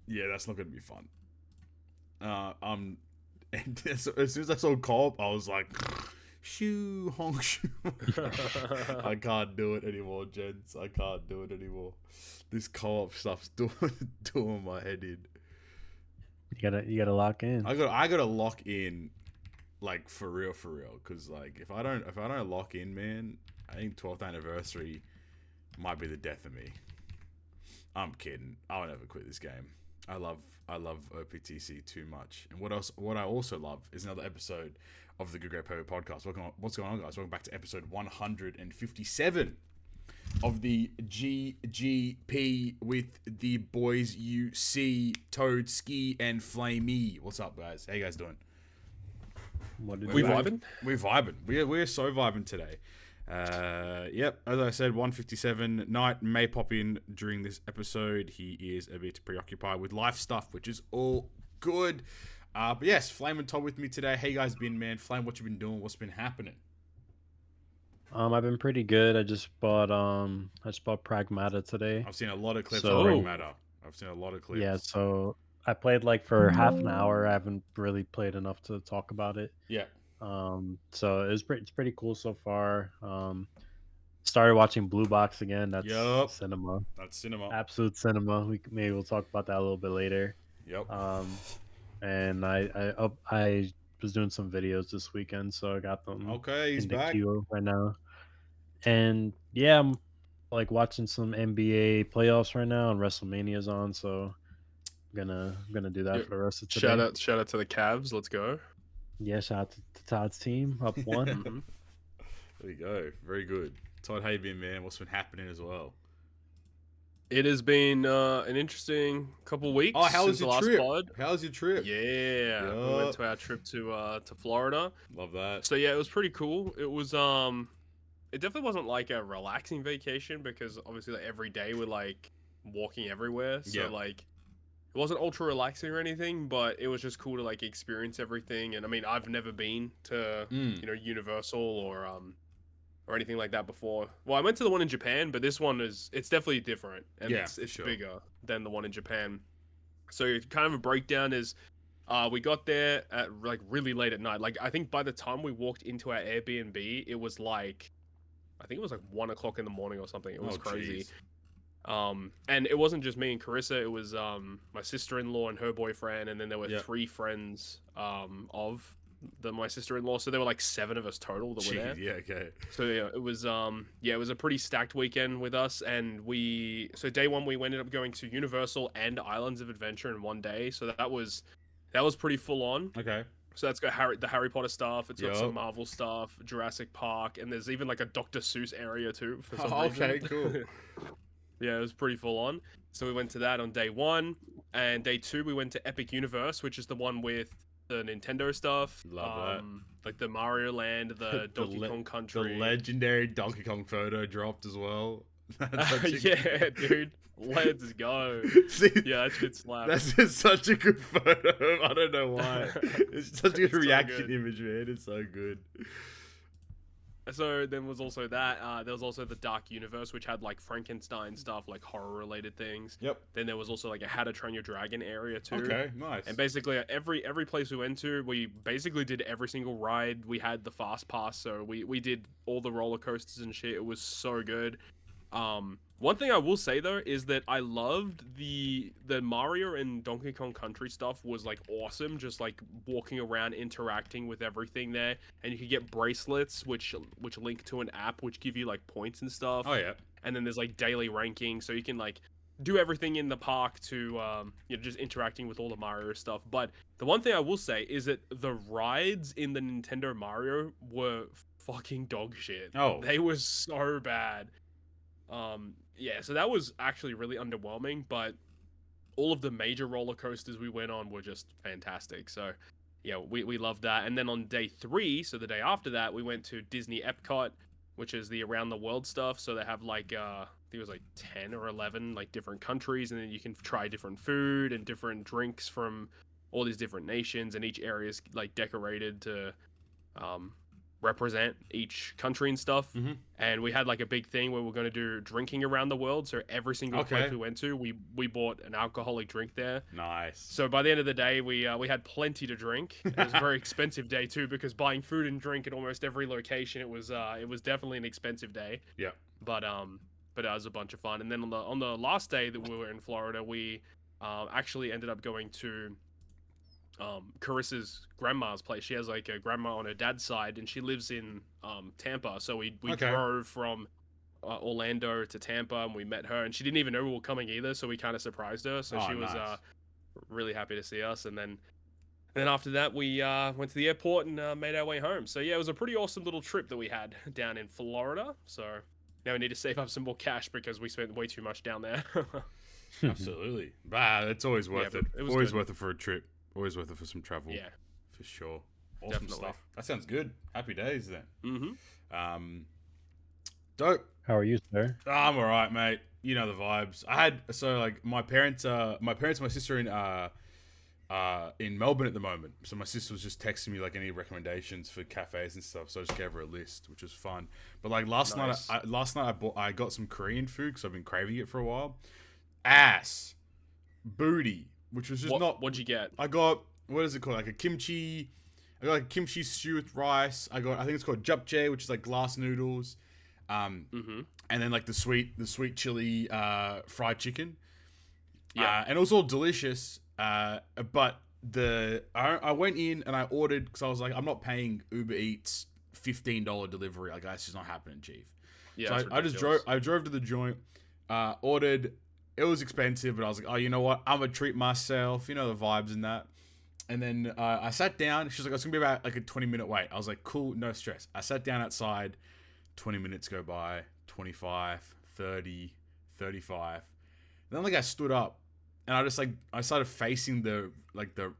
Yeah, that's not gonna be fun. And as soon as I saw co-op, I was like, shoo, honk, shoo. I can't do it anymore, gents. I can't do it anymore. This co-op stuff's doing my head in. You gotta lock in. I gotta lock in, like for real, because like if I don't lock in, man, I think 12th anniversary might be the death of me. I'm kidding. I'll never quit this game. I love OPTC too much. And what I also love is another episode of the Good Great Poker Podcast. What's going on, guys? Welcome back to episode 157 of the GGP with the boys you see, Toadskii and Flamevious. What's up, guys? How you guys doing? We vibing? We're vibing. We're so vibing today. Yep, as I said, 157. Night may pop in during this episode. He is a bit preoccupied with life stuff, which is all good. But yes, Flame and Todd with me today. Hey, guys, been, man? Flame, what you been doing? What's been happening? I've been pretty good. I just bought Pragmata today. I've seen a lot of clips So- of Pragmata. I've seen a lot of clips. Yeah, so I played like for half an hour. I haven't really played enough to talk about it. Yeah. So it's pretty cool so far. Started watching Blue Box again. That's Yup. cinema, That's cinema. absolute cinema. Maybe we'll talk about that a little bit later. Yep. And I was doing some videos this weekend, so I got them Okay, he's in the back. queue right now. And yeah, I'm like watching some NBA playoffs right now, and WrestleMania's on, so I'm gonna do that Yeah. for the rest of today. Shout out to the Cavs. Let's go. Yeah, shout out to Todd's team, up one. Mhm. There you go. Very good. Todd, how you been, man? What's been happening as well? It has been an interesting couple weeks. Oh, how was since the your last trip? pod. How was your trip? Yeah, we Yup. went to our trip to Florida. Love that. So yeah, it was pretty cool. It was it definitely wasn't like a relaxing vacation because obviously like every day we're like walking everywhere. So Yeah. like it wasn't ultra relaxing or anything, but it was just cool to like experience everything. And I mean, I've never been to Universal or anything like that before. Well, I went to the one in Japan, but this one it's definitely different and Yeah, it's sure. bigger than the one in Japan. So kind of a breakdown is we got there at like really late at night. Like I think by the time we walked into our Airbnb, it was like I think it was like 1 o'clock in the morning or something. It was crazy. jeez. And it wasn't just me and Carissa, it was my sister-in-law and her boyfriend, and then there were Yeah. 3 friends of my sister-in-law. So there were like 7 of us total that were there. Jeez, yeah, okay. So yeah, it was a pretty stacked weekend with us, and so day 1 we ended up going to Universal and Islands of Adventure in one day. So that was pretty full on. Okay. So that's got the Harry Potter stuff. It's got Yup. some Marvel stuff, Jurassic Park, and there's even like a Dr. Seuss area too for some Oh, reason. okay, cool. Yeah, it was pretty full on. So we went to that on day 1, and day 2 we went to Epic Universe, which is the one with the Nintendo stuff. Love that. Like the Mario Land, the Donkey Kong The Country. legendary Donkey Kong photo dropped as well. That's such a- Yeah, dude. Let's go. See, Yeah, that shit slapped. that's just such a good photo. I don't know why. It's such a good It's so reaction good. image, man. It's so good. So there was also that. There was also the Dark Universe, which had like Frankenstein stuff, like horror-related things. Yep. Then there was also like a How to Train Your Dragon area too. Okay, nice. And basically, every place we went to, we basically did every single ride. We had the fast pass, so we did all the roller coasters and shit. It was so good. One thing I will say though is that I loved the Mario and Donkey Kong Country stuff was like awesome. Just like walking around, interacting with everything there, and you could get bracelets which link to an app which give you like points and stuff. Oh yeah. And then there's like daily ranking, so you can like do everything in the park to just interacting with all the Mario stuff. But the one thing I will say is that the rides in the Nintendo Mario were fucking dog shit. Oh. They were so bad. Yeah, so that was actually really underwhelming, but all of the major roller coasters we went on were just fantastic. So yeah, we loved that. And then on day 3, so the day after that, we went to Disney Epcot, which is the around the world stuff. So they have like I think it was like 10 or 11 like different countries, and then you can try different food and different drinks from all these different nations, and each area is like decorated to represent each country and stuff. Mm-hmm. And we had like a big thing where we're going to do drinking around the world. So every single place we went to, we bought an alcoholic drink there. Nice. So by the end of the day, we had plenty to drink. It was a very expensive day too, because buying food and drink at almost every location, it was definitely an expensive day. Yeah. But it was a bunch of fun. And then on the last day that we were in Florida, we actually ended up going to Carissa's grandma's place. She has like a grandma on her dad's side, and she lives in Tampa. So we drove from Orlando to Tampa, and we met her, and she didn't even know we were coming either. So we kind of surprised her. So she was really happy to see us. And then after that, we went to the airport and made our way home. So yeah, it was a pretty awesome little trip that we had down in Florida. So now we need to save up some more cash because we spent way too much down there. Absolutely. It's always worth it. Always worth it for a trip. Always worth it for some travel. Yeah. For sure. Awesome Definitely. stuff. That sounds good. Happy days then. Mm-hmm. Dope. How are you, sir? I'm alright, mate. You know the vibes. My parents, my sister in Melbourne at the moment. So my sister was just texting me like any recommendations for cafes and stuff. So I just gave her a list, which was fun. But like last night I got some Korean food because I've been craving it for a while. Ass, booty, which was just What'd you get? I got, what is it called? Like a kimchi. I got like a kimchi stew with rice. I think it's called japchae, which is like glass noodles. And then like the sweet chili fried chicken. Yeah. And it was all delicious. But I went in and I ordered because I was like, I'm not paying Uber Eats $15 delivery. Like that's just not happening, chief. Yeah. So I drove to the joint, ordered. It was expensive, but I was like, oh, you know what? I'm gonna treat myself. You know the vibes and that. And then I sat down. She was like, it's gonna be about like a 20-minute wait. I was like, cool, no stress. I sat down outside. 20 minutes go by. 25, 30, 35. And then like I stood up, and I started facing the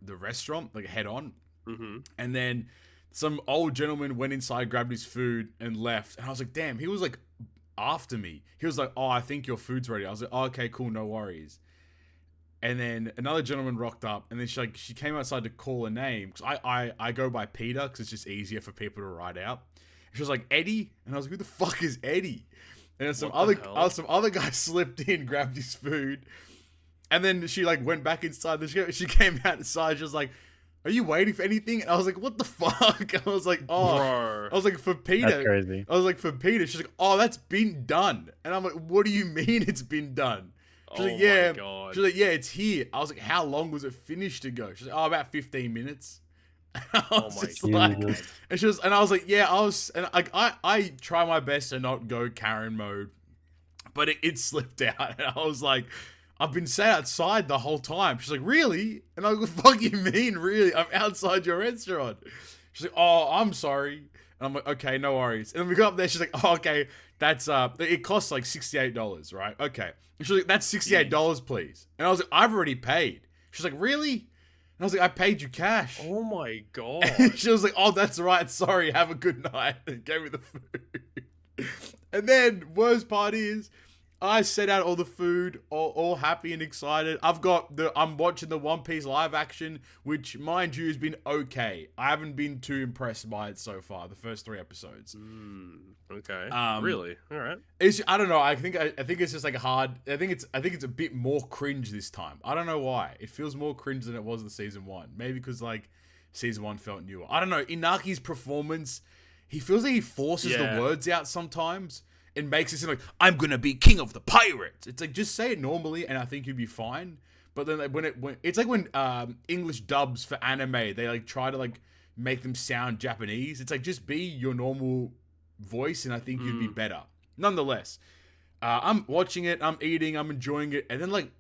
restaurant like head on. Mm-hmm. And then some old gentleman went inside, grabbed his food, and left. And I was like, damn, he was like after me. He was like, oh, I think your food's ready. I was like, oh, okay, cool, no worries. And then another gentleman rocked up, and then she came outside to call a name, because I go by Peter because it's just easier for people to write out. She was like, Eddie, and I was like, who the fuck is Eddie? And then some other guy slipped in, grabbed his food, and then she like went back inside. She came outside. She was like, are you waiting for anything? And I was like, what the fuck? I was like, oh. Bro. I was like, for Peter. That's crazy. I was like, for Peter. She's like, oh, that's been done. And I'm like, what do you mean it's been done? She's like, yeah. My God. She's like, yeah, it's here. I was like, how long was it finished to go? She's like, oh, about 15 minutes. I was like, and I was like, yeah, I try my best to not go Karen mode, but it slipped out. And I was like, I've been sat outside the whole time. She's like, really? And I was like, what the fuck you mean, really? I'm outside your restaurant. She's like, oh, I'm sorry. And I'm like, okay, no worries. And then we got up there. She's like, oh, okay, that's it costs like $68, right? Okay. And she's like, that's $68, please. And I was like, I've already paid. She's like, really? And I was like, I paid you cash. Oh my God. And she was like, oh, that's right. Sorry. Have a good night. And gave me the food. And then worst part is, I set out all the food, all happy and excited. I'm watching the One Piece live action, which, mind you, has been okay. I haven't been too impressed by it so far. The first 3 episodes. Okay. Really? All right. I don't know. I think it's just like hard. I think it's a bit more cringe this time. I don't know why. It feels more cringe than it was in season 1. Maybe because like season 1 felt newer. I don't know. Inaki's performance, he feels like he forces the words out sometimes. It makes it seem like, I'm gonna be king of the pirates. It's like, just say it normally and I think you'll be fine. But then when it's like when English dubs for anime, they like try to like make them sound Japanese. It's like, just be your normal voice and I think you'd be better. Nonetheless, I'm watching it, I'm eating, I'm enjoying it, and then like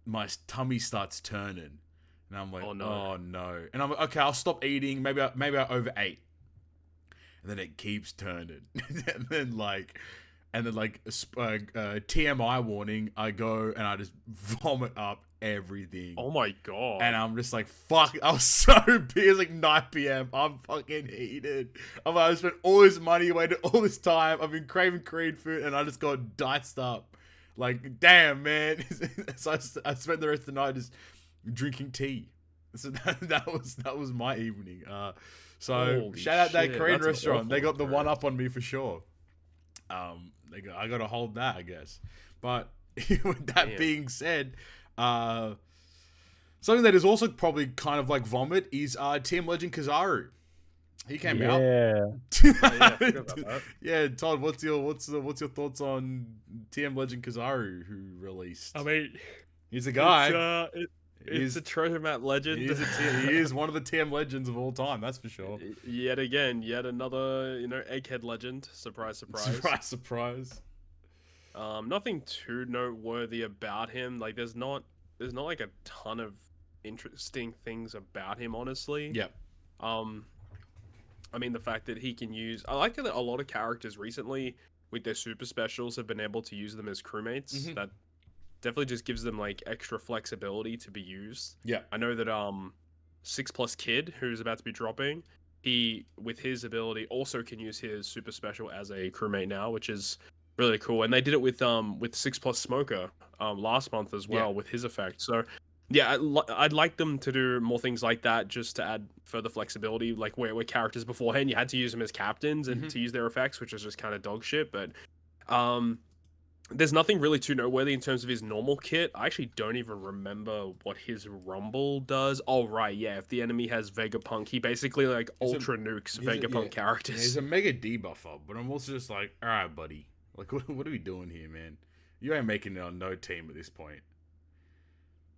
my tummy starts turning. And I'm like, oh no. And I'm like, okay, I'll stop eating. Maybe I overate. And then it keeps turning. and then TMI warning, I go and I just vomit up everything. Oh my God. And I'm just like, fuck. I was so pissed. It's like 9 p.m. I'm fucking heated. I spent all this money, waited all this time. I've been craving Korean food and I just got diced up. Like, damn, man. So I spent the rest of the night just drinking tea. So that was my evening. So Holy shout out that shit, Korean that's an restaurant. They awful got the one experience. up on me for sure. I got to hold that, I guess. But with that Damn. being said, something that is also probably kind of like vomit is Team Legend Kizaru. He came out. Yeah. Oh, yeah, I forgot about that. Yeah, Todd, what's your thoughts on TM Legend Kizaru, who released? I mean, He's a guy. it's a treasure map legend. He is one of the TM legends of all time. That's for sure. Yet again, yet another, egghead legend. Surprise, surprise. Surprise, surprise. Nothing too noteworthy about him. Like, there's not like a ton of interesting things about him, honestly. Yep. I mean, the fact that he can use... I like that a lot of characters recently, with their super specials, have been able to use them as crewmates. Mhm. That definitely just gives them, like, extra flexibility to be used. Yeah. I know that 6+ Kid, who's about to be dropping, he, with his ability, also can use his super special as a crewmate now, which is really cool. And they did it with 6+ Smoker last month as well, with his effect. So... yeah, I'd like them to do more things like that, just to add further flexibility. Like where characters beforehand, you had to use them as captains and to use their effects, which is just kind of dog shit. But there's nothing really too noteworthy in terms of his normal kit. I actually don't even remember what his Rumble does. Oh right, yeah. If the enemy has Vegapunk, he basically like ultra nukes Vegapunk characters. He's a mega debuffer, but I'm also just like, all right, buddy. Like, what are we doing here, man? You ain't making it on no team at this point.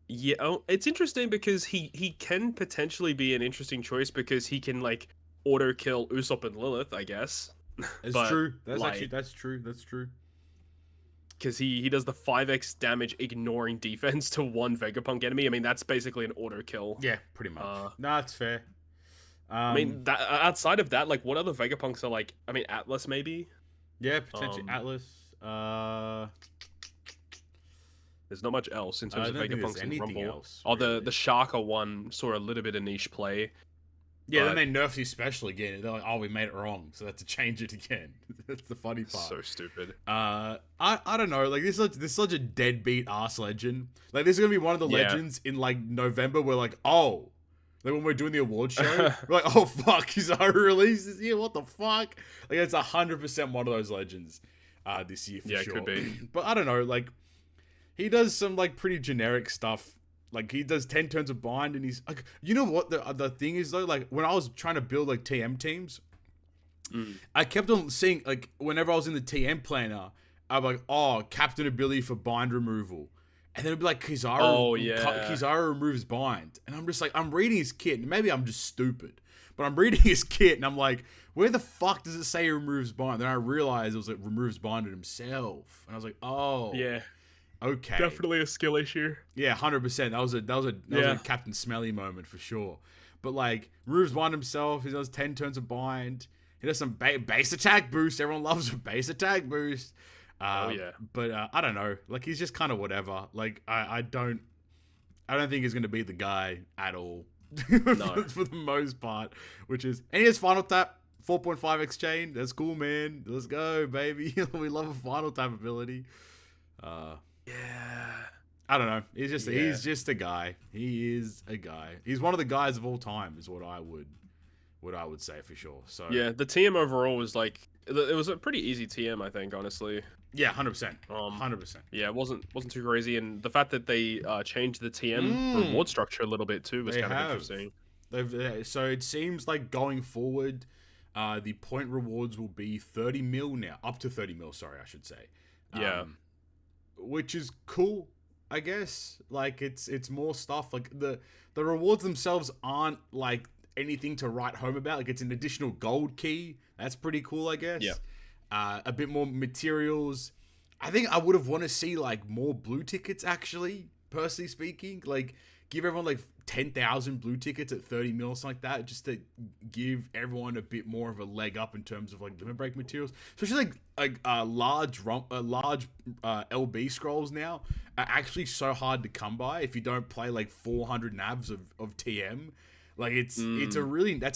Yeah, it's interesting because he can potentially be an interesting choice because he can like auto kill Usopp and Lilith, I guess. It's But, true. That's like- actually that's true. That's true. Because he does the 5x damage ignoring defense to one Vegapunk enemy. I mean, that's basically an auto kill. Yeah, pretty much. Uh, No, it's fair. I mean, that outside of that, like, what other Vegapunks are like? I mean, Atlas maybe. yeah, potentially Atlas. There's not much else in terms I of don't think there's Vegapunks and anything Rumble. else. Oh, really. the Sharka one saw a little bit of niche play. Yeah, but- then they nerfed his special again. They're like, oh, we made it wrong, so they have to change it again. That's the funny part. So stupid. I don't know. Like this is such a deadbeat ass legend. Like this is gonna be one of the Yeah. legends in like November. We're like, oh, like when we're doing the award show, we're like, oh fuck, Kizaru releases here. What the fuck? Like it's 100% one of those legends this year for Yeah, it sure. could be. But I don't know. Like he does some like pretty generic stuff. Like he does 10 turns of bind, and he's like, you know what the thing is though. Like when I was trying to build like TM teams. I kept on seeing, like, whenever I was in the TM planner, I'd be like, oh, captain ability for bind removal. And then it'd be like, Kizaru, Oh, yeah. Kizaru removes bind. And I'm just like, I'm reading his kit, and maybe I'm just stupid, but I'm reading his kit, and I'm like, where the fuck does it say he removes bind? Then I realized it was like, removes bind himself. And I was like, oh, Yeah, okay. definitely a skill issue. Yeah, 100%. That was a Captain Smelly moment for sure. But like, removes bind himself, he does 10 turns of bind. He does some base attack boost. Everyone loves a base attack boost. Oh, yeah. But I don't know. Like he's just kind of whatever. Like I don't think he's gonna be the guy at all. No. for the most part. Which is, and he has final tap 4.5 exchange. That's cool, man. Let's go, baby. We love a final tap ability. Yeah. I don't know. He's just Yeah. a guy. He is a guy. He's one of the guys of all time. Is what I would say for sure. So Yeah, the TM overall was like it was a pretty easy TM, I think, honestly. yeah, 100%. 100%. Yeah, it wasn't too crazy, and the fact that they changed the TM reward structure a little bit too was They kind of have. interesting. So it seems like going forward, the point rewards will be 30 mil now, up to 30 mil. Sorry, I should say. Yeah. Which is cool, I guess. Like it's more stuff. Like the rewards themselves aren't like anything to write home about. Like it's an additional gold key. That's pretty cool, I guess. Yeah. A bit more materials. I think I would have wanted to see like more blue tickets, actually, personally speaking. Like give everyone like 10,000 blue tickets at 30 mil, something like that, just to give everyone a bit more of a leg up in terms of like limit break materials. Especially like large LB scrolls now are actually so hard to come by if you don't play like 400 navs of TM. Like that's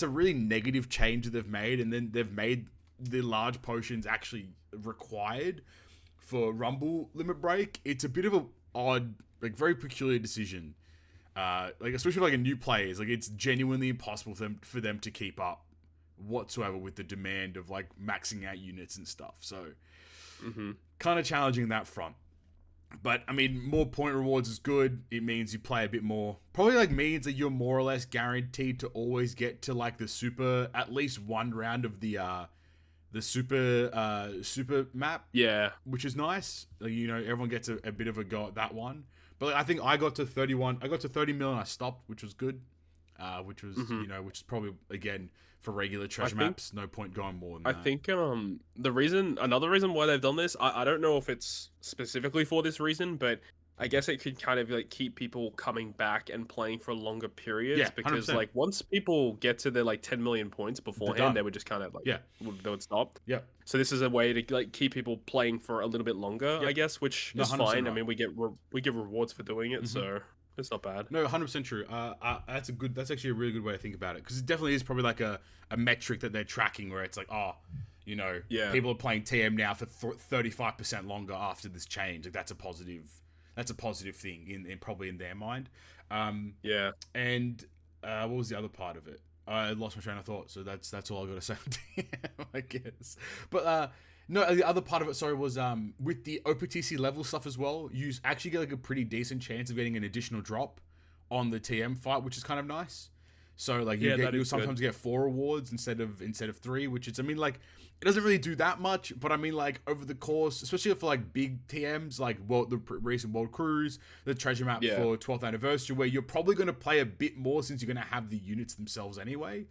a really negative change that they've made, and then they've made the large potions actually required for Rumble limit break. It's a bit of a odd, like very peculiar decision Like especially like a new players, like it's genuinely impossible for them to keep up whatsoever with the demand of like maxing out units and stuff. So kind of challenging that front. But I mean, more point rewards is good. It means you play a bit more. Probably like means that you're more or less guaranteed to always get to like the super, at least one round of the super map. Yeah, which is nice. Like, you know, everyone gets a bit of a go at that one. But like, I think I got to 31. I got to 30 mil and I stopped, which was good. Which was you know, which is probably again for regular treasure maps, no point going more than that. I think another reason why they've done this, I don't know if it's specifically for this reason, but I guess it could kind of like keep people coming back and playing for longer periods. Yeah, because 100%. like once people get to their like 10 million points beforehand, they would just kind of like they would stop. Yeah. So this is a way to like keep people playing for a little bit longer, I guess, which is fine. Right. I mean, we get rewards for doing it, so it's not bad. No, 100% true. That's actually a really good way to think about it, because it definitely is probably like a metric that they're tracking where it's like, oh, you know, people are playing TM now for 35% longer after this change. Like that's a positive thing in probably in their mind. And what was the other part of it? I lost my train of thought, so that's all I got to say on TM, I guess. But no, the other part of it, sorry, was with the OPTC level stuff as well, you actually get like a pretty decent chance of getting an additional drop on the TM fight, which is kind of nice. So like you sometimes get 4 rewards instead of 3, which is, I mean, like it doesn't really do that much, but I mean, like over the course, especially for like big TMs, like the recent World Cruise, the treasure map for 12th anniversary, where you're probably going to play a bit more since you're going to have the units themselves anyway.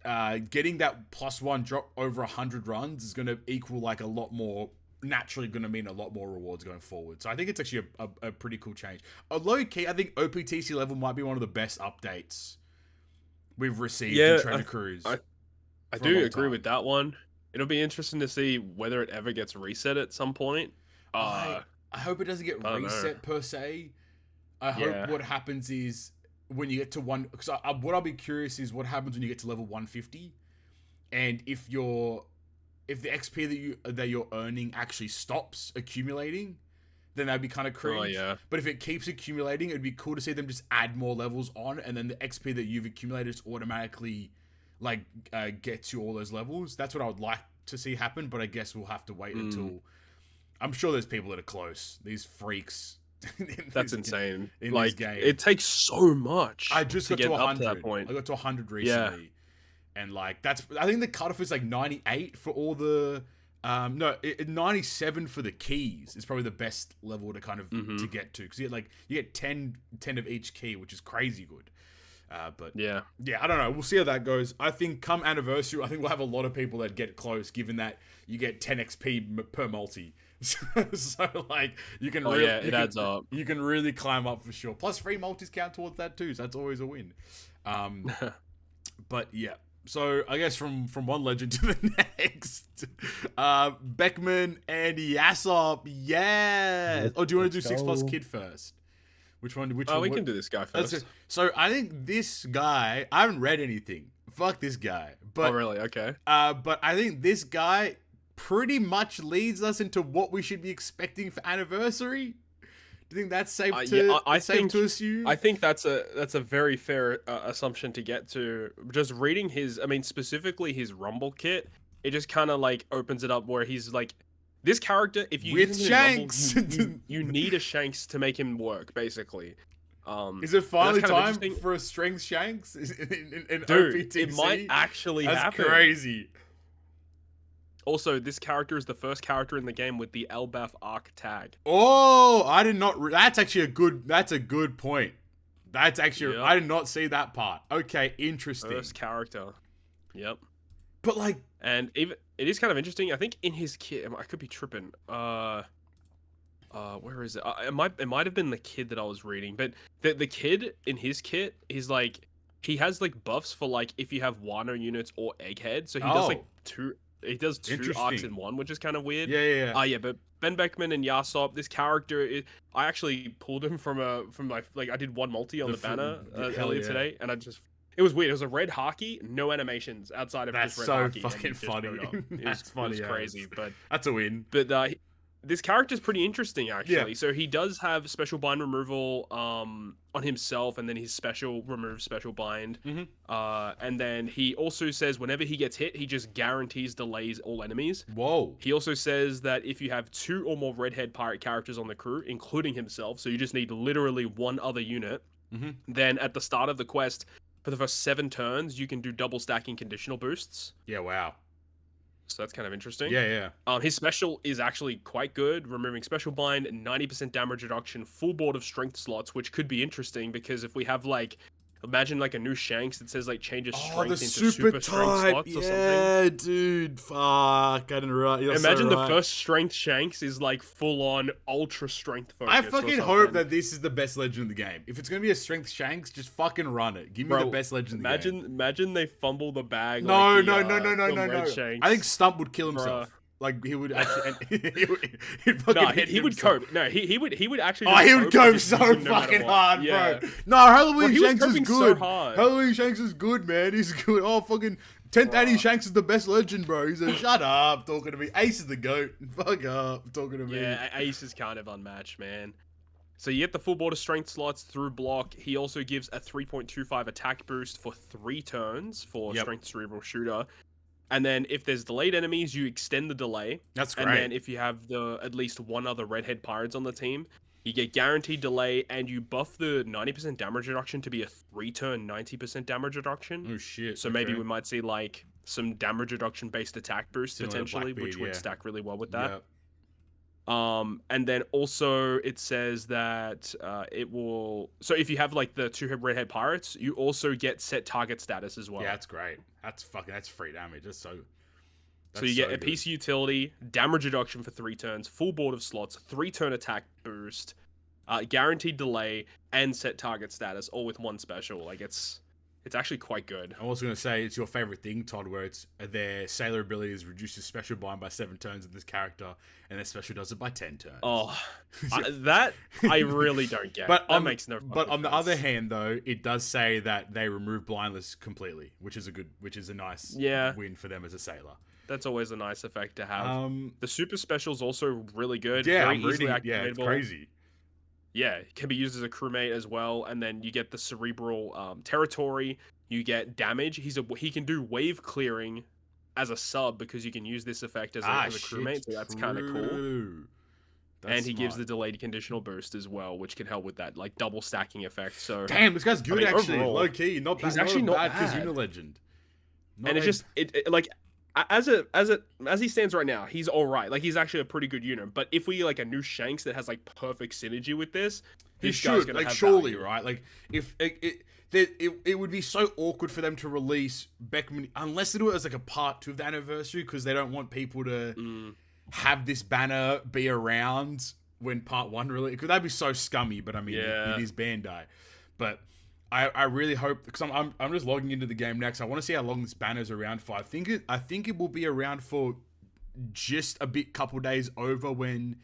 Getting that +1 drop over 100 runs is going to equal like a lot more, naturally going to mean a lot more rewards going forward. So I think it's actually a pretty cool change. Low key, I think OPTC level might be one of the best updates we've received in Treasure Cruise. I do agree with that one. It'll be interesting to see whether it ever gets reset at some point. I hope it doesn't get reset per se. I hope what happens is when you get to one, because what I'll be curious is what happens when you get to level 150, and if the XP that you're earning actually stops accumulating, then that'd be kind of cringe. But if it keeps accumulating, it'd be cool to see them just add more levels on, and then the XP that you've accumulated just automatically like gets you all those levels. That's what I would like to see happen, but I guess we'll have to wait until. I'm sure there's people that are close. These freaks. That's insane. In like this game. It takes so much. I just got to 100. Up to that point. I got to 100 recently, and like I think the cutoff is like 98 for all the. 97 for the keys is probably the best level to kind of to get to, because you get 10 of each key, which is crazy good. But I don't know. We'll see how that goes. I think come anniversary, I think we'll have a lot of people that get close, given that you get 10 XP per multi. So like you can it adds up. You can really climb up for sure. Plus free multis count towards that too, so that's always a win. But yeah. So I guess from one legend to the next, Beckman and Yasopp, or do you want to do 6+ Kid first? Which one? We can do this guy first. So I think this guy, I haven't read anything. Fuck this guy. But, oh really? Okay. But I think this guy pretty much leads us into what we should be expecting for anniversary. Do you think that's safe to assume? I think that's a very fair assumption to get to. Just reading specifically his Rumble kit, it just kind of like opens it up where he's like, this character, if you with Shanks, Rumble, you need a Shanks to make him work, basically. Is it finally time for a strength Shanks in Dude, OPTC? It might actually happen. That's crazy. Also, this character is the first character in the game with the Elbaf Arc tag. Oh, I did not. That's actually a good point. That's actually I did not see that part. Okay, interesting. First character. Yep. But like, and even it is kind of interesting. I think in his kit, I could be tripping. Where is it? It might have been the kid that I was reading, but the kid in his kit is like he has like buffs for like if you have Wano units or Egghead, so he does like two. He does 2 arcs in one, which is kind of weird. Yeah. But Ben Beckman and Yasopp, this character, I actually pulled him from my I did one multi on the banner earlier today, and it was weird. It was a red Haki, no animations outside of that's just red so Haki. Fucking funny. It was funny. It was crazy, but that's a win. But this character's pretty interesting, actually. Yeah. So he does have special bind removal on himself, and then his special removes special bind. And then he also says whenever he gets hit, he just guarantees delays all enemies. Whoa. He also says that if you have 2 or more redhead pirate characters on the crew, including himself, so you just need literally one other unit, then at the start of the quest, for the first 7 turns, you can do double stacking conditional boosts. Yeah, wow. So that's kind of interesting. Yeah, yeah. His special is actually quite good, removing special bind, 90% damage reduction, full board of strength slots, which could be interesting because if we have like, imagine like a new Shanks that says like changes strength into super strength slots or something. Yeah, dude. Fuck. I didn't realize. Imagine the first strength Shanks is like full on ultra strength focus. I fucking hope that this is the best legend in the game. If it's gonna be a strength Shanks, just fucking run it. Give me the best legend in the game. Imagine they fumble the bag. No. Shanks. I think Stump would kill himself. Like he would actually. he would cope. No, he would actually. Oh, he would cope so fucking hard, bro. No, Halloween Shanks is good. Halloween Shanks is good, man. He's good. Oh, fucking 10th Annie Shanks is the best legend, bro. He's a shut up talking to me. Ace is the goat. Fuck up talking to me. Yeah, Ace is kind of unmatched, man. So you get the full board of strength slots through block. He also gives a 3.25 attack boost for 3 turns for strength cerebral shooter. And then if there's delayed enemies, you extend the delay. That's great. And then if you have at least 1 other redhead pirates on the team, you get guaranteed delay, and you buff the 90% damage reduction to be a 3-turn 90% damage reduction. Oh shit! So maybe we might see like some damage reduction based attack boost potentially, which would stack really well with that. And then also it says that it will. So if you have like the 2 redhead pirates, you also get set target status as well. Yeah, that's great. That's free damage. So you get a PC utility, damage reduction for 3 turns, full board of slots, 3-turn attack boost, guaranteed delay, and set target status, all with 1 special. Like it's actually quite good. I was going to say, it's your favorite thing, Todd, where it's their sailor abilities reduces special bind by 7 turns in this character, and their special does it by 10 turns. Oh, that I really don't get. But that makes no. But on the other hand, though, it does say that they remove blindness completely, which is a nice win for them as a sailor. That's always a nice effect to have. The super special is also really good. Yeah, very easily activatable. Yeah, it's crazy. Yeah, it can be used as a crewmate as well, and then you get the cerebral territory. You get damage. He can do wave clearing as a sub because you can use this effect as a crewmate. So that's kind of cool. And he gives the delayed conditional boost as well, which can help with that like double stacking effect. So damn, this guy's good actually. Overall, low key, not bad. He's actually not bad. Kizuna legend. And it's just like. As he stands right now, he's all right. Like he's actually a pretty good unit. But if we get like a new Shanks that has like perfect synergy with this guy's gonna like have surely value. Right. Like if it would be so awkward for them to release Beckman unless they do it as like a part 2 of the anniversary because they don't want people to have this banner be around when part 1 really because that'd be so scummy. But I mean, it is Bandai. But I really hope because I'm just logging into the game next. I want to see how long this banner's around for. I think it will be around for just a couple days over when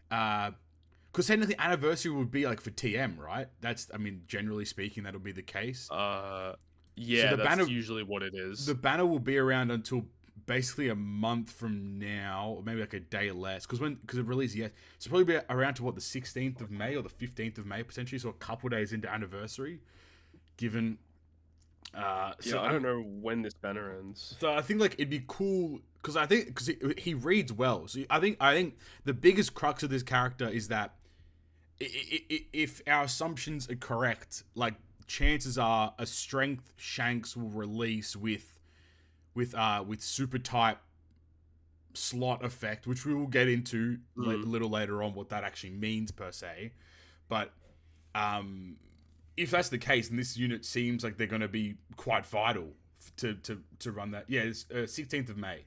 because technically anniversary would be like for TM, right? Generally speaking, that'll be the case. Yeah, so that's usually what it is. The banner will be around until basically a month from now, or maybe like a day less, because it released it's probably be around to the 16th of May or the 15th of May potentially, so a couple days into anniversary. Given, I don't know when this banner ends. So I think like it'd be cool because he reads well. So I think the biggest crux of this character is that if our assumptions are correct, like chances are a strength Shanks will release with super type slot effect, which we will get into a little later on what that actually means per se, but if that's the case, then this unit seems like they're going to be quite vital to run that. Yeah, it's 16th of May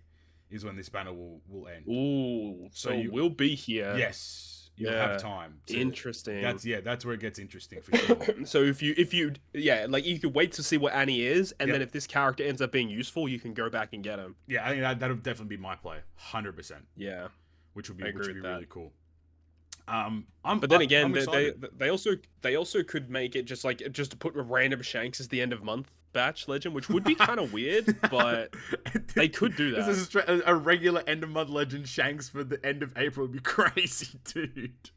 is when this banner will end. Ooh, so we'll be here. Yes, you'll have time. Interesting. That's where it gets interesting for sure. So if you like you could wait to see what Annie is, and then if this character ends up being useful, you can go back and get him. Yeah, I think that'll definitely be my play, 100%. Yeah, which would be really cool. But then I'm again, excited. they also could make it just to put a random Shanks as the end of month batch legend, which would be kind of weird, but they could do that. This is a regular end of month legend Shanks for the end of April would be crazy, dude.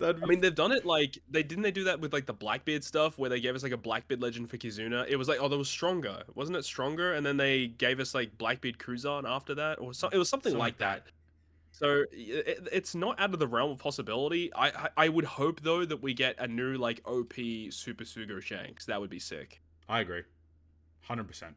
I mean, they've done it they do that with like the Blackbeard stuff where they gave us like a Blackbeard legend for Kizuna. It was like, oh, that was Stronger, wasn't it? Stronger, and then they gave us like Blackbeard Cruzon after that, or it was something like that. So it's not out of the realm of possibility. I would hope though that we get a new like OP Super Sugo Shanks. That would be sick. I agree, 100%.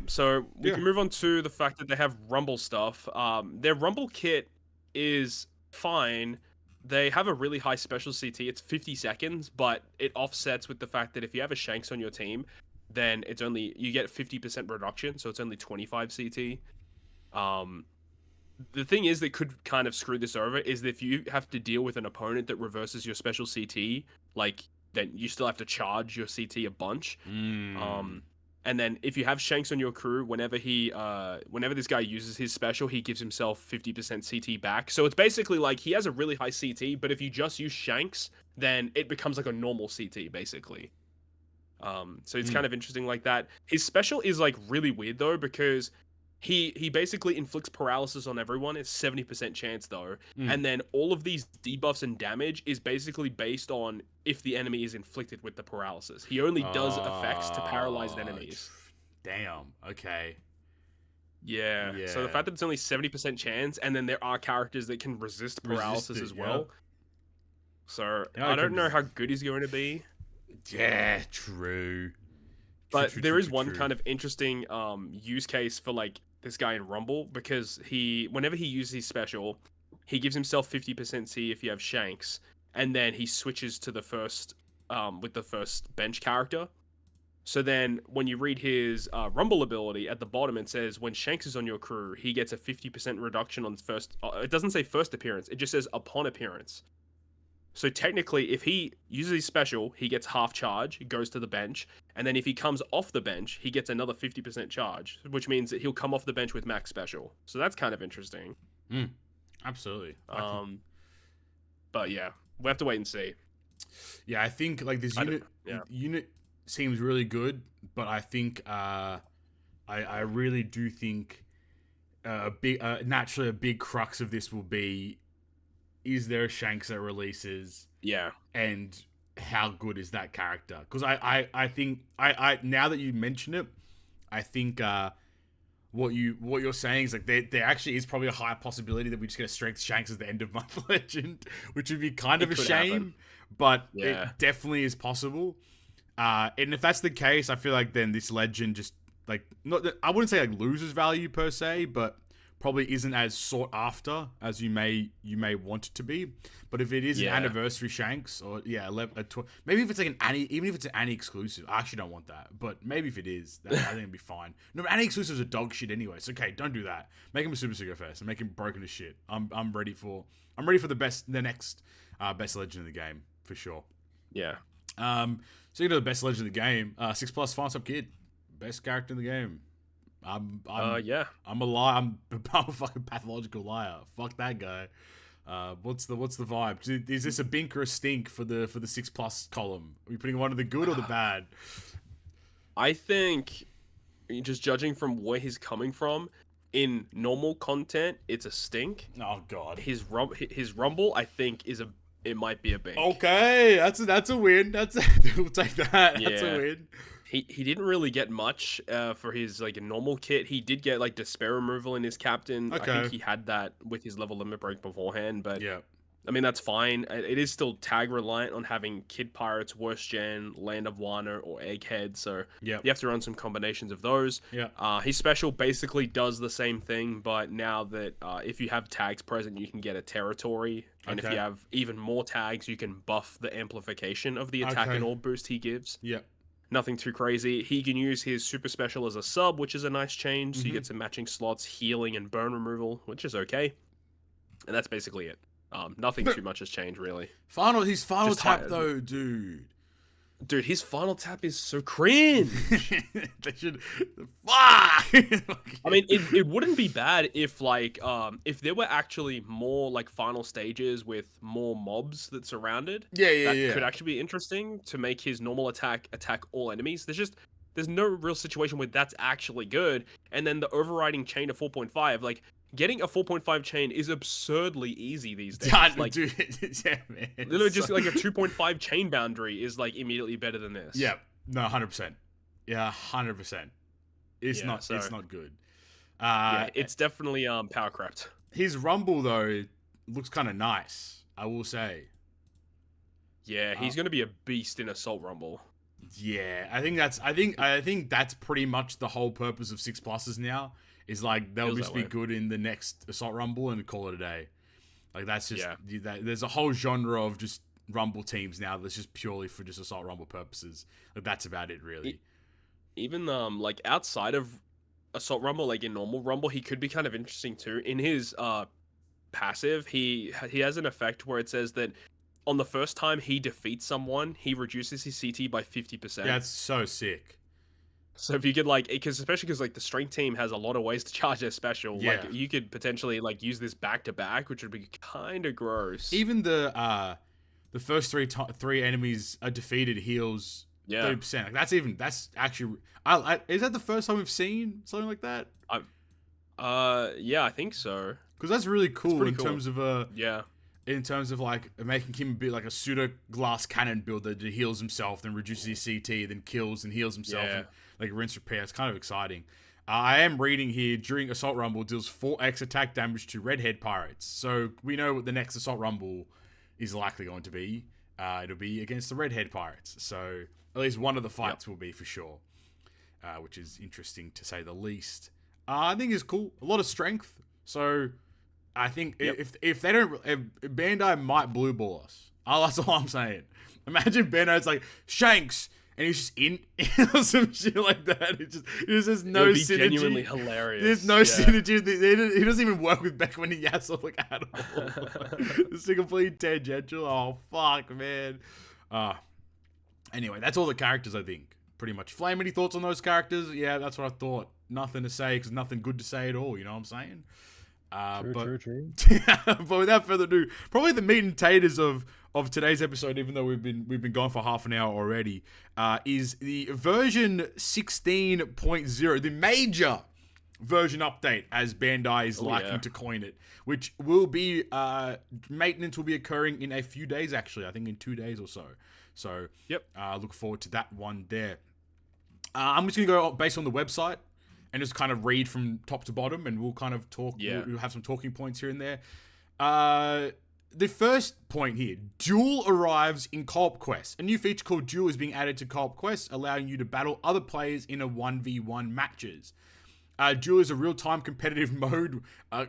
So we can move on to the fact that they have Rumble stuff. Their Rumble kit is fine. They have a really high special CT. It's 50 seconds, but it offsets with the fact that if you have a Shanks on your team, then you get 50% reduction, so it's only 25 CT. The thing is that could kind of screw this over is that if you have to deal with an opponent that reverses your special CT, then you still have to charge your CT a bunch. And then if you have Shanks on your crew, whenever this guy uses his special, he gives himself 50% CT back. So it's basically like he has a really high CT, but if you just use Shanks, then it becomes like a normal CT basically. So it's kind of interesting like that. His special is like really weird though, because he basically inflicts paralysis on everyone. It's 70% chance though. And then all of these debuffs and damage is basically based on if the enemy is inflicted with the paralysis. He only does effects to paralyzed enemies. Damn. Okay. Yeah. So the fact that it's only 70% chance, and then there are characters that can resist paralysis as well. So I don't know how good he's going to be. Yeah, true. But there is one kind of interesting use case for like this guy in Rumble, because whenever he uses his special, he gives himself 50% C if you have Shanks, and then he switches to the first with the first bench character. So then when you read his Rumble ability at the bottom, it says when Shanks is on your crew, he gets a 50% reduction on first. It doesn't say first appearance; it just says upon appearance. So technically, if he uses his special, he gets half charge, goes to the bench, and then if he comes off the bench, he gets another 50% charge, which means that he'll come off the bench with max special. So that's kind of interesting. Absolutely. But yeah, we have to wait and see. Yeah, I think like this unit seems really good, but I think I really do think naturally a big crux of this will be, is there a Shanks that releases? Yeah. And how good is that character? Because I think now that you mention it, I think what you're saying is like there actually is probably a high possibility that we just get a strength Shanks as the end of month legend, which would be kind of a shame, but it definitely is possible. And if that's the case, I feel like then this legend just like I wouldn't say like loses value per se, but probably isn't as sought after as you may want it to be. But if it is an anniversary Shanks, or maybe if it's like an Annie, even if it's an Annie exclusive, I actually don't want that. But maybe if it is, I think it'd be fine. No, Annie exclusives are dog shit anyway. So okay, don't do that. Make him a Super Sugo first and make him broken as shit. I'm ready for the next best legend of the game for sure. Yeah. So you know the best legend of the game, 6+ Stump Kid, best character in the game. I'm a liar. I'm a fucking pathological liar. Fuck that guy. What's the vibe? Is this a bink or a stink for the 6+ column? Are we putting one of the good or the bad? I think, just judging from where he's coming from, in normal content, it's a stink. Oh god. His Rumble, I think, it might be a bink. Okay, that's a win. We'll take that. Yeah. That's a win. He didn't really get much for his like normal kit. He did get like despair removal in his captain. Okay. I think he had that with his level limit break beforehand, but yeah, I mean that's fine. It is still tag reliant on having Kid Pirates, Worst Gen, Land of Wano, or Egghead. So you have to run some combinations of those. Yeah. His special basically does the same thing, but now that if you have tags present, you can get a territory, and if you have even more tags, you can buff the amplification of the attack and all boost he gives. Yeah. Nothing too crazy. He can use his super special as a sub, which is a nice change. So you get some matching slots, healing and burn removal, which is okay. And that's basically it. Nothing too much has changed, really. His final tap, though, dude. Dude, his final tap is so cringe. They should. Fuck. I mean, it wouldn't be bad if if there were actually more like final stages with more mobs that surrounded. Yeah. Could actually be interesting to make his normal attack all enemies. There's no real situation where that's actually good. And then the overriding chain of 4.5, like getting a 4.5 chain is absurdly easy these days. Like, dude, yeah, man. literally just like a 2.5 chain boundary is like immediately better than this. Yeah, no, 100%. Yeah, 100%. It's not good. Yeah, it's definitely power crept. His rumble though looks kind of nice, I will say. Yeah, he's gonna be a beast in Assault Rumble. Yeah, I think that's pretty much the whole purpose of 6+s now. Is like they'll just be good in the next Assault Rumble and call it a day. Like that's just there's a whole genre of just Rumble teams now that's just purely for just Assault Rumble purposes. Like that's about it really. Even like outside of Assault Rumble, like in normal Rumble, he could be kind of interesting too. In his passive, he has an effect where it says that on the first time he defeats someone, he reduces his CT by 50%. Yeah, it's so sick. So if you could especially because like the strength team has a lot of ways to charge their special. Yeah. Like you could potentially like use this back to back, which would be kind of gross. Even the first three enemies are defeated heals 30%. Like that's actually is that the first time we've seen something like that? Yeah, I think so. Because that's really cool in terms of in terms of like making him be like a pseudo glass cannon builder that heals himself, then reduces his CT, then kills and heals himself, and like rinse repair. It's kind of exciting. I am reading here, during Assault Rumble deals 4x attack damage to Redhead Pirates. So we know what the next Assault Rumble is likely going to be. It'll be against the Redhead Pirates. So at least one of the fights will be for sure, which is interesting to say the least. I think it's cool. A lot of strength. So I think if they don't, if Bandai might blue ball us. That's all I'm saying. Imagine Bandai's like Shanks, and he's just in or some shit like that. It just there's no synergy. Genuinely hilarious. There's no synergy. He doesn't even work with Beckman Yasopp like at all. It's a complete tangential. Oh fuck, man. Anyway, that's all the characters. I think pretty much. Flame, any thoughts on those characters? Yeah, that's what I thought. Nothing to say because nothing good to say at all. You know what I'm saying? True. But without further ado, probably the meat and taters of today's episode, even though we've been gone for half an hour already, is the version 16.0, the major version update, as Bandai is liking to coin it, which will be maintenance will be occurring in a few days. Actually, I think in 2 days or so. So look forward to that one there. I'm just gonna go based on the website and just kind of read from top to bottom, and we'll kind of talk. We'll have some talking points here and there. The first point here, Duel arrives in Co-op Quest. A new feature called Duel is being added to Co-op Quest, allowing you to battle other players in a 1v1 matches. Duel is a real-time competitive mode.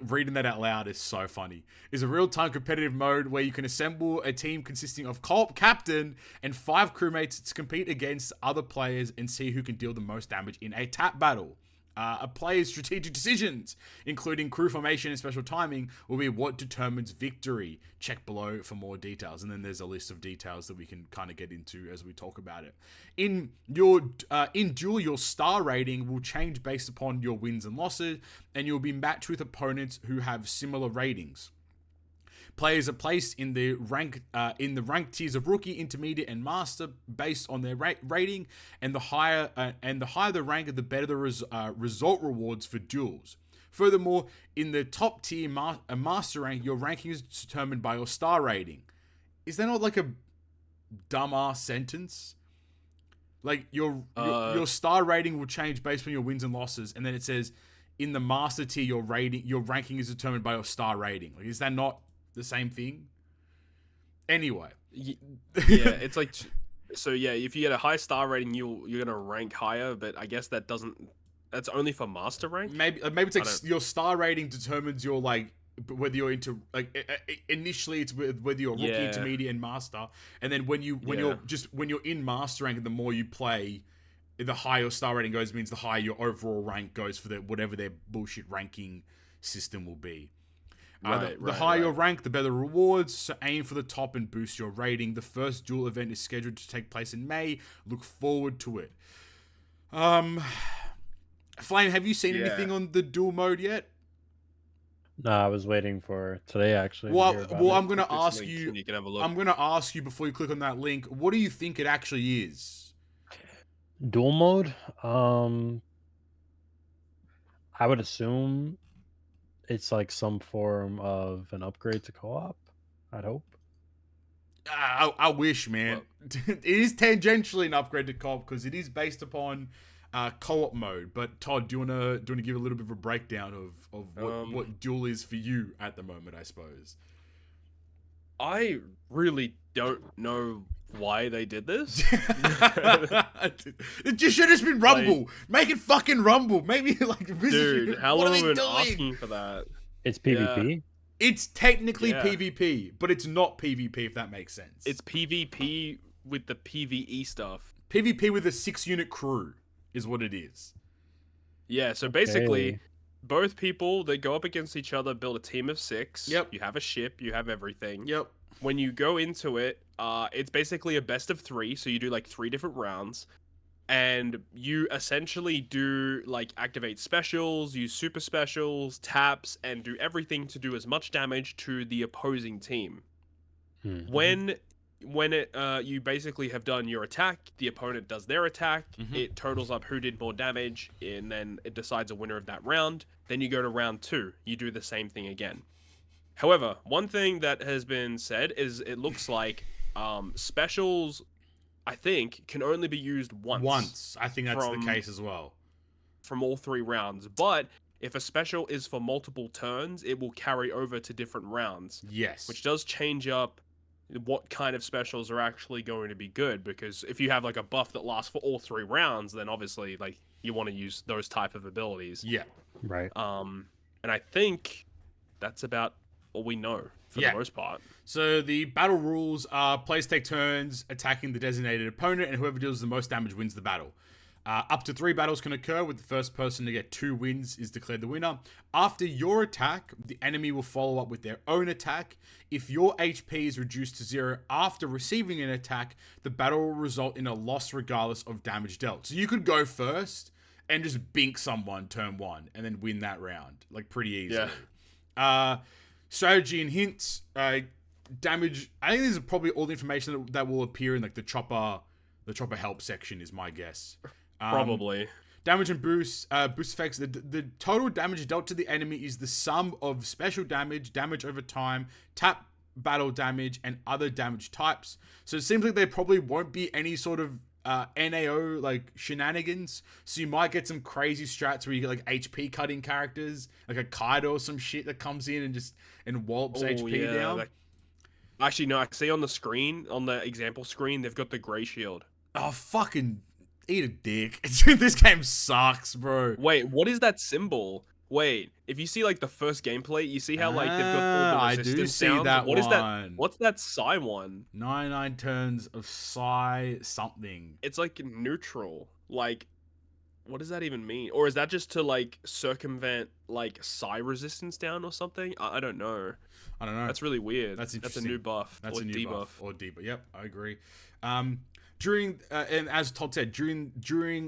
Reading that out loud is so funny. Is a real-time competitive mode where you can assemble a team consisting of co-op captain and 5 crewmates to compete against other players and see who can deal the most damage in a tap battle. A player's strategic decisions, including crew formation and special timing, will be what determines victory. Check below for more details. And then there's a list of details that we can kind of get into as we talk about it. In Duel, your star rating will change based upon your wins and losses, and you'll be matched with opponents who have similar ratings. Players are placed in the rank tiers of rookie, intermediate, and master based on their rating, and the higher the rank, the better the result rewards for duels. Furthermore, in the top tier master rank, your ranking is determined by your star rating. Is that not like a dumbass sentence? Like your star rating will change based on your wins and losses, and then it says in the master tier your ranking is determined by your star rating. Like, is that not the same thing? Anyway, it's like, so yeah, if you get a high star rating, you're gonna rank higher, but I guess that's only for master rank. Maybe it's like your star rating determines your like whether you're into like initially it's whether you're rookie, intermediate, and master, and then when you're in master rank, the more you play, the higher your star rating goes, means the higher your overall rank goes for whatever their bullshit ranking system will be. The higher your rank, the better the rewards, so aim for the top and boost your rating. The first Duel event is scheduled to take place in May. Look forward to it. Flame, have you seen anything on the Duel mode yet? No, I was waiting for today actually. Well, I'm gonna ask link, you. and you can have a look. I'm gonna ask you before you click on that link. What do you think it actually is? Duel mode. I would assume it's like some form of an upgrade to co-op. I'd hope. I wish, man. It is tangentially an upgrade to co-op because it is based upon co-op mode. But Todd, do you wanna give a little bit of a breakdown of what Duel is for you at the moment? I suppose. I really don't know why they did this. It just should have been Rumble. Make it fucking Rumble. Maybe dude, how long have we been asking for that? It's PvP. Yeah. It's technically PvP, but it's not PvP if that makes sense. It's PvP with the PvE stuff. PvP with a 6-unit crew is what it is. Yeah, so basically, both people that go up against each other build a team of 6. Yep. You have a ship, you have everything. Yep. When you go into it, it's basically a best of 3, so you do like 3 different rounds. And you essentially do like activate specials, use super specials, taps, and do everything to do as much damage to the opposing team. Mm-hmm. When you basically have done your attack, the opponent does their attack, it totals up who did more damage, and then it decides a winner of that round. Then you go to round 2, you do the same thing again. However, one thing that has been said is it looks like specials, I think, can only be used once. I think that's the case as well. From all 3 rounds. But if a special is for multiple turns, it will carry over to different rounds. Yes. Which does change up what kind of specials are actually going to be good. Because if you have like a buff that lasts for all 3 rounds, then obviously like you want to use those type of abilities. Yeah. Right. And I think that's about all we know for the most part. So the battle rules are players take turns attacking the designated opponent, and whoever deals the most damage wins the battle. Up to 3 battles can occur, with the first person to get 2 wins is declared the winner. After your attack, the enemy will follow up with their own attack. If your HP is reduced to 0 after receiving an attack, the battle will result in a loss regardless of damage dealt. So you could go first and just bink someone turn 1 and then win that round, like pretty easily. Yeah. Strategy and hints, damage. I think this is probably all the information that will appear in like the chopper help section is my guess. Probably. Damage and boost effects. The total damage dealt to the enemy is the sum of special damage, damage over time, tap battle damage, and other damage types. So it seems like there probably won't be any sort of NAO like shenanigans, so you might get some crazy strats where you get like HP cutting characters, like a Kaido or some shit that comes in and wallops HP down. Actually, no, I see on the screen, on the example screen, they've got the gray shield. Oh, fucking eat a dick. This game sucks, bro. Wait, what is that symbol? Wait, if you see like the first gameplay, you see how like they've got all the resistance I do see sounds? that What one. is that? What's that psi one? 99 turns of psi something. It's like neutral. Like, what does that even mean? Or is that just to like circumvent like psi resistance down or something? I don't know. I don't know. That's really weird. That's interesting. That's a new buff. That's or a new debuff. buff or debuff. Yep, I agree. During and as Todd said, during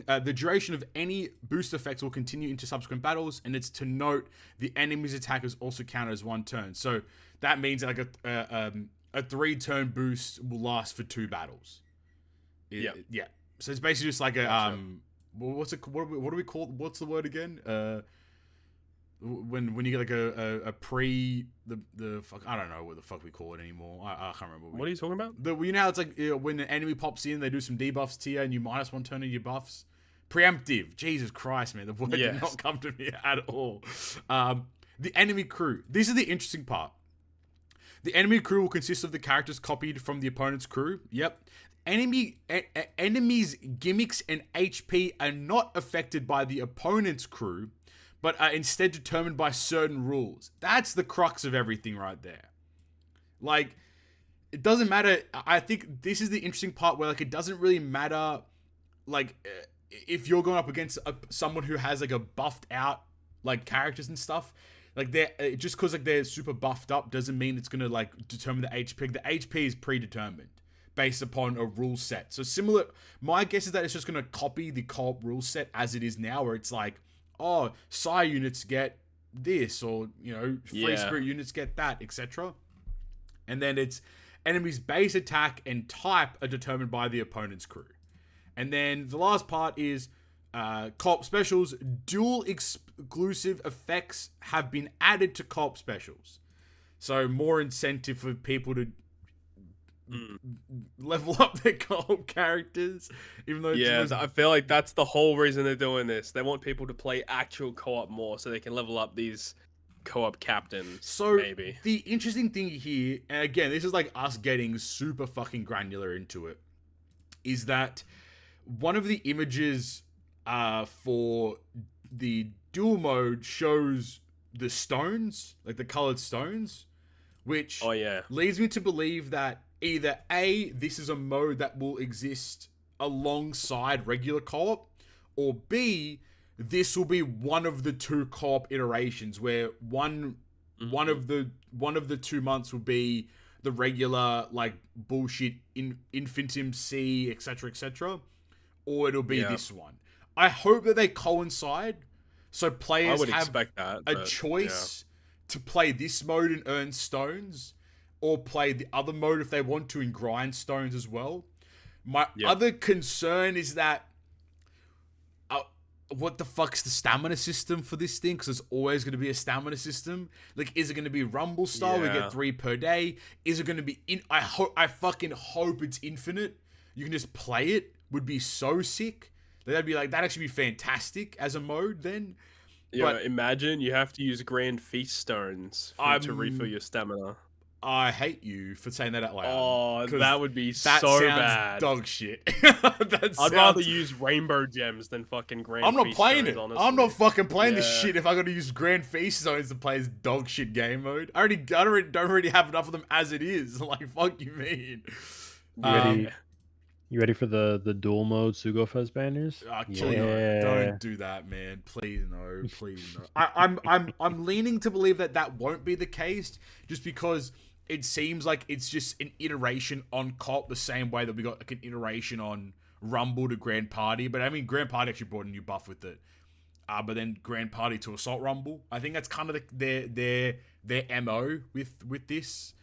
the duration of any boost effects will continue into subsequent battles, and it's to note the enemy's attack is also counted as 1 turn. So that means like a 3-turn boost will last for 2 battles. Yeah. So it's basically just like a what do we call, what's the word again? When you get like a pre the fuck, I don't know what the fuck we call it anymore. I can't remember. What are you talking about? You know how it's like when an enemy pops in, they do some debuffs to you, and you -1 turn of your buffs. Preemptive. Jesus Christ, man, the word did not come to me at all. The enemy crew. This is the interesting part. The enemy crew will consist of the characters copied from the opponent's crew. Yep. Enemies' gimmicks and HP are not affected by the opponent's crew, but are instead determined by certain rules. That's the crux of everything right there. Like, it doesn't matter. I think this is the interesting part where, like, it doesn't really matter, like, if you're going up against someone who has, like, a buffed out, like, characters and stuff. Like they're just because like they're super buffed up doesn't mean it's gonna like determine the HP. The HP is predetermined based upon a rule set. So similar, my guess is that it's just gonna copy the co-op rule set as it is now, where it's like, oh, Psy units get this, or Free Spirit units get that, etc. And then it's enemies' base attack and type are determined by the opponent's crew. And then the last part is co-op specials. Duel exclusive effects have been added to co-op specials. So more incentive for people to level up their co-op characters. Even though I feel like that's the whole reason they're doing this. They want people to play actual co-op more so they can level up these co-op captains. So maybe the interesting thing here, and again, this is like us getting super fucking granular into it, is that one of the images for the duel mode shows the stones, like the colored stones, which leads me to believe that either A, this is a mode that will exist alongside regular co-op, or B, this will be one of the two co-op iterations where one of the 2 months will be the regular like bullshit Infinitum C, etc., or it'll be this one. I hope that they coincide, so players have a choice to play this mode and earn stones, or play the other mode if they want to and grind stones as well. My other concern is that what the fuck's the stamina system for this thing? Because there's always going to be a stamina system. Like, is it going to be Rumble style? We get 3 per day. Is it going to be I fucking hope it's infinite. You can just play it. Would be so sick. That'd actually be fantastic as a mode then. Yeah, but imagine you have to use Grand Feast stones to refill your stamina. I hate you for saying that out loud. Oh, that would be so bad. Dog shit. I'd rather use rainbow gems than fucking Grand Feast. I'm not playing stones, it. Honestly. I'm not fucking playing this shit if I got to use Grand Feast zones to play this dog shit game mode. I don't already have enough of them as it is. Like, fuck you mean. You ready for the dual mode Sugofest banners? Don't do that, man. Please no. Please no. I'm leaning to believe that won't be the case, just because it seems like it's just an iteration on COP the same way that we got like an iteration on Rumble to Grand Party. But I mean, Grand Party actually brought a new buff with it. But then Grand Party to Assault Rumble. I think that's kind of their MO with this.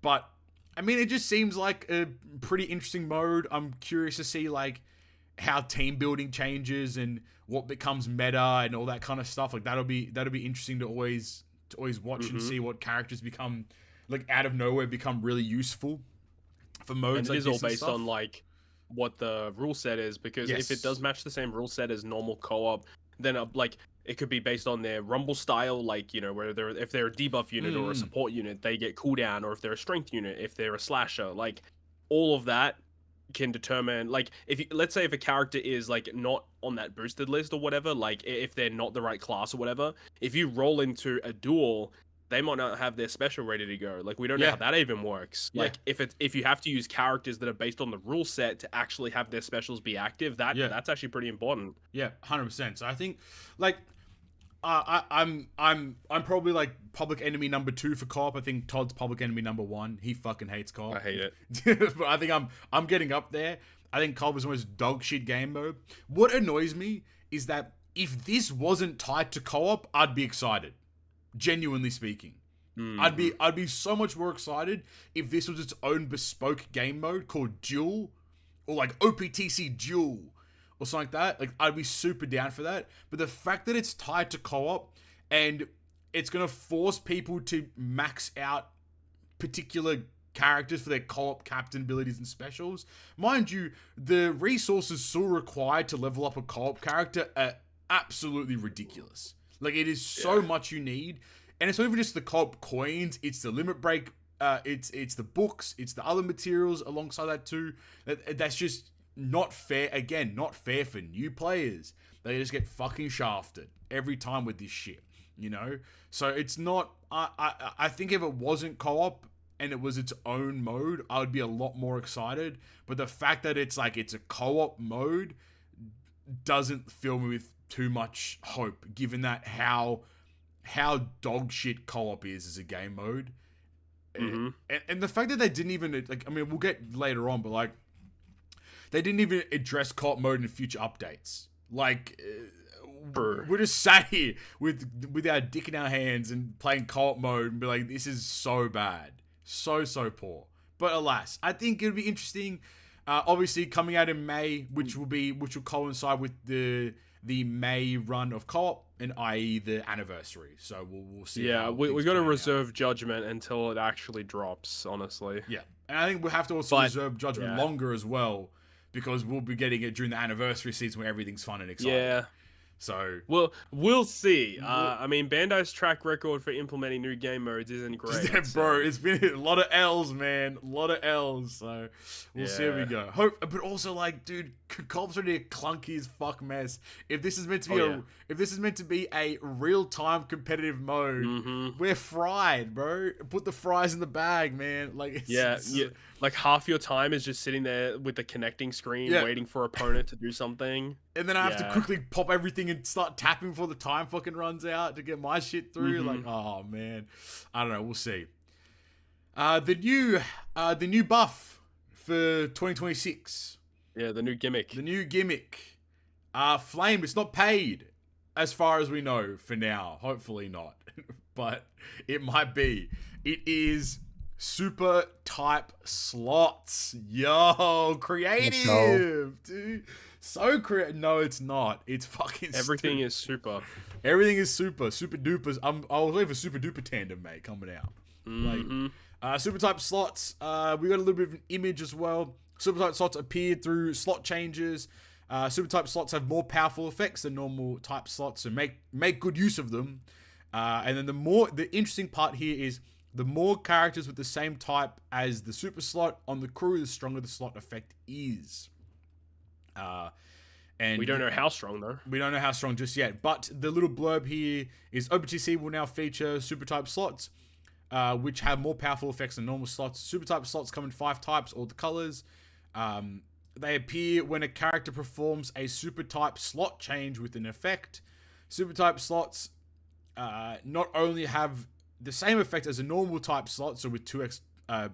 But I mean, it just seems like a pretty interesting mode. I'm curious to see like how team building changes and what becomes meta and all that kind of stuff. Like that'll be interesting to always watch and see what characters become like out of nowhere become really useful for modes. And like it is all based on like what the rule set is, because if it does match the same rule set as normal co-op, then like it could be based on their Rumble style, like, where if they're a debuff unit or a support unit, they get cooldown, or if they're a strength unit, if they're a slasher, like all of that can determine, like, let's say if a character is like not on that boosted list or whatever, like if they're not the right class or whatever, if you roll into a duel, they might not have their special ready to go. Like, we don't know how that even works. Like, if you have to use characters that are based on the rule set to actually have their specials be active, that's actually pretty important. Yeah, 100%. So I think, like, I'm probably like public enemy number 2 for co-op. I think Todd's public enemy number 1. He fucking hates co-op. I hate it. But I think I'm getting up there. I think co-op is the most dog shit game mode. What annoys me is that if this wasn't tied to co-op, I'd be excited. Genuinely speaking. I'd be so much more excited if this was its own bespoke game mode called Duel, or like OPTC Duel or something like that. Like, I'd be super down for that. But the fact that it's tied to co-op and it's gonna force people to max out particular characters for their co-op captain abilities and specials. Mind you, the resources still required to level up a co-op character are absolutely ridiculous. Like, it is so much you need. And it's not even just the co-op coins, it's the limit break, it's the books, it's the other materials alongside that too. That's just not fair. Again, not fair for new players. They just get fucking shafted every time with this shit, So it's not, I think if it wasn't co-op and it was its own mode, I would be a lot more excited. But the fact that it's a co-op mode doesn't fill me with too much hope, given that how how dog shit co-op is as a game mode. Mm-hmm. And the fact that they didn't even, like, I mean, we'll get later on, but, like, they didn't even address co-op mode in future updates. Like, we're just sat here with our dick in our hands and playing co-op mode and be like, this is so bad. So poor. But alas, I think it'll be interesting. Obviously, coming out in May, which will coincide with the May run of co-op, and i.e. the anniversary. So we'll see. Yeah, we got to reserve judgment until it actually drops, honestly. Yeah, and I think we'll have to also reserve judgment longer as well, because we'll be getting it during the anniversary season where everything's fun and exciting. Yeah. So we'll see. I mean, Bandai's track record for implementing new game modes isn't great. Yeah, bro, it's been a lot of L's, man. A lot of L's. So we'll see how we go. But also, like, dude, co-op's already a clunky as fuck mess. If this is meant to be a real-time competitive mode, we're fried, bro. Put the fries in the bag, man. Like, like half your time is just sitting there with the connecting screen, waiting for opponent to do something. And then I have to quickly pop everything and start tapping before the time fucking runs out to get my shit through. Like, oh man, I don't know. We'll see. The new buff for 2026. Yeah, the new gimmick. The new gimmick. Flame. It's not paid, as far as we know for now. Hopefully not, but it might be. It is super type slots. Yo, creative, dude. So creative. No, it's not. It's fucking everything is super. Everything is super duper. I was waiting for super duper tandem, mate, coming out. Like, super type slots. We got a little bit of an image as well. Super type slots appear through slot changes. Super type slots have more powerful effects than normal type slots, so make good use of them. And then the interesting part here is the more characters with the same type as the super slot on the crew, the stronger the slot effect is. And we don't know how strong though. We don't know how strong just yet. But the little blurb here is OPTC will now feature super type slots, which have more powerful effects than normal slots. Super type slots come in 5 types, all the colors. They appear when a character performs a super type slot change with an effect. Super type slots not only have the same effect as a normal type slot, so with 2x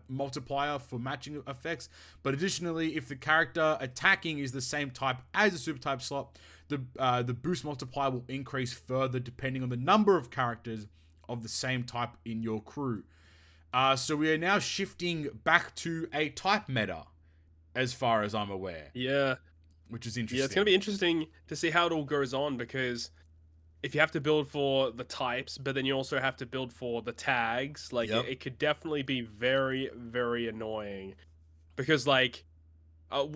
multiplier for matching effects, but additionally, if the character attacking is the same type as a super type slot, the boost multiplier will increase further depending on the number of characters of the same type in your crew. So we are now shifting back to a type meta, as far as I'm aware. Yeah. Which is interesting. Yeah, it's going to be interesting to see how it all goes on, because if you have to build for the types, but then you also have to build for the tags, like, it could definitely be very, very annoying. Because, like, I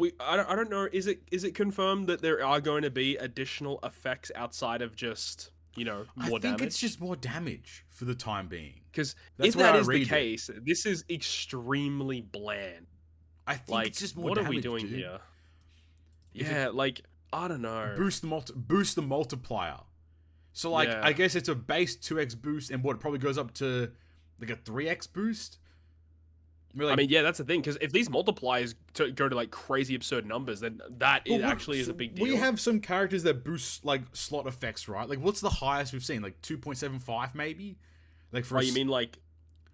don't know, is it confirmed that there are going to be additional effects outside of just, more damage? I think it's just more damage for the time being. Because if that is the case, this is extremely bland. I think it's just more damage, what are we doing here? Yeah, like, I don't know. Boost the multiplier. So, like, I guess it's a base 2x boost, and what, it probably goes up to, like, a 3x boost? I mean, yeah, that's the thing, because if these multipliers go to, like, crazy absurd numbers, then that actually is a big deal. We have some characters that boost, like, slot effects, right? Like, what's the highest we've seen? Like, 2.75, maybe? Like, for you mean, like,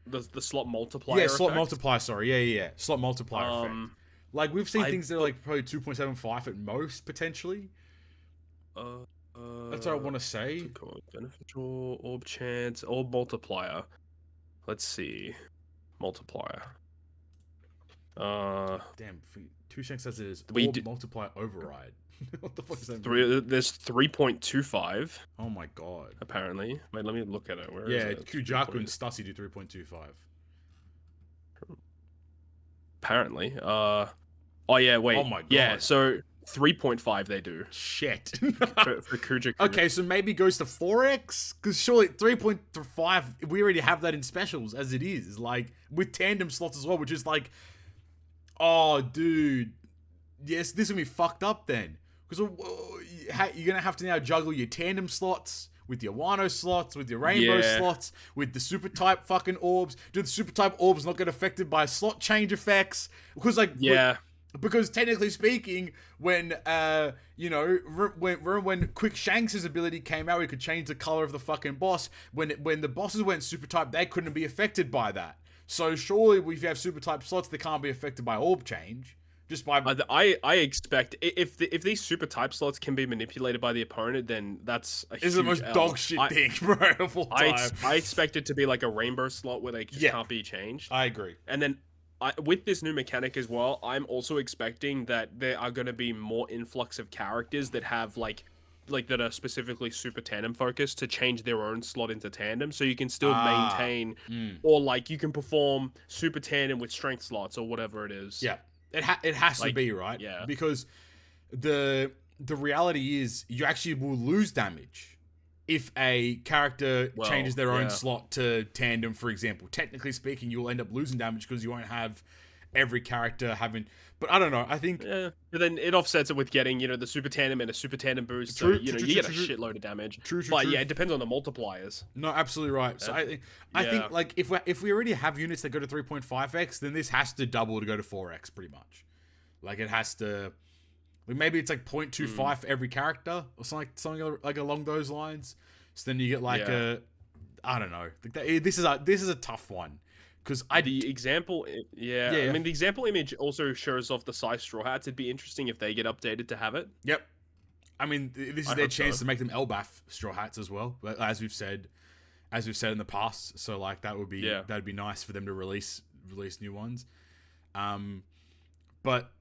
the slot multiplier effect? Slot multiplier, sorry. Yeah. Slot multiplier effect. Like, we've seen things that are, like, probably 2.75 at most, potentially. That's what I want to say. Beneficial, orb chance, orb multiplier. Let's see. Multiplier. Damn, 2 checks says it is orb multiplier override. What the fuck is that? There's 3.25. Oh my god. Apparently. Wait, let me look at it. Where is it? Kujaku and Stussi do 3.25. Apparently. Oh yeah, wait. Oh my god. Yeah, so 3.5 they do. Shit. for Kujaku. Okay, so maybe it goes to 4x? Because surely 3.5, we already have that in specials as it is. Like, with tandem slots as well, which is like, oh, dude. Yes, this will be fucked up then. Because you're going to have to now juggle your tandem slots with your Wano slots, with your rainbow slots, with the super type fucking orbs. Do the super type orbs not get affected by slot change effects? Because, like, Because technically speaking, when when Quick Shanks' ability came out, we could change the color of the fucking boss. When the bosses went super type, they couldn't be affected by that. So surely, if you have super type slots, they can't be affected by orb change. Just by I expect if these super type slots can be manipulated by the opponent, then that's is the most dog shit thing, bro, of all time. I expect it to be like a rainbow slot where they just can't be changed. I agree. And then with this new mechanic as well, I'm also expecting that there are going to be more influx of characters that have like that are specifically super tandem focused to change their own slot into tandem, so you can still maintain or like you can perform super tandem with strength slots or whatever it is. Yeah. It has to be, right? Yeah. Because the reality is you actually will lose damage if a character changes their own slot to tandem, for example. Technically speaking, you'll end up losing damage because you won't have every character having... But I don't know, I think... Yeah, but then it offsets it with getting, the super tandem and a super tandem boost. So, you get a shitload of damage. True. Yeah, it depends on the multipliers. No, absolutely right. So I think like if we already have units that go to 3.5x, then this has to double to go to 4x pretty much. Like it has to... Like maybe it's like 0.25 for every character or something like along those lines. So then you get like a... I don't know. This is a tough one. Because the example image also shows off the size straw hats. It'd be interesting if they get updated to have it. Yep. I mean, this is their chance to make them Elbaf straw hats as well, as we've said in the past. So like that'd be nice for them to release new ones. But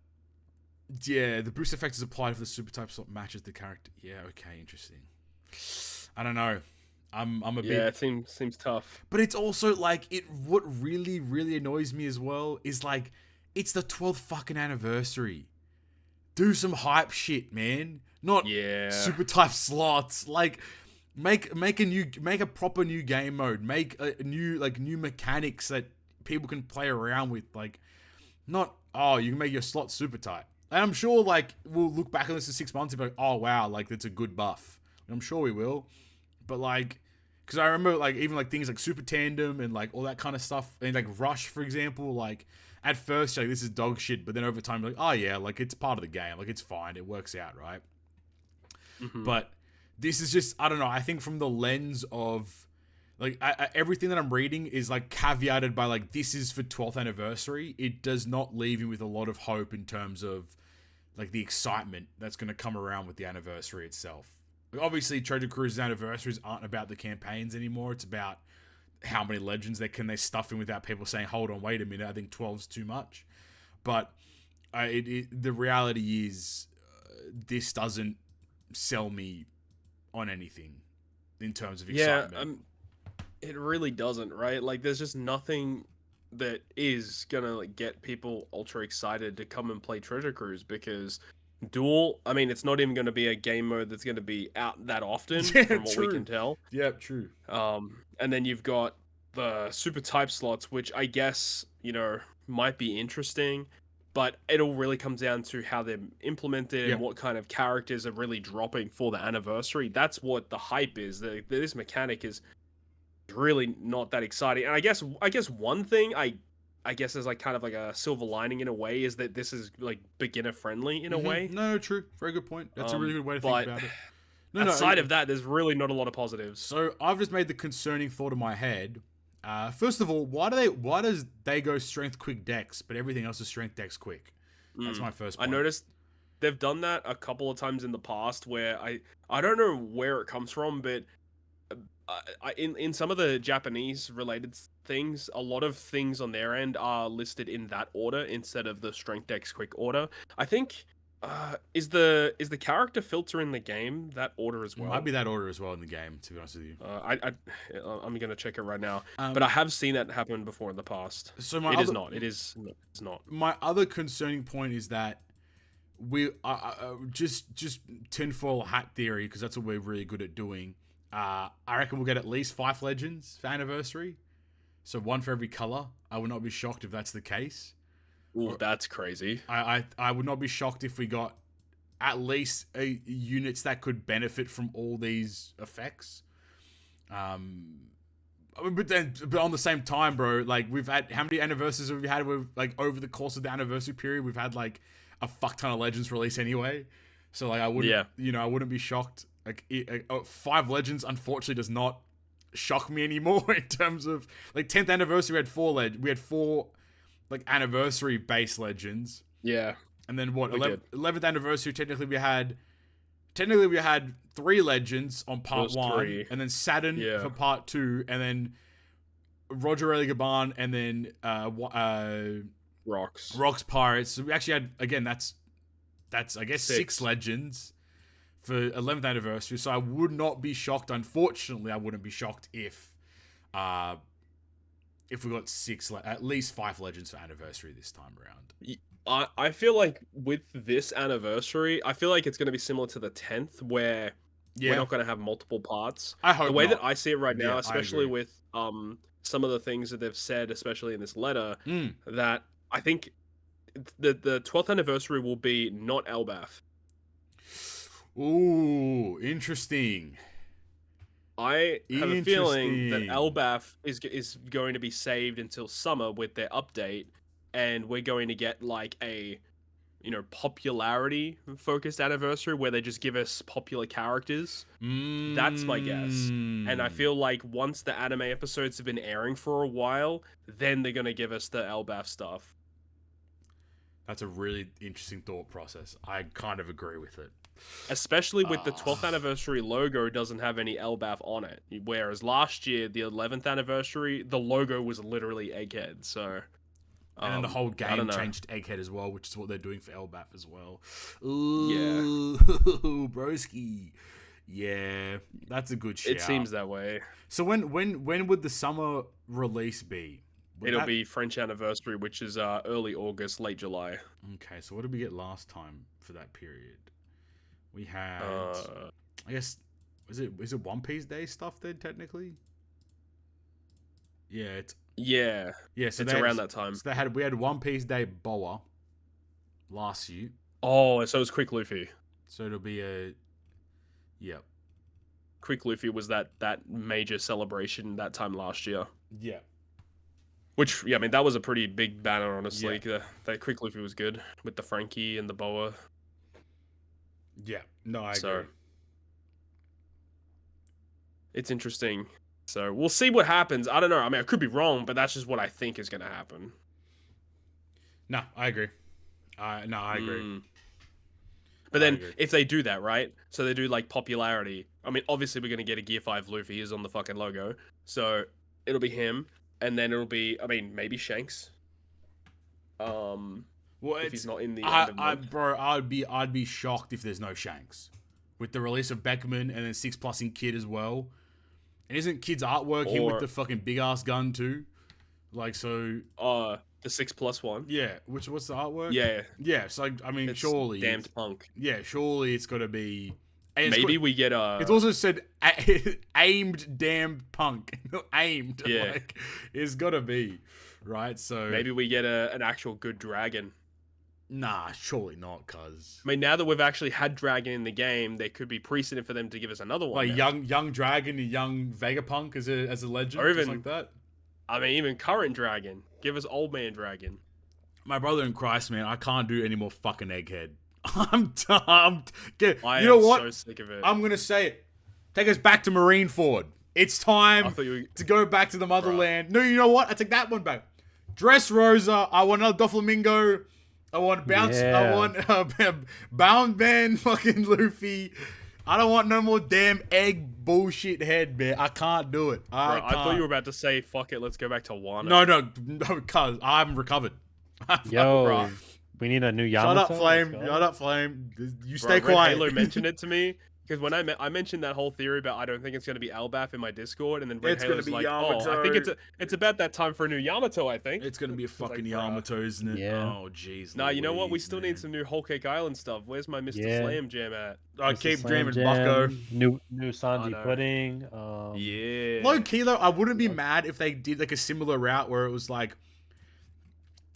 yeah, the boost effect is applied if the super type slot matches the character. Yeah, okay, interesting. I don't know. I'm a bit... Yeah, it seems tough. But it's also like what really, really annoys me as well is like it's the 12th fucking anniversary. Do some hype shit, man. Not super type slots. Like make a proper new game mode. Make a new mechanics that people can play around with. Like not you can make your slot super tight. And I'm sure like we'll look back on this in 6 months and be like, oh wow, like that's a good buff. I'm sure we will. But like, because I remember like even like things like super tandem and like all that kind of stuff, and like rush, for example, like at first like this is dog shit, but then over time you're like, oh yeah, like it's part of the game, like it's fine, it works out, right? Mm-hmm. But this is just, I don't know, I think from the lens of like everything that I'm reading is like caveated by like this is for 12th anniversary. It does not leave me with a lot of hope in terms of like the excitement that's going to come around with the anniversary itself. Obviously, Treasure Cruise's anniversaries aren't about the campaigns anymore. It's about how many legends they stuff in without people saying, hold on, wait a minute, I think 12's too much. But the reality is this doesn't sell me on anything in terms of excitement. Yeah, it really doesn't, right? Like, there's just nothing that is going to like get people ultra excited to come and play Treasure Cruise because... Duel, I mean, it's not even going to be a game mode that's going to be out that often, from what we can tell. Yeah, true. And then you've got the super type slots, which I guess, might be interesting, but it all really comes down to how they're implemented and what kind of characters are really dropping for the anniversary. That's what the hype is. This mechanic is really not that exciting. And I guess one thing I guess is like kind of like a silver lining in a way is that this is like beginner friendly in a way. No, true. Very good point. That's a really good way to think about it. Outside of that, there's really not a lot of positives. So I've just made the concerning thought in my head. First of all, why does they go strength quick dex, but everything else is strength dex quick? That's my first point. I noticed they've done that a couple of times in the past where I don't know where it comes from, but in some of the Japanese related things, a lot of things on their end are listed in that order instead of the strength dex quick order. I think is the character filter in the game that order as well? It might be that order as well in the game, to be honest with you. I'm gonna check it right now, but I have seen that happen before in the past. So it's not. My other concerning point is that we just tinfoil hat theory, because that's what we're really good at doing. I reckon we'll get at least 5 legends for anniversary. So 1 for every color. I would not be shocked if that's the case. Ooh, that's crazy. I would not be shocked if we got at least units that could benefit from all these effects. But on the same time, bro, like we've had, how many anniversaries have we had with, like over the course of the anniversary period? We've had like a fuck ton of Legends release anyway. So like I wouldn't, I wouldn't be shocked. Like 5 Legends, unfortunately, does not shock me anymore in terms of like 10th anniversary. We had 4 like anniversary base Legends. Yeah. And then what? 11th anniversary. Technically, we had 3 Legends on part 1, 3. and then Saturn for part 2, and then Roger Gaban, and then Rocks Pirates. So we actually had, again, that's I guess 6 Legends for 11th anniversary. So I would not be shocked. Unfortunately, I wouldn't be shocked if we got 6, at least 5 Legends for anniversary this time around. I feel like with this anniversary, I feel like it's going to be similar to the 10th, where we're not going to have multiple parts. I hope the way not. that I see it right now, especially with some of the things that they've said, especially in this letter, that I think the 12th anniversary will be not Elbaf. Ooh, interesting. I have a feeling that Elbaf is going to be saved until summer with their update, and we're going to get like a, popularity focused anniversary where they just give us popular characters. That's my guess. And I feel like once the anime episodes have been airing for a while, then they're going to give us the Elbaf stuff. That's a really interesting thought process. I kind of agree with it. Especially with the 12th anniversary logo doesn't have any Elbaf on it. Whereas last year, the 11th anniversary, the logo was literally Egghead. So... and then the whole game changed to Egghead as well, which is what they're doing for Elbaf as well. Ooh, broski. Yeah, that's a good shout. It seems that way. So when would the summer release be? It'll be French anniversary, which is early August, late July. Okay, so what did we get last time for that period? We had, I guess, is it One Piece Day stuff then technically? Yeah, it's. Yeah, so it's around that time. So we had One Piece Day Boa last year. Oh, so it was Quick Luffy. So it'll be Quick Luffy was that major celebration that time last year. Yeah. Which, I mean, that was a pretty big banner, honestly. Yeah. That Quick Luffy was good with the Frankie and the Boa. Yeah, no, I agree. It's interesting. So we'll see what happens. I don't know. I mean, I could be wrong, but that's just what I think is going to happen. No, I agree. I agree. But then if they do that, right? So they do like popularity. I mean, obviously we're going to get a Gear 5 Luffy. He's on the fucking logo. So it'll be him. And then it'll be, I mean, maybe Shanks. If he's not in the end of month. Bro, I'd be shocked if there's no Shanks. With the release of Beckman and then 6+ in Kid as well. And isn't Kid's artwork him with the fucking big ass gun too? Like, so. The 6+ one. Yeah. What's the artwork? Yeah. Yeah. So I mean, it's surely. Damned punk. Yeah. Surely it's got to be. Maybe we get a. It's also said aimed damned punk. Aimed. Yeah. Like, it's got to be, right? So maybe we get an actual good dragon. Nah, surely not, cuz. I mean, now that we've actually had Dragon in the game, there could be precedent for them to give us another one. Like young Dragon and young Vegapunk as a legend, or even like that. I mean, even current Dragon. Give us Old Man Dragon. My brother in Christ, man, I can't do any more fucking Egghead. I am so sick of it. I'm gonna say it. Take us back to Marineford. It's time to go back to the motherland. No, you know what? I take that one back. Dressrosa. I want another Doflamingo. I want bounce. Yeah. I want bound band fucking Luffy. I don't want no more damn egg bullshit head, man. I can't do it. I thought you were about to say, fuck it, let's go back to Wano. No, cuz I'm recovered. Yo, we need a new Yamato. Shut up, Flame. You stay quiet. Halo mentioned it to me. Because when I mentioned that whole theory about I don't think it's going to be Elbaf in my Discord, and then Red Halo's like, Yamato. Oh, I think it's about that time for a new Yamato, I think. It's going to be a fucking Yamato, isn't it? Yeah. Oh, jeez. Nah, you know what? We still need some new Whole Cake Island stuff. Where's my Mr. Slam Jam at? I keep dreaming, Bucko. New Sanji Pudding. Yeah. Low key, though, I wouldn't be mad if they did like a similar route where it was like,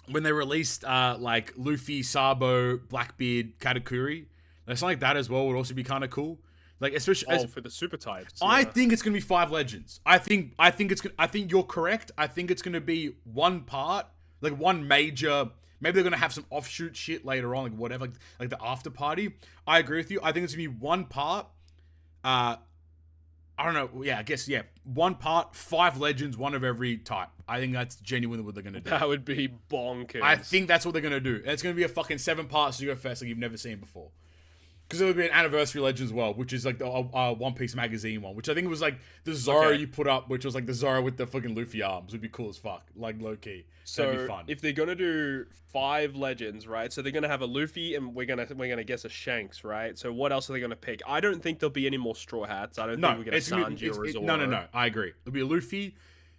when they released like Luffy, Sabo, Blackbeard, Katakuri, something like that as well would also be kind of cool. Like especially for the super types. Yeah. I think it's gonna be 5 legends. I think you're correct. I think it's gonna be one part, like one major Maybe they're gonna have some offshoot shit later on, like whatever, like the after party. I agree with you. I think it's gonna be one part. I don't know. Yeah, I guess, yeah. One part, 5 legends, one of every type. I think that's genuinely what they're going to do. That would be bonkers. I think that's what they're going to do. And it's going to be a fucking 7 parts Yu-Gi-Oh! Fest like you've never seen before. Because there would be an anniversary legend as well, which is like the One Piece magazine one, which I think was like the Zoro you put up, which was like the Zoro with the fucking Luffy arms. Would be cool as fuck. Like, low-key. That'd be fun. If they're gonna do 5 legends, right? So they're gonna have a Luffy, and we're gonna guess a Shanks, right? So what else are they gonna pick? I don't think there'll be any more Straw Hats. I don't think we're gonna Sanji or Zoro. No. I agree. It'll be a Luffy.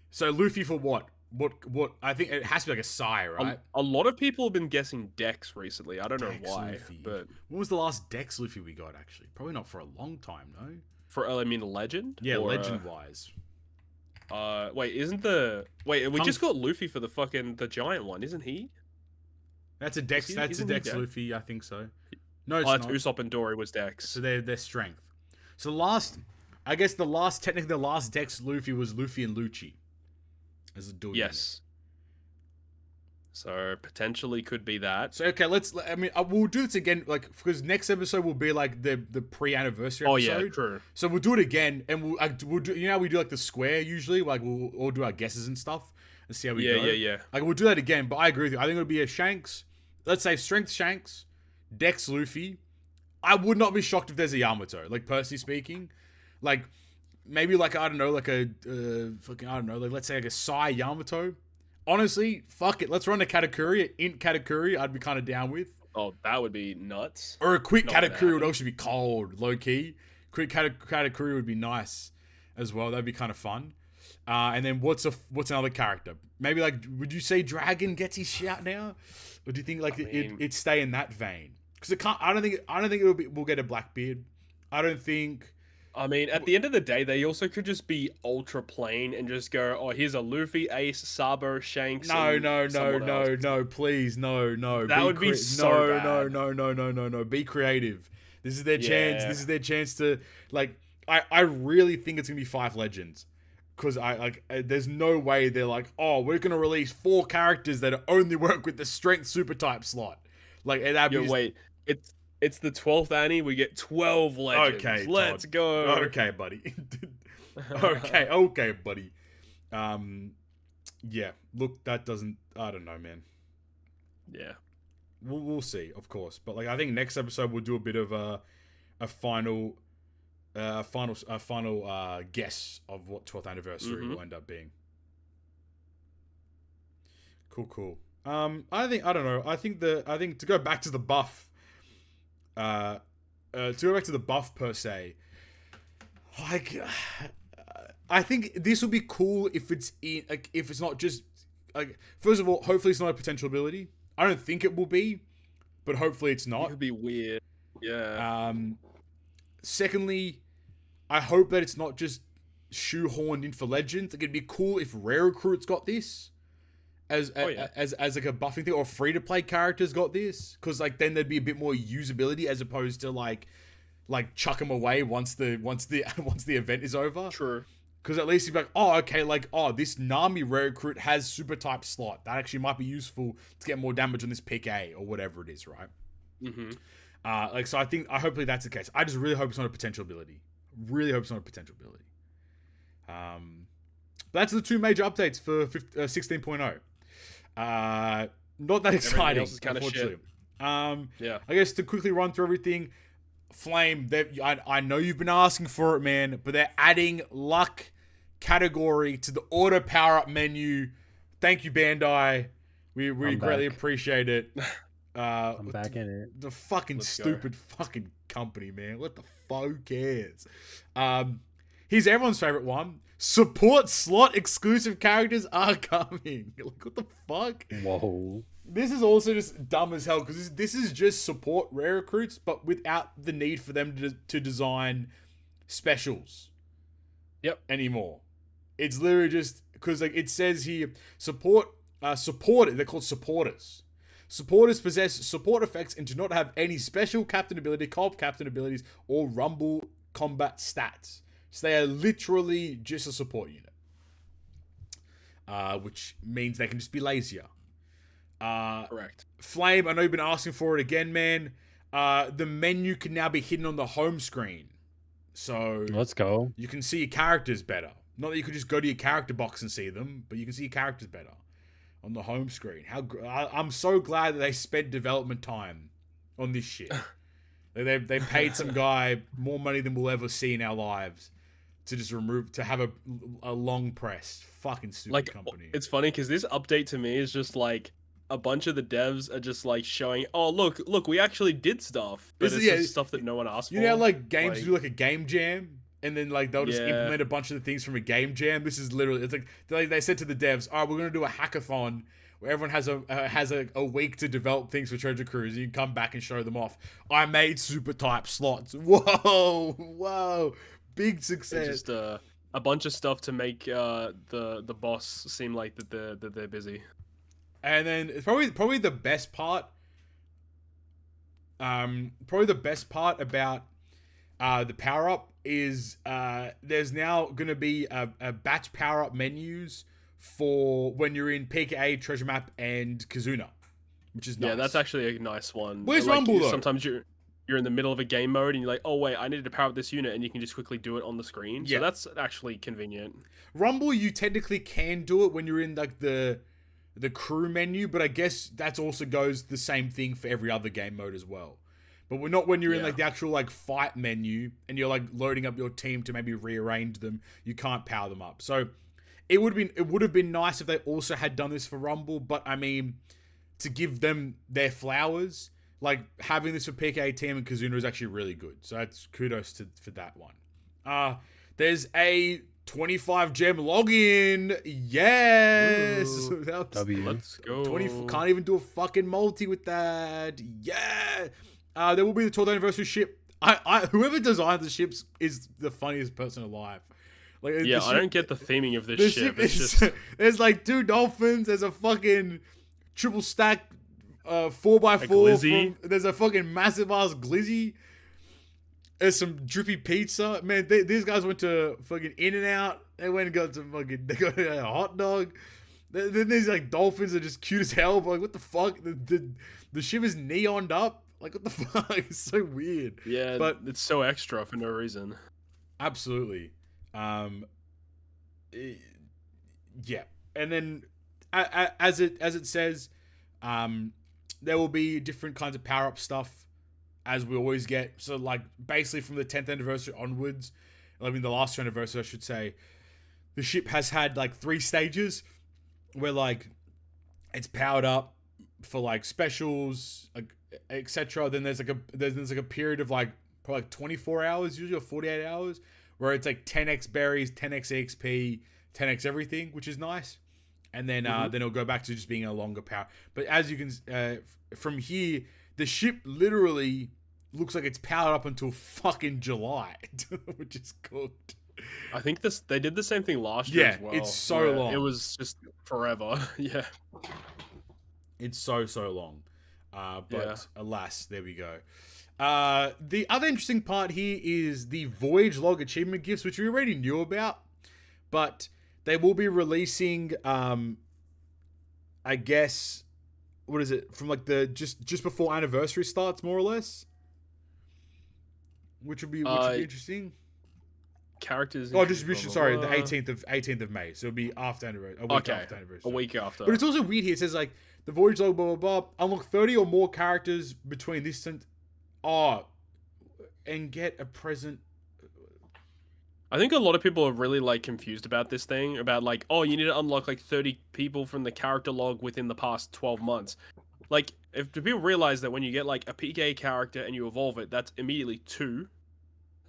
So Luffy for what? What? I think it has to be like a Sai, right? A lot of people have been guessing Dex recently. I don't know why, Luffy. but when was the last Dex Luffy we got? Actually, probably not for a long time, no. I mean, legend. Yeah, legend wise. Wait, we just got Luffy for the giant one, isn't he? That's a Dex. That's a Dex Luffy, I think so. No, it's that's not. Usopp and Dory was Dex. So their strength. So technically the last Dex Luffy was Luffy and Lucci. As a duel. Yes. So potentially could be that. So okay, we'll do this again, like, because next episode will be like the pre-anniversary episode. Oh yeah, true. So we'll do it again, and we'll do, you know how we do like the square usually, like we'll all do our guesses and stuff and see how we go. Yeah. Like we'll do that again, but I agree with you. I think it'll be a Shanks. Let's say strength Shanks, Dex Luffy. I would not be shocked if there's a Yamato. Like personally speaking, like maybe like I don't know, like a fucking I don't know, like let's say like a Sai Yamato. Honestly, fuck it. Let's run a Katakuri, Int Katakuri. I'd be kind of down with. Oh, that would be nuts. Or a quick Katakuri would actually be cold, low key. Quick Katakuri would be nice as well. That'd be kind of fun. And then what's another character? Maybe like, would you say Dragon gets his shout now, or do you think like it stay in that vein? Because it can't. I don't think we'll get a Blackbeard. I don't think. I mean, at the end of the day, they also could just be ultra plain and just go, oh, here's a Luffy, Ace, Sabo, Shanks. No, please, no. That would be so bad. No. Be creative. This is their chance. This is their chance to, like, I really think it's going to be 5 legends. Because there's no way they're like, oh, we're going to release 4 characters that only work with the strength super type slot. Like, that'd be wait, it's the 12th Annie. We get 12 legends. Okay, let's Todd. go. Okay, buddy. okay, buddy. Yeah. Look, that doesn't. I don't know, man. Yeah. We'll see, of course. But like, I think next episode we'll do a bit of a final guess of what 12th anniversary will end up being. Cool. I think to go back to the buff. To go back to the buff per se, like, I think this will be cool if it's not just like, first of all, hopefully it's not a potential ability. I don't think it will be, but hopefully it's not. It would be weird. Yeah. Secondly, I hope that it's not just shoehorned in for legends. Like, it'd be cool if rare recruits got this. As like a buffing thing, or free to play characters got this, because like then there'd be a bit more usability as opposed to like chuck them away once the event is over. True. Because at least you'd be like, oh, okay, like, oh, this Nami rare recruit has super type slot that actually might be useful to get more damage on this pick A or whatever it is, right? Mm-hmm. So I hopefully that's the case. I just really hope it's not a potential ability. That's the 2 major updates for 16.0. Not that exciting, unfortunately. Yeah. I guess to quickly run through everything, Flame, I know you've been asking for it, man, but they're adding luck category to the auto power up menu. Thank you, Bandai. We greatly appreciate it. I'm back in it. The fucking stupid fucking company, man. What the fuck cares? Here's everyone's favorite one. Support slot exclusive characters are coming. Like, what the fuck? Whoa. This is also just dumb as hell, because this is just support rare recruits, but without the need for them to design specials. Anymore. It's literally just because like it says here, supported. They're called supporters. Supporters possess support effects and do not have any special captain ability, co-op captain abilities, or rumble combat stats. So they are literally just a support unit. Which means they can just be lazier. Correct. Flame, I know you've been asking for it again, man. The menu can now be hidden on the home screen. So Let's go. you can see your characters better. Not that you could just go to your character box and see them, but you can see your characters better on the home screen. I'm so glad that they spent development time on this shit. They paid some guy more money than we'll ever see in our lives to just have a long press. Fucking stupid company. It's funny because this update to me is just like a bunch of the devs are just like showing, oh look, we actually did stuff, but it's just stuff that no one asked for. You know, like games do like a game jam, and then like they'll just implement a bunch of the things from a game jam. This is literally, it's like they said to the devs, all right, we're gonna do a hackathon where everyone has a week to develop things for Treasure Cruise, and you can come back and show them off. I made super type slots. Whoa, big success. It's just a bunch of stuff to make the boss seem like that they're busy. And then probably the best part, about the power up is there's now gonna be a batch power up menus for when you're in PKA, Treasure Map, and Kizuna, which is nice. Yeah, that's actually a nice one. Where's Rumble though? Sometimes you're in the middle of a game mode and you're like, oh wait, I needed to power up this unit, and you can just quickly do it on the screen. Yeah. So that's actually convenient. Rumble, you technically can do it when you're in like the crew menu, but I guess that also goes the same thing for every other game mode as well. But we're not when you're in like the actual like fight menu and you're like loading up your team to maybe rearrange them. You can't power them up. So it would have been nice if they also had done this for Rumble. But I mean, to give them their flowers, like having this for PKA Team and Kizuna is actually really good. So that's kudos for that one. There's a 25 gem login. Yes. Let's go. 20, can't even do a fucking multi with that. Yeah. There will be the 12th anniversary ship. Whoever designed the ships is the funniest person alive. Like, I don't get the theming of this ship. It's just there's like 2 dolphins. There's a fucking triple stack 4x4. There's a fucking massive ass glizzy. There's some drippy pizza. Man, these guys went to fucking In-N-Out. They went and got they got a hot dog. Then these like dolphins are just cute as hell. But like, what the fuck? The ship is neoned up. Like, what the fuck? It's so weird. Yeah, but it's so extra for no reason. Absolutely. Yeah. And then as it says, there will be different kinds of power-up stuff as we always get. So like basically from the 10th anniversary onwards, I mean the last anniversary I should say, the ship has had like 3 stages where like it's powered up for like specials, like etc. Then there's like a period of like probably like 24 hours usually, or 48 hours where it's like 10x berries, 10x exp, 10x everything, which is nice. And then then it'll go back to just being a longer power. But as you can from here, the ship literally looks like it's powered up until fucking July, which is cooked. I think they did the same thing last year as well. It's so long. It was just forever. Yeah. It's so long. But alas, there we go. The other interesting part here is the Voyage Log achievement gifts, which we already knew about, but they will be releasing, I guess, what is it, from like the just before anniversary starts, more or less, which would be interesting. Characters. Distribution. Sorry, the 18th of May. So it'll be after anniversary. After anniversary. A week after. But it's also weird here. It says like the Voyage Log, blah blah blah. Unlock 30 or more characters between this and and get a present. I think a lot of people are really like confused about this thing, about like, oh, you need to unlock like 30 people from the character log within the past 12 months. Like, do people realize that when you get like a PK character and you evolve it, that's immediately 2.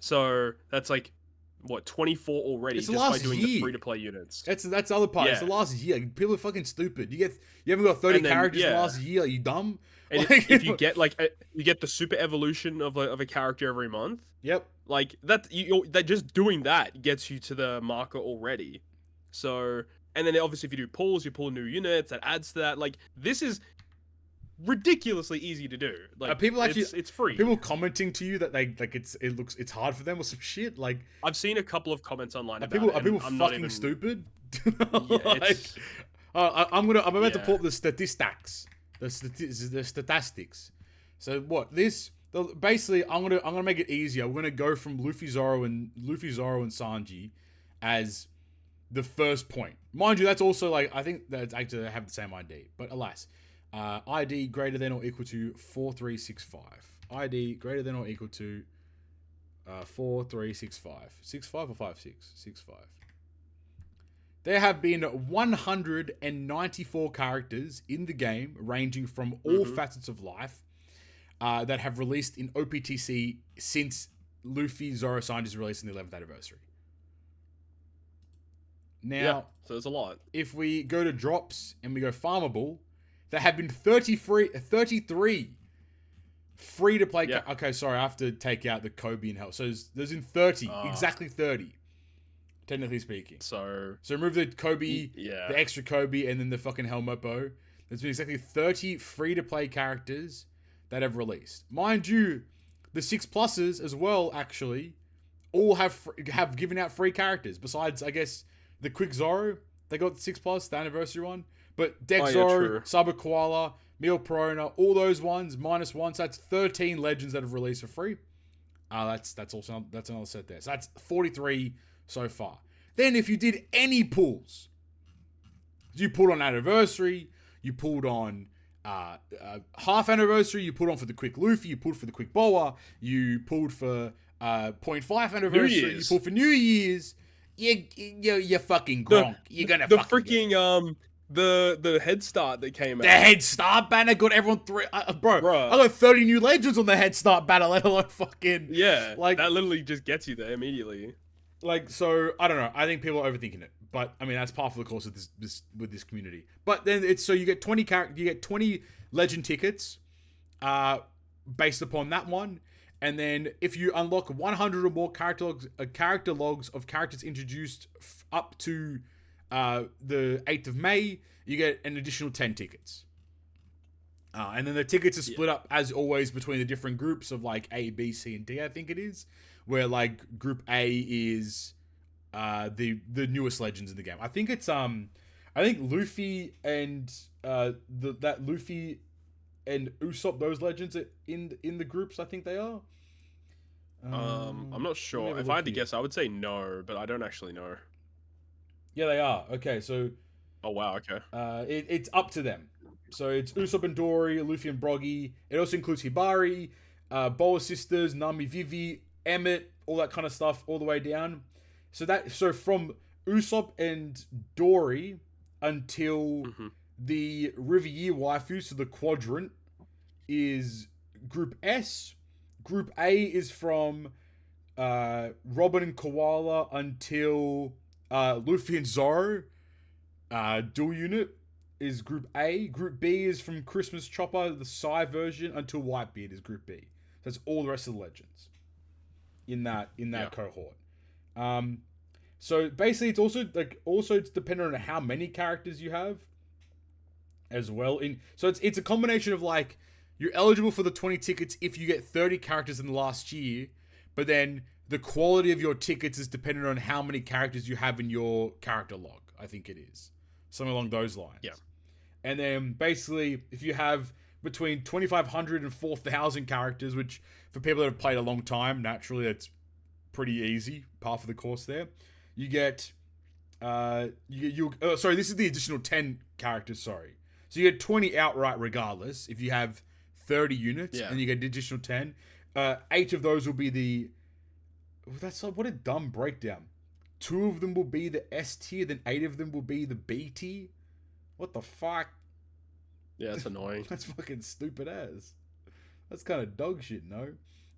So that's like what, 24 already, it's just by doing the free-to-play units. That's the other part. Yeah. It's the last year. People are fucking stupid. You haven't got 30 characters in the last year. Are you dumb? And like, if you get like you get the super evolution of a character every month. Yep. Like that just doing that gets you to the marker already. So, and then obviously if you do pulls, you pull new units, that adds to that. Like, this is ridiculously easy to do. Like, people actually, it's free. People commenting to you that they like it's hard for them or some shit. Like, I've seen a couple of comments online about people, it. Are people fucking stupid? Yeah, like, I'm about to pull up the statistics the statistics. So what this? Basically, I'm gonna make it easier. We're gonna go from Luffy, Zoro, and Sanji as the first point. Mind you, that's also like I think that's actually they have the same ID, but alas, ID greater than or equal to 4365. ID greater than or equal to 4365. 65 or 56? 65. There have been 194 characters in the game, ranging from all facets of life, that have released in OPTC since Luffy Zoro Sanji's release in the 11th anniversary. Now, so there's a lot. If we go to drops and we go farmable, there have been 33 free to play. Okay, sorry, I have to take out the Kobe and Hell. So there's in 30, exactly 30. Technically speaking. So remove the Kobe, the extra Kobe, and then the fucking Helmopo. There's been exactly 30 free-to-play characters that have released. Mind you, the 6+ers as well, actually, all have given out free characters. Besides, I guess, the Quick Zoro, they got the 6+, the anniversary one. But Dex Zoro, Saber Koala, Meal Perona, all those ones, -1. So that's 13 legends that have released for free. That's another set there. So that's 43 so far. Then if you did any pulls, you pulled on anniversary, you pulled on half anniversary, you pulled on for the quick Luffy, you pulled for the quick Boa, you pulled for 0.5 anniversary, you pulled for New Year's, you're fucking gronk. You're gonna the freaking the head start that came out. The head start banner got everyone bro. I got 30 new legends on the head start banner, let alone fucking like that literally just gets you there immediately. Like, so I don't know. I think people are overthinking it, but I mean that's part of the course of this community. But then it's so you get 20 legend tickets, based upon that one, and then if you unlock 100 or more character logs of characters introduced up to the 8th of May, you get an additional 10 tickets. And then the tickets are split up as always between the different groups of like A, B, C, and D. I think it is. Where like Group A is the newest legends in the game. I think it's I think Luffy and Luffy and Usopp, those legends are in the groups. I think they are. I'm not sure. If I had to guess, I would say no, but I don't actually know. Yeah, they are. Okay, so. Oh wow. Okay. It's up to them. So it's Usopp and Dory, Luffy and Broggy. It also includes Hibari, Boa sisters, Nami, Vivi, Emmett, all that kind of stuff, all the way down. So from Usopp and Dory until the River Year waifu, so the quadrant, is Group S. Group A is from Robin and Koala until Luffy and Zoro. Dual unit is Group A. Group B is from Christmas Chopper, the Psy version, until Whitebeard is Group B. That's all the rest of the legends in that cohort. So basically it's also it's dependent on how many characters you have as well. So it's a combination of like you're eligible for the 20 tickets if you get 30 characters in the last year, but then the quality of your tickets is dependent on how many characters you have in your character log. I think it is something along those lines. Yeah. And then basically if you have between 2,500 and 4,000 characters, which for people that have played a long time, naturally that's pretty easy, par for the course there. You get, sorry, this is the additional 10 characters, sorry. So you get 20 outright regardless, if you have 30 units, and you get an additional 10. 8 of those will be that's like, what a dumb breakdown. 2 of them will be the S tier, then 8 of them will be the B tier. What the fuck? Yeah, that's annoying. That's fucking stupid as. That's kind of dog shit, no?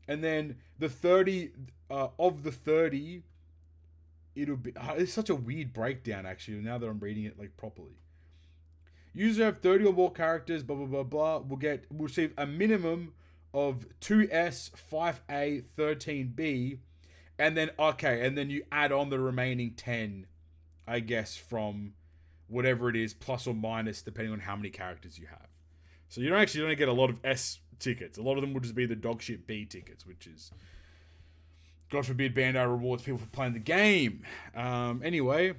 And then the 30, of the 30, it'll be... it's such a weird breakdown, actually, now that I'm reading it, like, properly. Users who have 30 or more characters, blah, blah, blah, blah, will receive a minimum of 2S, 5A, 13B, and then you add on the remaining 10, I guess, from whatever it is, plus or minus, depending on how many characters you have. So you don't get a lot of S tickets. A lot of them will just be the dog shit B tickets, which is, God forbid, Bandai rewards people for playing the game. Anyway,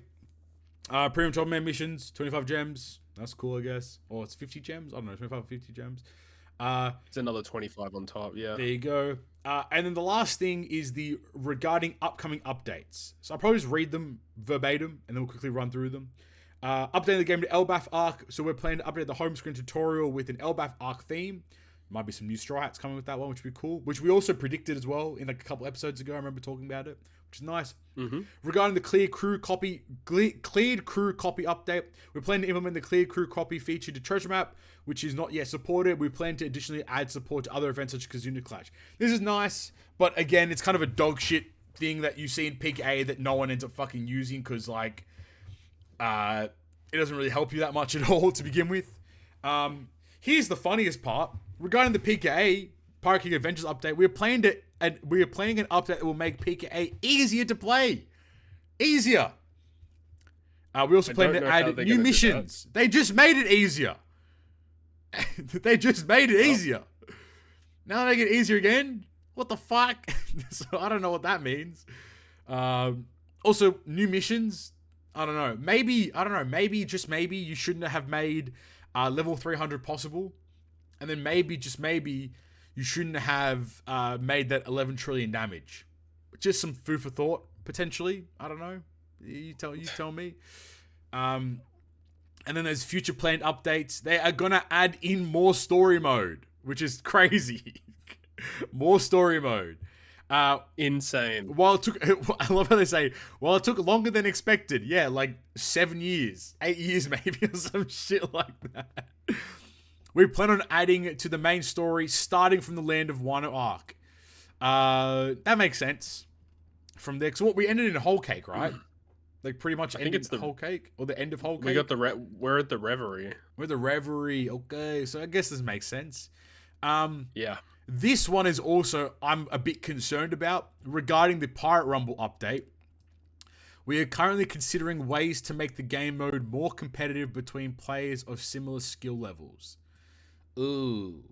Premium 12-man missions, 25 gems. That's cool, I guess. Or it's 50 gems. I don't know, 25 or 50 gems. It's another 25 on top. Yeah. There you go. And then the last thing is the regarding upcoming updates. So I'll probably just read them verbatim, and then we'll quickly run through them. Updating the game to Elbaf Arc. So we're planning to update the home screen tutorial with an Elbaf Arc theme. Might be some new Straw Hats coming with that one, which would be cool. Which we also predicted as well in like a couple episodes ago. I remember talking about it, which is nice. Mm-hmm. Regarding the cleared crew copy update, we're planning to implement the cleared crew copy feature to Treasure Map, which is not yet supported. We plan to additionally add support to other events such as Kazuna Clash. This is nice, but again, it's kind of a dog shit thing that you see in PKA that no one ends up fucking using because like, it doesn't really help you that much at all to begin with. Here's the funniest part. Regarding the PKA Pirate King Adventures update, we're planning an update that will make PKA easier to play. Easier. We also plan to add new missions. They just made it easier. They just made it easier. Now they make it easier again? What the fuck? So I don't know what that means. Also, new missions. I don't know. Maybe, just maybe, you shouldn't have made level 300 possible. And then maybe, just maybe, you shouldn't have made that 11 trillion damage. Just some food for thought, potentially. I don't know. You tell me. And then there's future planned updates. They are going to add in more story mode, which is crazy. More story mode. Insane. While it took, I love how they say, well, it took longer than expected. Yeah, like 7 years, 8 years maybe, or some shit like that. We plan on adding to the main story, starting from the Land of Wano arc. That makes sense. From there, so what we ended in Whole Cake, right? Like pretty much. I think it's the Whole Cake or the end of Whole Cake. We got we're at the Reverie. We're at the Reverie. Okay, so I guess this makes sense. Yeah. This one is also I'm a bit concerned about regarding the Pirate Rumble update. We are currently considering ways to make the game mode more competitive between players of similar skill levels. Ooh,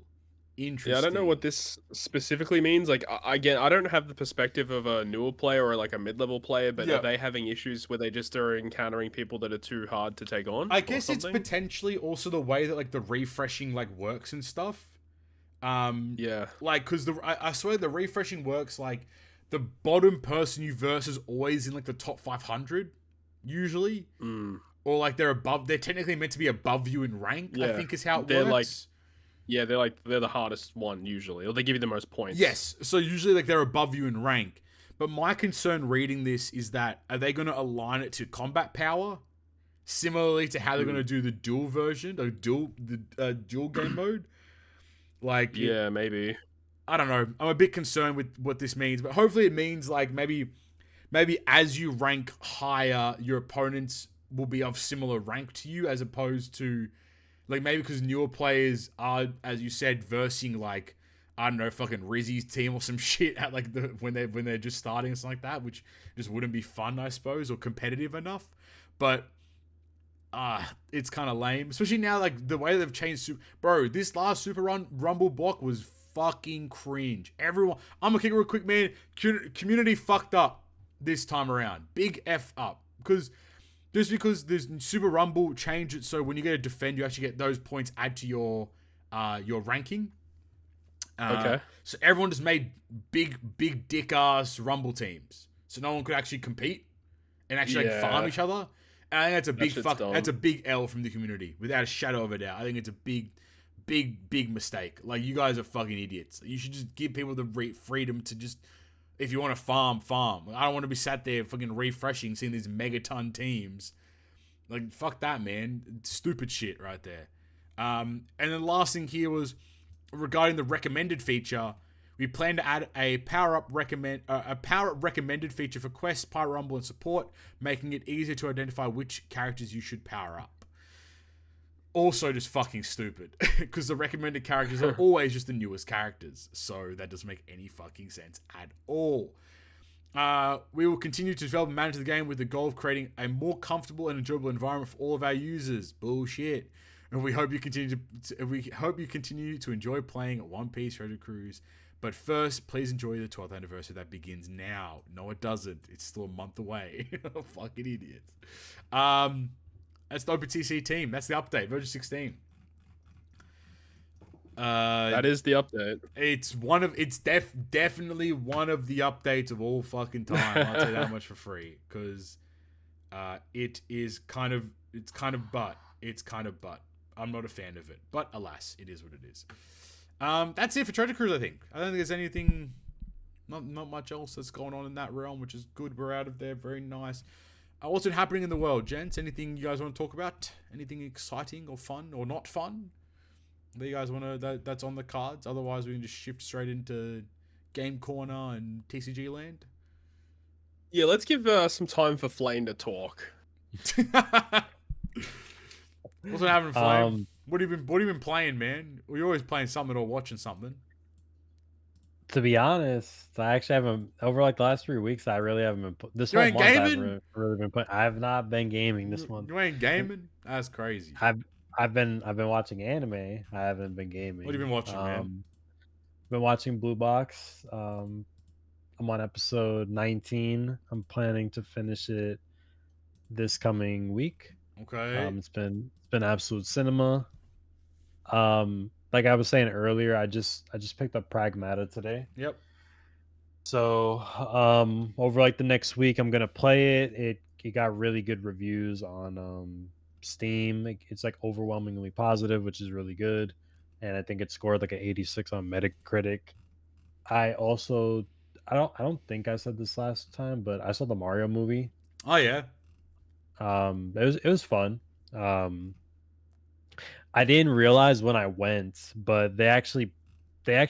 interesting. Yeah, I don't know what this specifically means. Like, again, I don't have the perspective of a newer player or like a mid-level player, but are they having issues where they just are encountering people that are too hard to take on? I guess it's potentially also the way that like the refreshing like works and stuff. Yeah. Like, because I swear the refreshing works like the bottom person you verse is always in like the top 500, usually. Or like they're technically meant to be above you in rank, I think is how it works. They're the hardest one usually, or they give you the most points. Yes, so usually like they're above you in rank. But my concern reading this is that are they going to align it to combat power, similarly to how they're going to do the dual version, the dual game mode? Like, yeah, maybe. I don't know. I'm a bit concerned with what this means, but hopefully it means like maybe as you rank higher, your opponents will be of similar rank to you, as opposed to like maybe because newer players are, as you said, versing like I don't know, fucking Rizzy's team or some shit at like when they're just starting or something like that, which just wouldn't be fun, I suppose, or competitive enough. But it's kind of lame, especially now like the way they've changed. Bro, this last Super Rumble block was fucking cringe. Everyone, I'm gonna kick it real quick, man. Community fucked up this time around. Big F up because there's Super Rumble changed it so when you get a defend, you actually get those points add to your ranking. Okay. So everyone just made big dick ass Rumble teams, so no one could actually compete and actually like farm each other. And I think that's a big that's a big L from the community, without a shadow of a doubt. I think it's a big mistake. Like, you guys are fucking idiots. You should just give people the freedom to just, if you want to farm. I don't want to be sat there fucking refreshing, seeing these megaton teams. Like, fuck that, man. Stupid shit right there. And then the last thing here was regarding the recommended feature. We plan to add a power-up recommended feature for quests, Pirate Rumble, and support, making it easier to identify which characters you should power up. Also just fucking stupid, because the recommended characters are always just the newest characters, so that doesn't make any fucking sense at all. We will continue to develop and manage the game with the goal of creating a more comfortable and enjoyable environment for all of our users. Bullshit. And we hope you continue to enjoy playing One Piece Treasure Cruise But first, please enjoy the 12th anniversary that begins now. No, it doesn't. It's still a month away. Fucking idiots. That's the OPTC team. That's the update. Version 16. That is the update. It's definitely one of the updates of all fucking time. I'll tell you that much for free, because it's kind of butt. I'm not a fan of it, but alas, it is what it is. That's it for Treasure Cruise. I think there's anything, not much else that's going on in that realm, which is good. We're out of there. Very nice. What's been happening in the world, gents? Anything you guys want to talk about? Anything exciting or fun or not fun that you guys want to that's on the cards? Otherwise, we can just shift straight into Game Corner and TCG land. Yeah, let's give some time for Flame to talk. What's been happening, Flame? What have you been playing, man? Well, you're always playing something or watching something. To be honest, I actually haven't, over like the last 3 weeks, I really haven't been. This You whole ain't month, I gaming? haven't really been playing. I have not been gaming this month. You ain't gaming? That's crazy. I've been watching anime. I haven't been gaming. What have you been watching, man? Been watching Blue Box. I'm on episode 19. I'm planning to finish it this coming week. Okay. It's been absolute cinema. Like I was saying earlier, I just picked up Pragmata today. Yep. So over like the next week, I'm gonna play it. It got really good reviews on Steam. It's like overwhelmingly positive, which is really good. And I think it scored like an 86 on Metacritic. I don't think I said this last time, but I saw the Mario movie. Oh yeah. It was fun. I didn't realize when I went, but they actually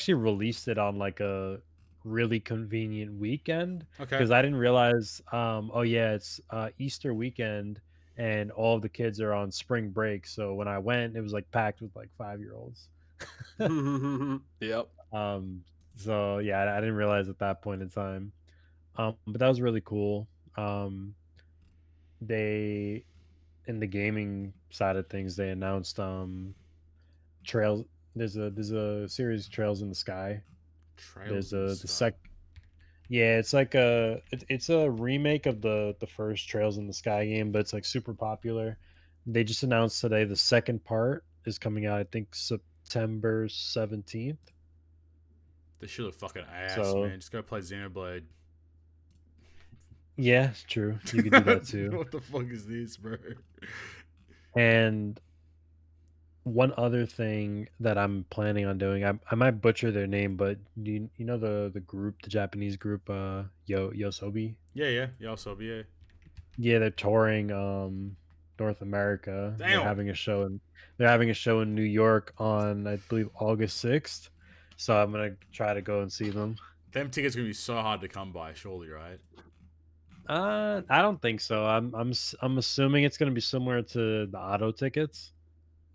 released it on like a really convenient weekend. Okay. Because I didn't realize oh yeah, it's Easter weekend and all of the kids are on spring break. So when I went, it was like packed with like 5-year-olds. Yep. So yeah, I didn't realize at that point in time. But that was really cool. They, in the gaming side of things, they announced Trails. There's a series, Trails in the Sky. Yeah, it's like it's a remake of the first Trails in the Sky game, but it's like super popular. They just announced today the second part is coming out, I think September 17th. This shit look fucking ass, So- man. Just go play Xenoblade. Yeah, it's true. You could do that too. What the fuck is this, bro? And one other thing that I'm planning on doing, I might butcher their name, but you know the group, the Japanese group, Yosobi? Yeah, also, yeah. Yeah, they're touring North America. Damn. They're having a show in New York on, I believe, August 6th. So I'm gonna try to go and see them. Them tickets gonna be so hard to come by, surely, right? I don't think so. I'm assuming it's gonna be similar to the auto tickets,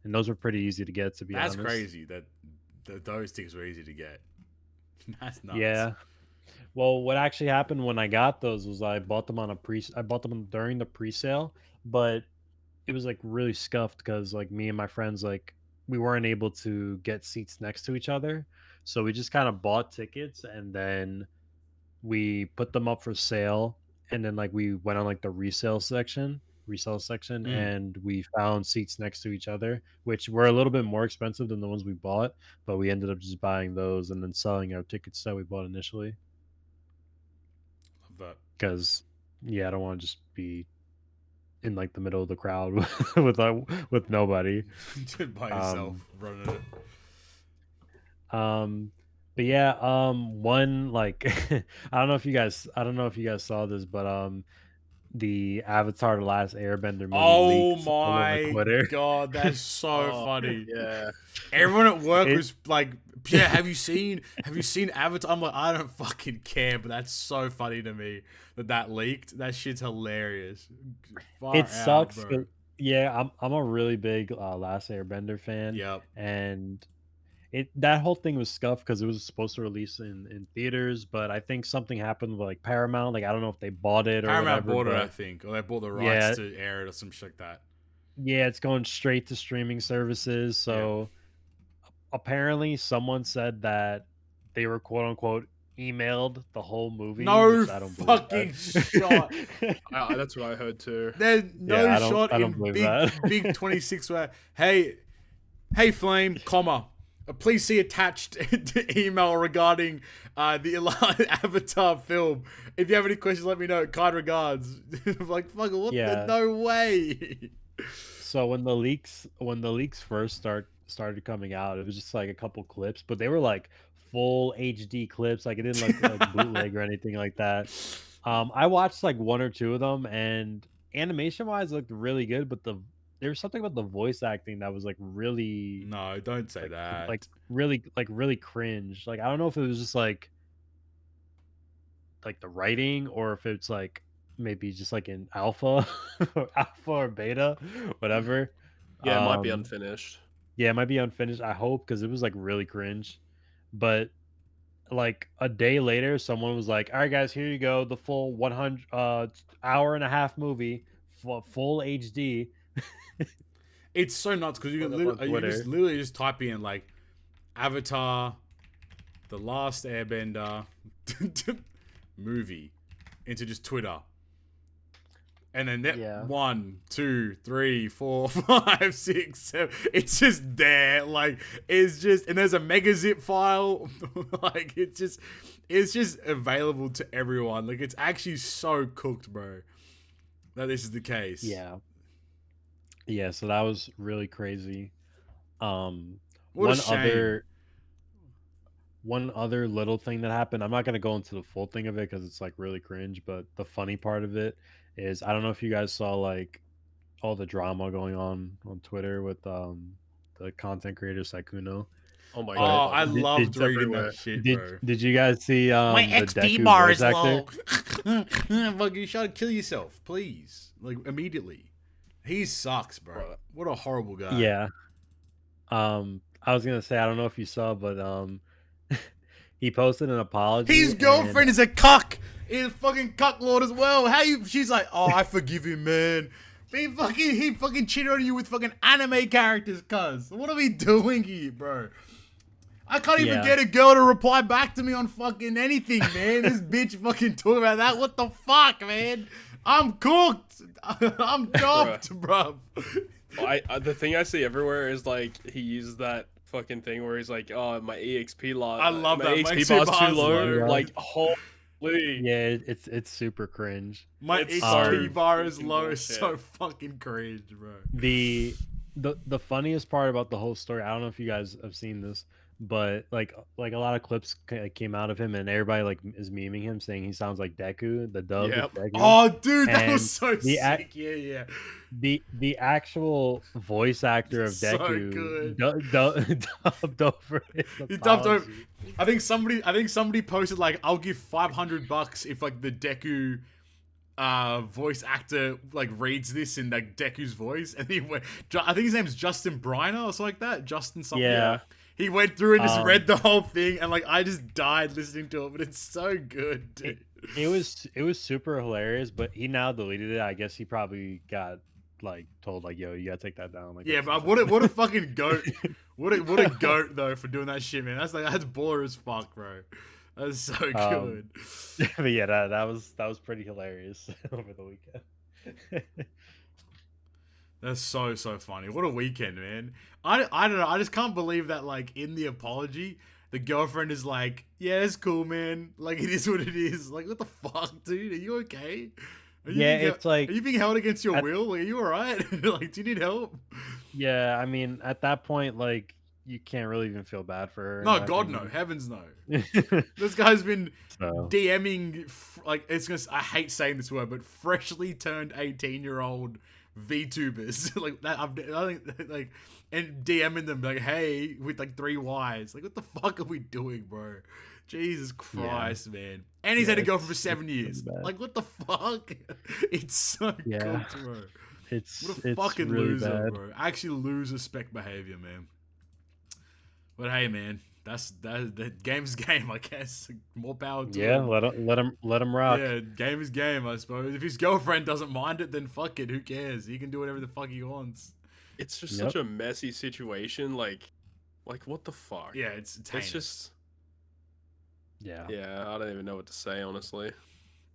and those were pretty easy to get. To be That's honest, crazy that those tickets were easy to get. That's nuts. Yeah. Well, what actually happened when I got those was I bought them during the pre-sale, but it was like really scuffed because like me and my friends, like we weren't able to get seats next to each other, so we just kind of bought tickets and then we put them up for sale, and then like we went on like the resale section and we found seats next to each other, which were a little bit more expensive than the ones we bought, but we ended up just buying those and then selling our tickets that we bought initially. Love that. Because yeah, I don't want to just be in like the middle of the crowd with nobody. Just by yourself, running it. But yeah, one like I don't know if you guys saw this, but the Avatar: The Last Airbender movie Oh leaked all over my Twitter. god, that's so funny. Yeah. Everyone at work was like, "Yeah, have you seen Avatar?" I'm like, I don't fucking care, but that's so funny to me that leaked. That shit's hilarious. Far It out, sucks. bro. Yeah, I'm a really big Last Airbender fan. Yep. And that whole thing was scuffed because it was supposed to release in theaters, but I think something happened with like Paramount. Like I don't know if they bought it or Paramount whatever. bought it, but I think, or they bought the Yeah. rights to air it or some shit like that. yeah, it's going straight to streaming services. So apparently, someone said that they were quote unquote emailed the whole movie. No which I don't believe fucking shot. That's what I heard too. There's no Yeah, shot I don't in believe big that. big 26 where hey Flame, comma. Please see attached email regarding the Avatar film. If you have any questions, let me know. Kind regards. Like, fuck, what? Yeah. No way. So when the leaks first started coming out, it was just like a couple clips, but they were like full HD clips. Like it didn't look like bootleg or anything like that. I watched like one or two of them, and animation wise, looked really good. But there was something about the voice acting that was like really No, don't say that. like really cringe. Like I don't know if it was just like the writing, or if it's like maybe just like in alpha alpha or beta, whatever. Yeah, it might be Um, unfinished. yeah, it might be unfinished. I hope, because it was like really cringe. But like a day later, someone was like, "All right, guys, here you go, the full 100 hour and a half movie, full HD." It's so nuts because you Put can up on you Twitter. just literally just type in like Avatar, The Last Airbender movie into just Twitter. And then that Yeah. 1, 2, 3, 4, 5, 6, 7. It's just there. Like, it's just, and there's a mega zip file. Like, it's just available to everyone. Like, it's actually so cooked, bro, that this is the case. Yeah. Yeah, so that was really crazy. What a shame. One other little thing that happened. I'm not gonna go into the full thing of it because it's like really cringe. But the funny part of it is, I don't know if you guys saw like all the drama going on Twitter with the content creator Sakuno. Oh my Oh, god. I loved It's reading everywhere. that shit, bro. Did you guys see My the XP Deku bar voice is actor? low. Fuck, you should kill yourself, please. Like, immediately. He sucks, bro. What a horrible guy. Yeah. I was gonna say, I don't know if you saw, but he posted an apology. His girlfriend is a cuck. He's a fucking cuck lord as well. She's like, oh, I forgive him, man. He fucking cheated on you with fucking anime characters, cuz. What are we doing here, bro? I can't even get a girl to reply back to me on fucking anything, man. This bitch fucking talking about that. What the fuck, man? I'm cooked. I'm chopped, bro. The thing I see everywhere is like he uses that fucking thing where he's like, "Oh, my EXP lot. I love that. My EXP bar's too low." Like, holy. Yeah, it's super cringe. My It's XP so bar is fucking low. It's bullshit. so fucking cringe, bro. The funniest part about the whole story, I don't know if you guys have seen this, but like a lot of clips came out of him, and everybody like is memeing him, saying he sounds like Deku, the dub Yep. Deku. Oh, dude, that And was so the sick. Yeah. the actual voice actor of So Deku good. dubbed over his He dubbed over. apology. I think somebody posted like, I'll give $500 if like the Deku voice actor like reads this in like Deku's voice, and he went. I think his name's Justin Briner or something like that. Justin something. Yeah. He went through and just read the whole thing, and like I just died listening to it, but it's so good, dude. It was super hilarious, but he now deleted it. I guess he probably got like told like, "Yo, you gotta take that down." Like, Yeah, that's but what a fucking goat. What a goat though for doing that shit, man. That's baller as fuck, bro. That's so good. But yeah, that was pretty hilarious over the weekend. That's so funny. What a weekend, man. I don't know. I just can't believe that like in the apology, the girlfriend is like, "Yeah, it's cool, man. Like it is what it is." Like, what the fuck, dude? Are you okay? It's like, are you being held against your will? Like, are you alright? Like, do you need help? yeah, I mean, at that point, like, you can't really even feel bad for her. No, God, no. Heavens, no. This guy's been DMing, like, I hate saying this word, but freshly turned 18-year-old VTubers. Like, that, I think, like, and DMing them, like, hey, with, like, 3 Ys. Like, what the fuck are we doing, bro? Jesus Christ, man. And he's had to go for 7 years. Like, what the fuck? It's so cooked, bro. What a fucking really loser, bad. bro. Actually loser spec behavior, man. But hey, man, that game's game, I guess. More power to him. Let him rock. Yeah, game is game, I suppose. If his girlfriend doesn't mind it, then fuck it. Who cares? He can do whatever the fuck he wants. It's just such a messy situation. Like what the fuck? Yeah, it's just. Yeah. Yeah, I don't even know what to say, honestly.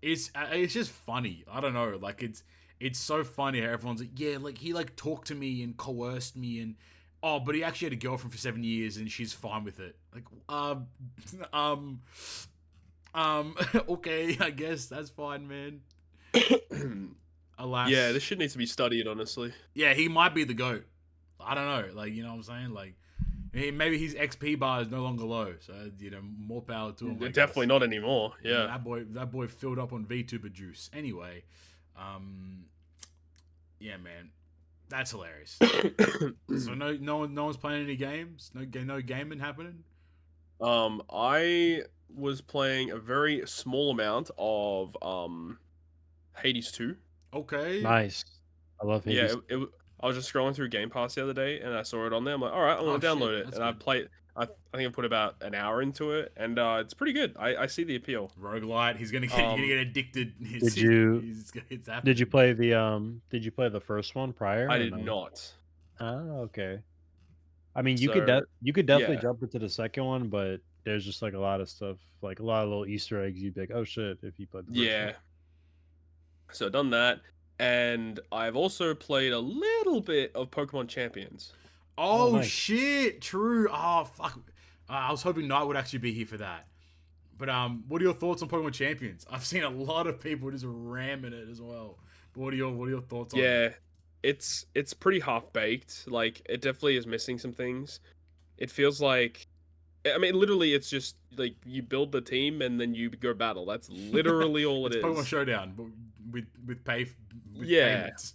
It's just funny. I don't know. Like it's so funny how everyone's like, yeah, like he like talked to me and coerced me and oh, but he actually had a girlfriend for 7 years and she's fine with it. Like okay, I guess that's fine, man. Alas. Yeah, this shit needs to be studied, honestly. Yeah, he might be the GOAT. I don't know. Like, you know what I'm saying? Like, maybe his XP bar is no longer low. So, you know, more power to him. I Definitely guess. not anymore. Yeah. That boy filled up on VTuber juice. Anyway, yeah, man. That's hilarious. So no one's playing any games? No gaming happening? I was playing a very small amount of Hades 2. Okay. Nice. I love Hades. Yeah, I was just scrolling through Game Pass the other day and I saw it on there. I'm like, all right, I'm gonna download it, that's and I good. played. I think I put about an hour into it, and it's pretty good. I see the appeal. Roguelite. He's gonna get addicted. Did you play the first one prior? I or did no? not. Oh, okay. I mean, you So, could definitely yeah. jump into the second one, but there's just like a lot of stuff, like a lot of little Easter eggs. You'd be like, oh shit, if you played the first Yeah. one. So I've done that, and I've also played a little bit of Pokemon Champions. Oh, nice. shit! True. Oh fuck. I was hoping Knight would actually be here for that. But what are your thoughts on Pokemon Champions? I've seen a lot of people just ramming it as well. But what are your thoughts on it? Yeah, it's pretty half baked. Like, it definitely is missing some things. It feels like, I mean, literally, it's just like you build the team and then you go battle. That's literally all it It's is. Pokemon Showdown, but with Yeah. payments.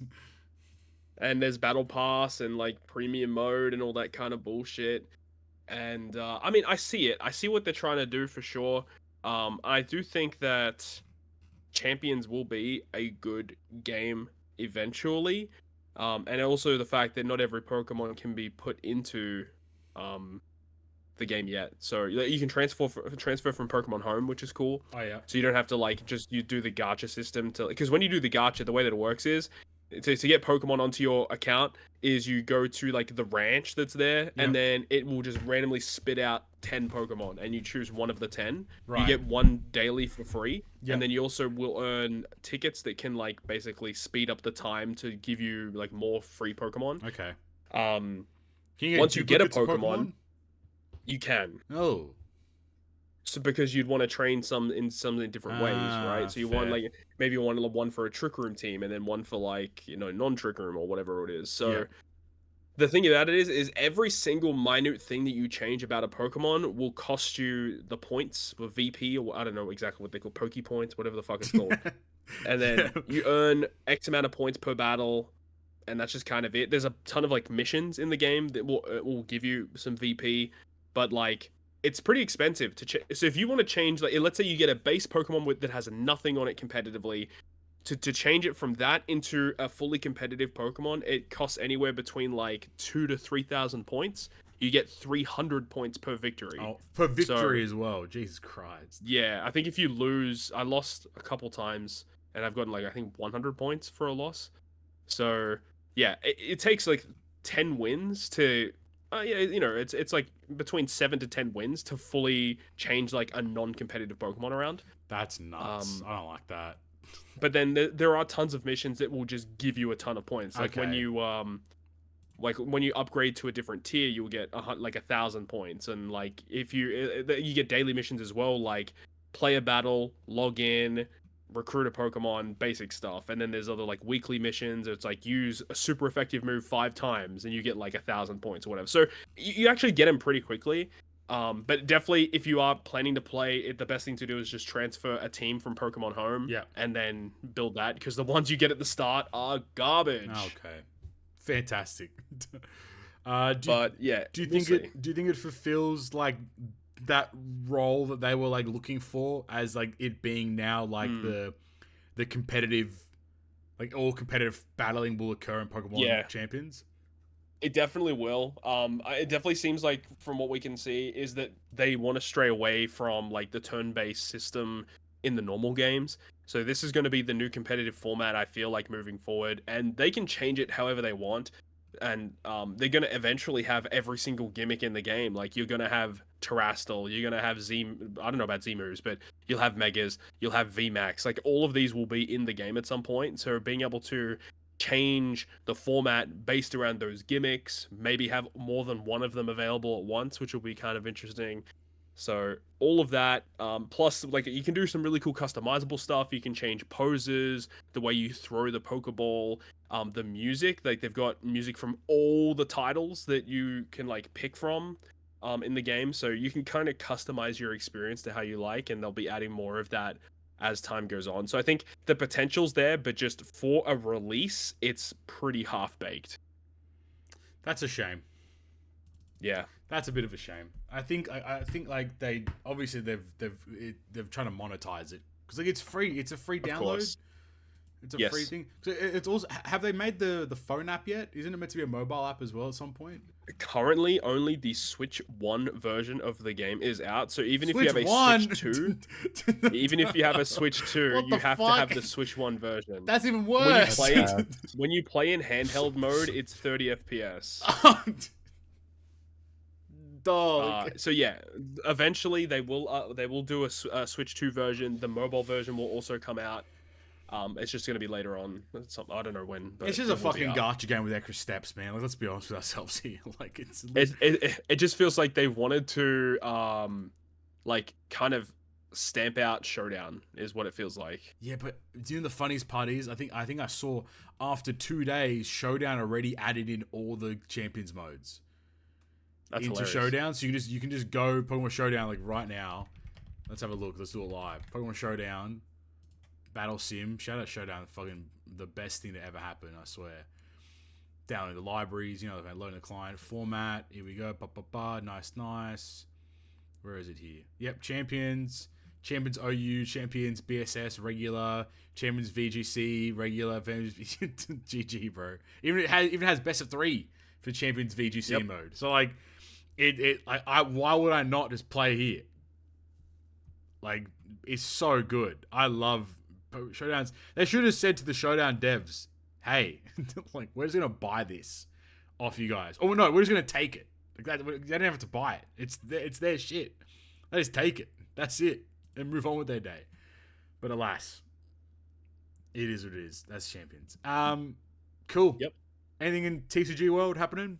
And there's battle pass and like premium mode and all that kind of bullshit. And I mean, I see it. I see what they're trying to do for sure. I do think that Champions will be a good game eventually. And also the fact that not every Pokemon can be put into the game yet. So you can transfer from Pokemon Home, which is cool. Oh yeah. So you don't have to like you do the gacha system to, because when you do the gacha, the way that it works is to get Pokemon onto your account is you go to like the ranch that's there, and then it will just randomly spit out 10 Pokemon, and you choose one of the 10. Right. You get one daily for free, and then you also will earn tickets that can like basically speed up the time to give you like more free Pokemon. Okay. Once you get a duplicates of Pokemon, you can. Oh. So because you'd want to train some in different ways, right? So you want like maybe you want one for a Trick Room team and then one for like, you know, non-Trick Room or whatever it is. So the thing about it is every single minute thing that you change about a Pokemon will cost you the points with VP, or I don't know exactly what they call Poke points, whatever the fuck it's called. And then you earn X amount of points per battle, and that's just kind of it. There's a ton of like missions in the game that will give you some VP, but like it's pretty expensive to so if you want to change, like, let's say you get a base Pokemon that has nothing on it competitively, to change it from that into a fully competitive Pokemon, it costs anywhere between like 2,000 to 3,000 points. You get 300 points per victory. Oh, per victory as well. Jesus Christ. Yeah, I think if you lose, I lost a couple times, and I've gotten like I think 100 points for a loss. So yeah, it takes like 10 wins to. Yeah, you know, it's like between 7 to 10 wins to fully change like a non-competitive Pokemon around. That's nuts. I don't like that. But then there are tons of missions that will just give you a ton of points. Like when you upgrade to a different tier, you'll get like 1,000 points. And like if you get daily missions as well, like play a battle, log in, recruit a Pokemon, basic stuff. And then there's other like weekly missions. It's like use a super effective move 5 times and you get like 1,000 points or whatever. So you actually get them pretty quickly. But definitely if you are planning to play it, the best thing to do is just transfer a team from Pokemon Home and then build that, because the ones you get at the start are garbage. Okay. Fantastic. Do you think it fulfills like that role that they were like looking for, as like it being now like the competitive, like all competitive battling will occur in Pokemon Champions? It definitely will. It definitely seems like, from what we can see, is that they want to stray away from like the turn-based system in the normal games. So this is going to be the new competitive format, I feel like, moving forward, and they can change it however they want. and they're gonna eventually have every single gimmick in the game. Like you're gonna have Terastal, you're gonna have Z. I don't know about Z moves, but you'll have Megas, you'll have VMAX. Like all of these will be in the game at some point. So being able to change the format based around those gimmicks, maybe have more than one of them available at once, which will be kind of interesting. So all of that, plus like you can do some really cool customizable stuff. You can change poses, the way you throw the Pokeball, the music. Like they've got music from all the titles that you can like pick from, in the game. So you can kind of customize your experience to how you like, and they'll be adding more of that as time goes on. So I think the potential's there, but just for a release, it's pretty half baked. That's a shame. Yeah. That's a bit of a shame. I think like they obviously they've trying to monetize it because like it's free. It's a free download. Course. It's a free thing. So it's also, have they made the phone app yet? Isn't it meant to be a mobile app as well at some point? Currently, only the Switch 1 version of the game is out. So even Switch if you have a 1? Switch 2, even if you have a Switch 2, you have to have the Switch 1 version. That's even worse. When you play in handheld mode, it's 30 FPS. Dog. So yeah, eventually they will do a Switch 2 version. The mobile version will also come out. It's just gonna be later on. I don't know when. But it's just a fucking gacha game with extra steps, man. Like, let's be honest with ourselves here. Like it just feels like they wanted to like kind of stamp out Showdown is what it feels like. Yeah, but you know the funniest part is I think I saw after 2 days Showdown already added in all the champions modes. That's into hilarious. Showdown, so you can just go Pokemon Showdown like right now. Let's have a look. Let's do it live. Pokemon Showdown, Battle Sim. Shout out Showdown, fucking the best thing to ever happen. I swear. Download the libraries, you know, loading the client format. Here we go. Nice. Where is it here? Yep, Champions OU, Champions BSS regular, Champions VGC regular, GG bro. Even it has best of 3 for Champions VGC mode. So like. Why would I not just play here? Like, it's so good. I love Showdowns. They should have said to the Showdown devs, hey, like, we're just going to buy this off you guys. Oh, no, we're just going to take it. Like that, they don't have to buy it. It's their shit. They just take it. That's it. And move on with their day. But alas, it is what it is. That's Champions. Cool. Yep. Anything in TCG world happening?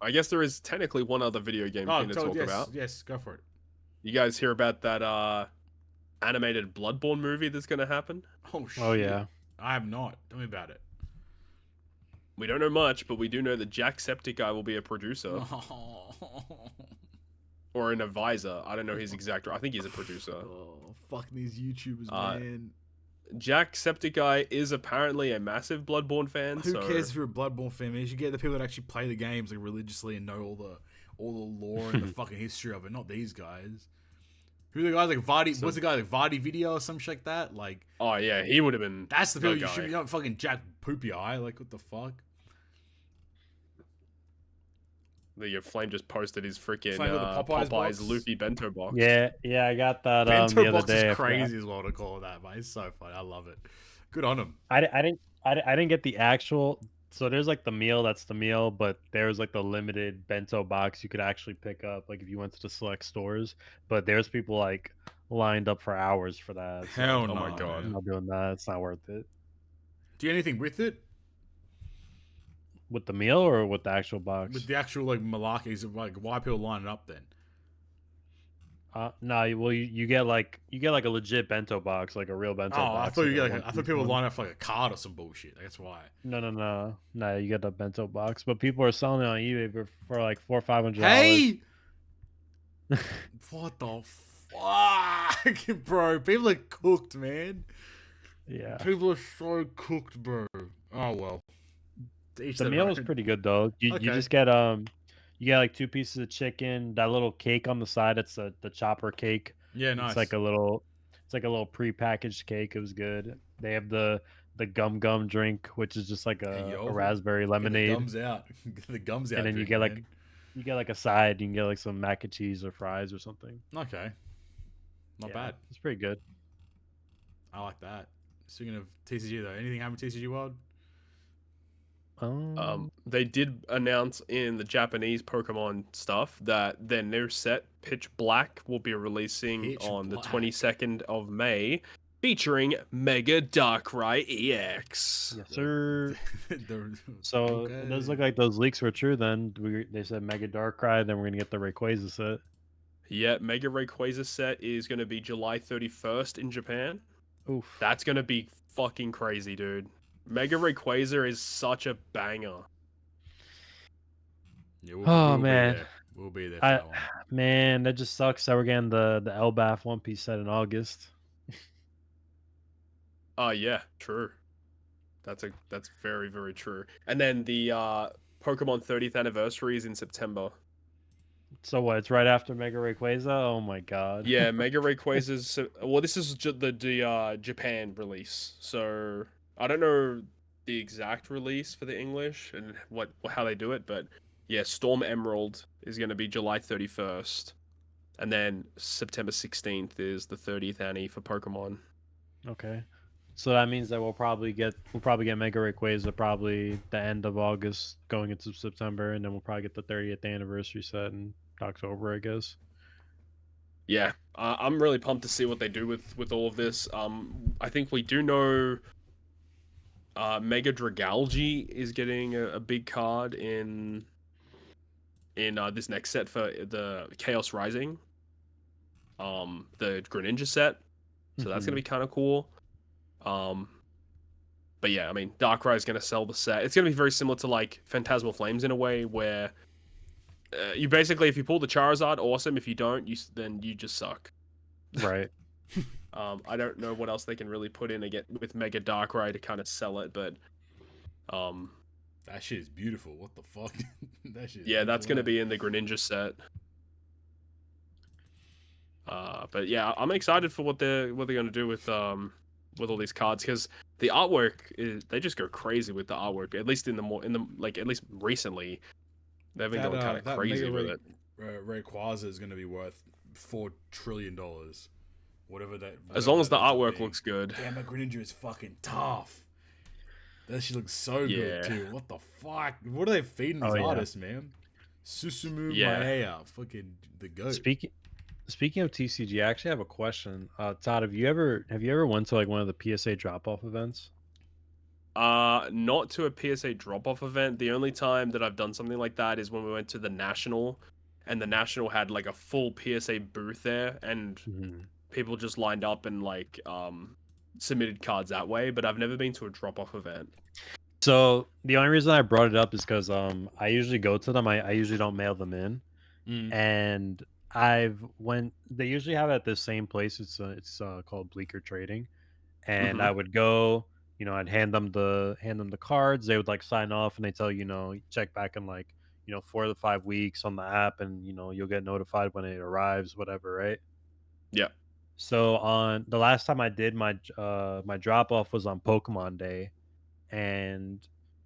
I guess there is technically one other video game thing to talk about. Yes, go for it. You guys hear about that animated Bloodborne movie that's going to happen? Oh, shit. Oh, yeah. I have not. Tell me about it. We don't know much, but we do know that Jacksepticeye will be a producer. Or an advisor. I don't know his exact... I think he's a producer. Oh, fuck these YouTubers, man. Jacksepticeye is apparently a massive Bloodborne fan. Who cares if you're a Bloodborne fan? Man? You should get the people that actually play the games like religiously and know all the lore and the fucking history of it. Not these guys. Who are the guys like Vardy? What's the guy like Vardy Video or some shit like that? Like, oh yeah, he would have been. That's the people you should be. Not fucking Jack Poopy Eye. Like, what the fuck? The Flame just posted his freaking Popeyes Luffy bento box. Yeah, I got that bento the other box day. Is crazy as well to call that, but it's so funny. I love it. Good on him. I didn't get the actual. So there's like the meal, that's the meal, but there's like the limited bento box you could actually pick up, like if you went to the select stores. But there's people like lined up for hours for that. So, Hell no! Oh my god, I'm not doing that. It's not worth it. Do you anything with it? With the meal or with the actual box? With the actual like malarkeys, like why people line it up then? No, well you get like a legit bento box, like a real bento box. I thought you I thought people line up for like a card or some bullshit. That's why. No, you get the bento box, but people are selling it on eBay for like $400 or $500. Hey, what the fuck, bro? People are cooked, man. Yeah, people are so cooked, bro. Oh well. The meal was pretty good though. You just get you get like 2 pieces of chicken, that little cake on the side. It's the chopper cake. Yeah, nice. It's like a little pre-packaged cake. It was good. They have the gum drink, which is just like a raspberry lemonade. Get the gums out. Get the gums out. And then you get like a side. You can get like some mac and cheese or fries or something. Okay. Not bad. It's pretty good. I like that. Speaking of TCG though, anything happen in TCG world? They did announce in the Japanese Pokemon stuff that their new set, Pitch Black, will be releasing Pitch on Black. the 22nd of May, featuring Mega Darkrai EX. Yes, sir. So Okay. it does look like those leaks were true. Then they said Mega Darkrai. Then we're gonna get the Rayquaza set. Yeah, Mega Rayquaza set is going to be July 31st in Japan. Oof. That's going to be fucking crazy, dude. Mega Rayquaza is such a banger. Yeah, Oh, man. Be there. We'll be there for that one. Man, that just sucks that we're getting the LBAF One Piece set in August. Yeah, true. That's very, very true. And then the Pokemon 30th anniversary is in September. So what? It's right after Mega Rayquaza. Oh my god. Yeah, Mega Rayquaza's. Well, this is the Japan release, so I don't know the exact release for the English and how they do it, but yeah, Storm Emerald is going to be July 31st, and then September 16th is the 30th annie for Pokemon. Okay. So that means that we'll probably get Mega Rayquaza probably the end of August going into September, and then we'll probably get the 30th anniversary set in October, I guess. Yeah, I'm really pumped to see what they do with all of this. I think we do know Mega Dragalge is getting a big card in this next set for the Chaos Rising. The Greninja set. So that's gonna be kind of cool. But yeah, I mean, Darkrai is gonna sell the set. It's gonna be very similar to like Phantasmal Flames in a way, where you basically, if you pull the Charizard, awesome. If you don't, then you just suck. Right. I don't know what else they can really put in again with Mega Darkrai to kind of sell it, but that shit is beautiful. What the fuck? That shit. Yeah, that's gonna be in the Greninja set. But yeah, I'm excited for what they're gonna do with all these cards, because the artwork they just go crazy with the artwork. At least at least recently, they've been going kind of crazy with it. Rayquaza is gonna be worth $4 trillion. Whatever that. As long as the artwork looks good. Damn, that Greninja is fucking tough. That shit looks so good too. What the fuck? What are they feeding these artists, man? Susumu Maea, fucking the goat. Speaking of TCG, I actually have a question. Todd, have you ever went to like one of the PSA drop-off events? Not to a PSA drop-off event. The only time that I've done something like that is when we went to the National, and the National had like a full PSA booth there, and people just lined up and like submitted cards that way. But I've never been to a drop-off event. So the only reason I brought it up is because I usually go to them. I usually don't mail them in, and they usually have it at the same place. It's called Bleecker Trading, and I would go. You know, I'd hand them the cards. They would like sign off, and they tell you check back in like 4 to 5 weeks on the app, and you'll get notified when it arrives, whatever, right? Yeah. So on the last time I did my drop off was on Pokemon Day, and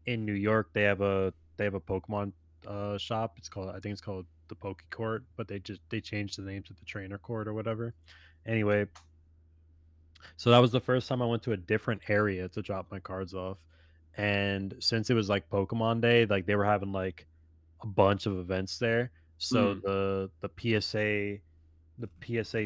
in New York they have a Pokemon shop. I think it's called the Poke Court, but they changed the name to the Trainer Court or whatever. Anyway, so that was the first time I went to a different area to drop my cards off, and since it was like Pokemon Day, like they were having like a bunch of events there. So the PSA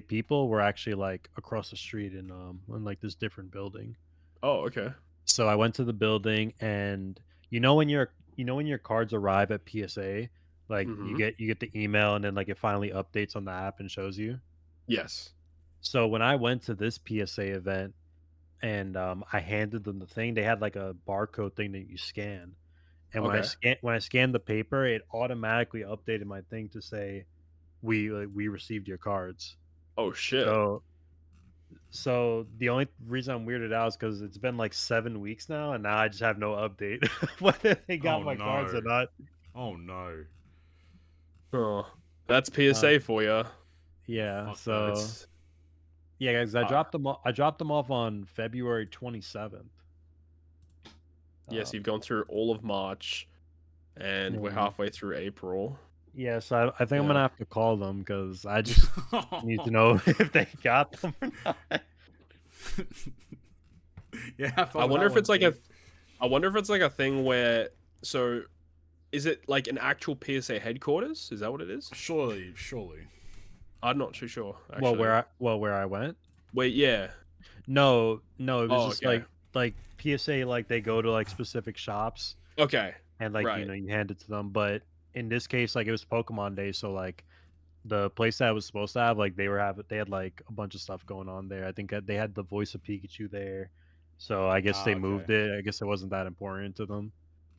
people were actually like across the street in like this different building. Oh, okay. So I went to the building, and when your cards arrive at PSA, like you get the email, and then like it finally updates on the app and shows you. Yes. So when I went to this PSA event, and I handed them the thing, they had like a barcode thing that you scan, and when I scanned the paper, it automatically updated my thing to say we received your cards. Oh shit. So the only reason I'm weirded out is because it's been like 7 weeks now, and now I just have no update whether they got my cards or not. Oh no. Oh, that's PSA for you. Yeah. So yeah, guys, I dropped them off on February 27th. Yes, you've gone through all of March, and we're halfway through April. Yeah, so I think I'm gonna have to call them, because I just need to know if they got them or not. I wonder if it's like a thing where, So, is it like an actual PSA headquarters? Is that what it is? Surely. I'm not too sure. Actually. Where I went? Wait, yeah. No, it was Oh, just okay. like PSA, like they go to like specific shops Okay. and like Right. you hand it to them. But in this case, like it was Pokemon Day, so like the place that I was supposed to have, like they had like a bunch of stuff going on there. I think they had the voice of Pikachu there, so I guess they moved it. I guess it wasn't that important to them.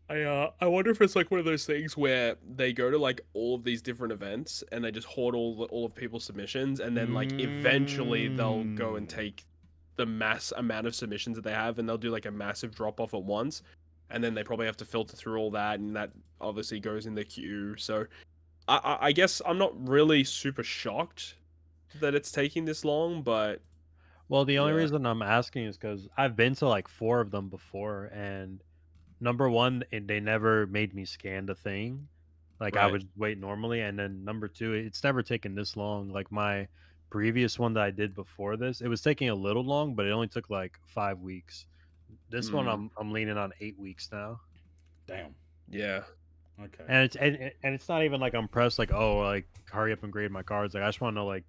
I wonder if it's like one of those things where they go to like all of these different events and they just hoard all of people's submissions, and then like eventually they'll go and take the mass amount of submissions that they have, and they'll do like a massive drop off at once, and then they probably have to filter through all that, and that obviously goes in the queue. So I guess I'm not really super shocked that it's taking this long, but Well, the only yeah. reason I'm asking is because I've been to like 4 of them before, and number one, they never made me scan the thing. Like I Right. would wait normally, and then number two, it's never taken this long. Like my previous one that I did before this, it was taking a little long, but it only took like 5 weeks. This one, I'm leaning on 8 weeks now. Damn. Yeah. Okay. And it's not even like I'm pressed like, oh, like hurry up and grade my cards. Like I just want to know, like,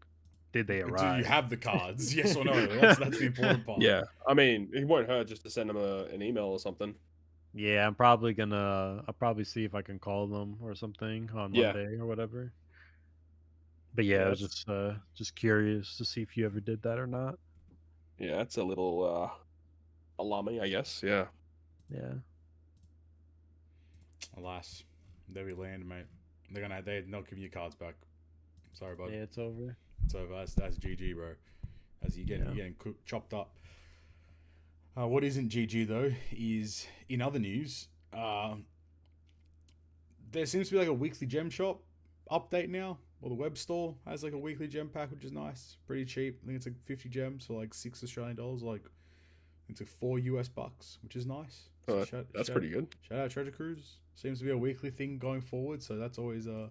did they arrive? Do you have the cards? Yes or no? That's the important part. Yeah. I mean, it won't hurt just to send them an email or something. Yeah, I'll probably see if I can call them or something on Monday or whatever. But yeah, I was just curious to see if you ever did that or not. Yeah, it's a little alarming, I guess. Yeah. Yeah. Alas, there we land, mate. They're not giving you cards back. Sorry, bud. Yeah, it's over. It's over. That's GG, bro. As you're getting chopped up. What isn't GG though is, in other news, there seems to be like a weekly gem shop update now. Or the web store has like a weekly gem pack, which is nice, pretty cheap. I think it's like 50 gems for like $6 Australian, like it's like $4 US, which is nice. So that's pretty good. Shout out Treasure Cruise. Seems to be a weekly thing going forward, so that's always a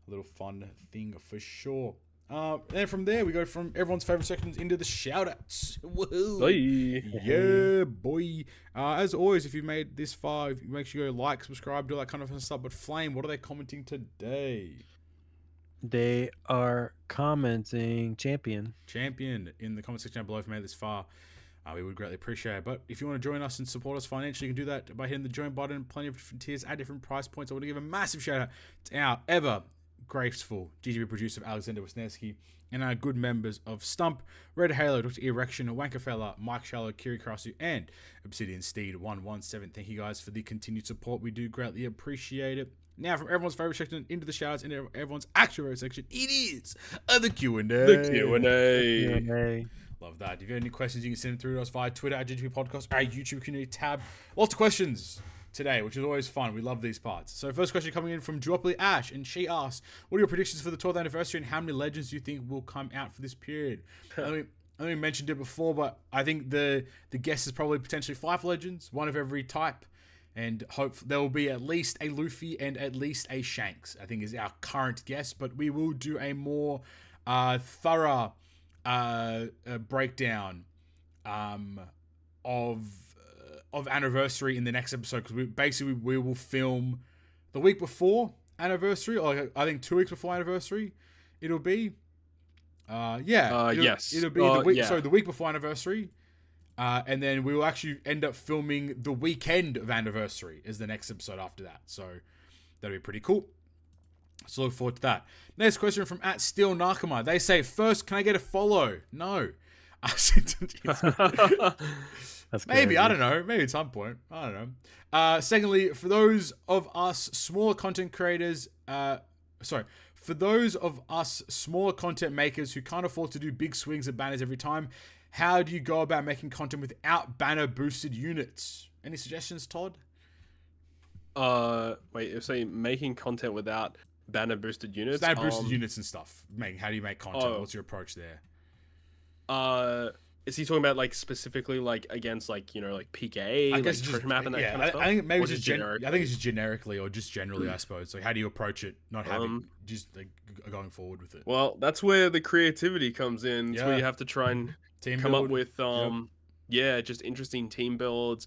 little fun thing for sure. And from there, we go from everyone's favorite sections into the shoutouts. Woohoo! Bye. Yeah, boy. As always, if you've made this far, make sure you go like, subscribe, do all that kind of fun stuff. But Flame, what are they commenting today? They are commenting champion in the comment section down below if you made it this far. We would greatly appreciate it. But if you want to join us and support us financially, you can do that by hitting the join button. Plenty of different tiers at different price points. I want to give a massive shout out to our ever graceful GGP producer Alexander Wisniewski and our good members of Stump, Red Halo, Dr. E Recshin, Wankafella, Mike Schallo, Kiri Karasu, and Obsidian Steed117. Thank you guys for the continued support. We do greatly appreciate it. Now, from everyone's favorite section into the shoutouts, into everyone's actual favorite section, it is the Q&A. The Q&A. Love that. If you have any questions, you can send them through to us via Twitter at GGP Podcast, our YouTube community tab. Lots of questions today, which is always fun. We love these parts. So first question coming in from Duopoly Ash, and she asks, what are your predictions for the 12th anniversary and how many legends do you think will come out for this period? I think we mentioned it before, but I think the guess is probably potentially 5 legends, one of every type. And hope there will be at least a Luffy and at least a Shanks, I think is our current guess. But we will do a more thorough breakdown of anniversary in the next episode, because we will film the week before anniversary, or I think 2 weeks before anniversary. It'll be yes. It'll be the week. So the week before anniversary. And then we will actually end up filming the weekend of anniversary as the next episode after that. So that'll be pretty cool. So look forward to that. Next question from @SteelNakama. They say, first, can I get a follow? No. That's maybe, crazy. I don't know. Maybe at some point. I don't know. Secondly, for those of us smaller content creators, for those of us smaller content makers who can't afford to do big swings of banners every time, how do you go about making content without banner boosted units? Any suggestions, Todd? Wait, you're saying making content without banner boosted units? Banner boosted units and stuff. How do you make content? What's your approach there? Is he talking about like specifically like against like like PK, I like guess treasure map and that kind of stuff? I think maybe Or just generic. I think it's just generically or just generally, I suppose. So how do you approach it? Not having just like going forward with it. Well, that's where the creativity comes in. It's where you have to try and come up with yeah, just interesting team builds,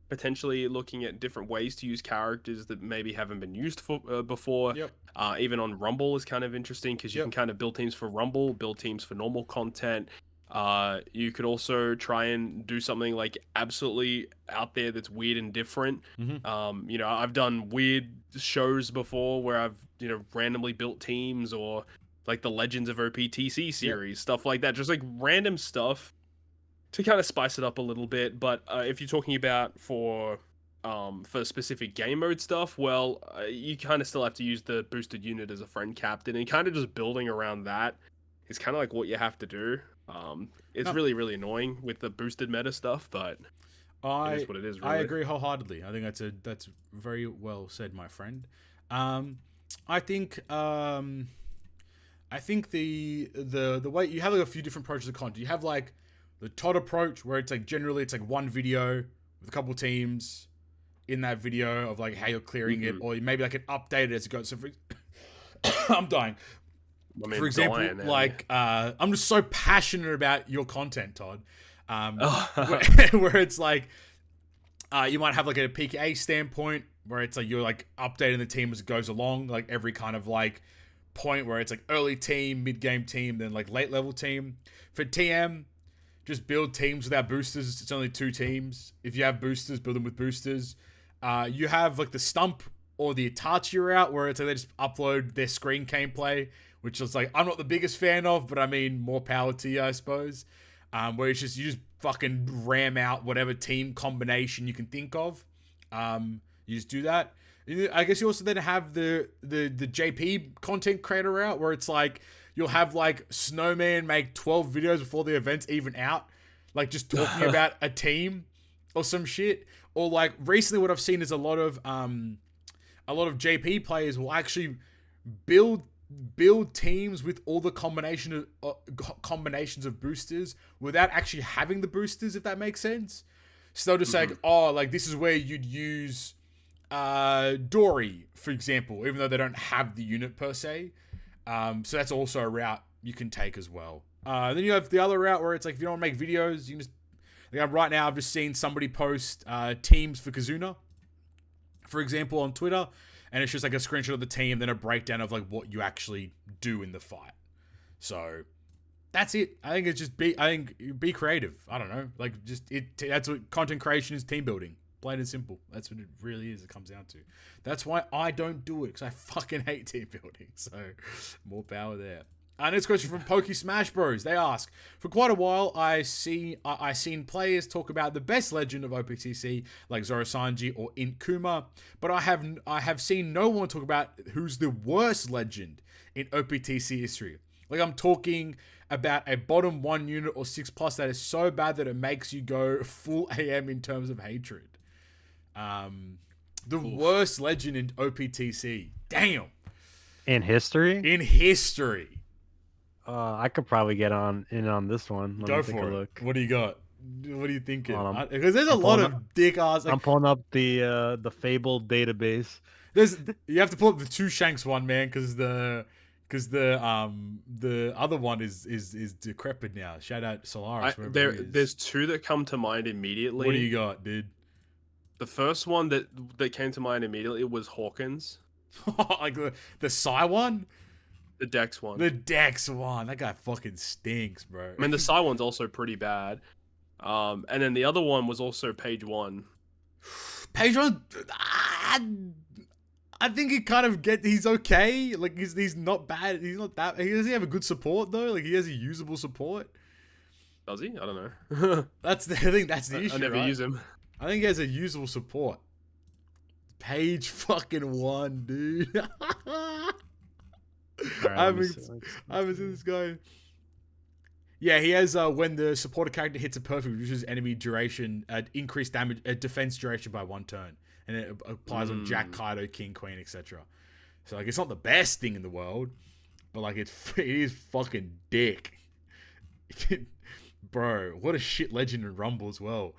potentially looking at different ways to use characters that maybe haven't been used for before. Yep. Even on Rumble is kind of interesting because you Yep. can kind of build teams for Rumble, build teams for normal content. You could also try and do something like absolutely out there that's weird and different. Mm-hmm. You know, I've done weird shows before where I've, you know, randomly built teams, or like the Legends of OPTC series, stuff like that. Just like random stuff to kind of spice it up a little bit. But if you're talking about for specific game mode stuff, well, you kind of still have to use the boosted unit as a friend captain, and kind of just building around that is kind of like what you have to do. It's No. really, really annoying with the boosted meta stuff, but it is what it is. Really. I agree wholeheartedly. I think that's very well said, my friend. I think the way you have like a few different approaches to content. You have like the Todd approach, where it's like generally it's like one video with a couple teams in that video of like how you're clearing it, or maybe like an update as it goes. So I'm dying. I mean, For example, dying, like I'm just so passionate about your content, Todd. Where it's like you might have like a PKA standpoint where it's like you're like updating the team as it goes along, like every kind of like point where it's like early team, mid game team, then like late level team. For TM, just build teams without boosters. It's only 2 teams. If you have boosters, build them with boosters. You have like the Stump or the Itachi route where it's like they just upload their screen gameplay, which is like I'm not the biggest fan of, but I mean more power to you, I suppose. Where it's just you just fucking ram out whatever team combination you can think of. You just do that. I guess you also then have the JP content creator route where it's like you'll have like Snowman make 12 videos before the event's even out, like just talking about a team or some shit. Or like recently what I've seen is a lot of JP players will actually build teams with all the combinations of boosters without actually having the boosters, if that makes sense. So they'll just say, like this is where you'd use Dory, for example, even though they don't have the unit per se. So that's also a route you can take as well. Then you have the other route where it's like if you don't want to make videos, you can just like right now I've just seen somebody post teams for Kizuna, for example, on Twitter. And it's just like a screenshot of the team, then a breakdown of like what you actually do in the fight. So that's it. I think it's just be creative. I don't know. Like that's what content creation is, team building. Plain and simple. That's what it really is. It comes down to. That's why I don't do it, because I fucking hate team building. So more power there. Next question from Pokey Smash Bros. They ask, for quite a while, I seen players talk about the best legend of OPTC, like Zoro Sanji or Int Kuma, but I have seen no one talk about who's the worst legend in OPTC history. Like I'm talking about a bottom 1 unit or 6+ that is so bad that it makes you go full AM in terms of hatred. Worst legend in OPTC. Damn. In history? In history. I could probably get on this one. Let Go me take for a it. look. What do you got? What are you thinking? Because there's a lot of dick ass. Like, I'm pulling up the Fabled database. You have to pull up the Two Shanks one, man, because the other one is decrepit now. Shout out Solaris. There's 2 that come to mind immediately. What do you got, dude? The first one that came to mind immediately was Hawkins. Like the Psy one? The Dex one. The Dex one. That guy fucking stinks, bro. I mean, the Psy one's also pretty bad. And then the other one was also Page 1. Page 1, I think he kind of he's okay. Like he's not bad. He's not that. Does he have a good support though? Like he has a usable support. Does he? I don't know. I think that's the issue. I never use him. I think he has a usable support. Page fucking 1, dude. Right, I haven't seen this guy. Yeah, he has when the supporter character hits a perfect, reduces enemy duration, increased damage, defense duration by 1 turn, and it applies on Jack, Kaido, King, Queen, etc. So like, it's not the best thing in the world, but like it is fucking dick, bro. What a shit legend in Rumble as well.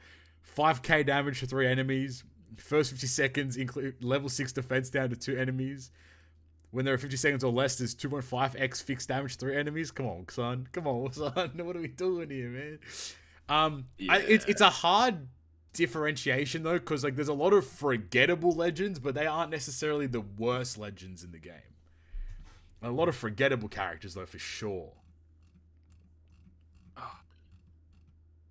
5k damage for 3 enemies. First 50 seconds include level 6 defense down to 2 enemies. When there are 50 seconds or less, there's 2.5x fixed damage to 3 enemies. Come on, son. Come on, son. What are we doing here, man? It's a hard differentiation though, because like there's a lot of forgettable legends, but they aren't necessarily the worst legends in the game. A lot of forgettable characters though, for sure.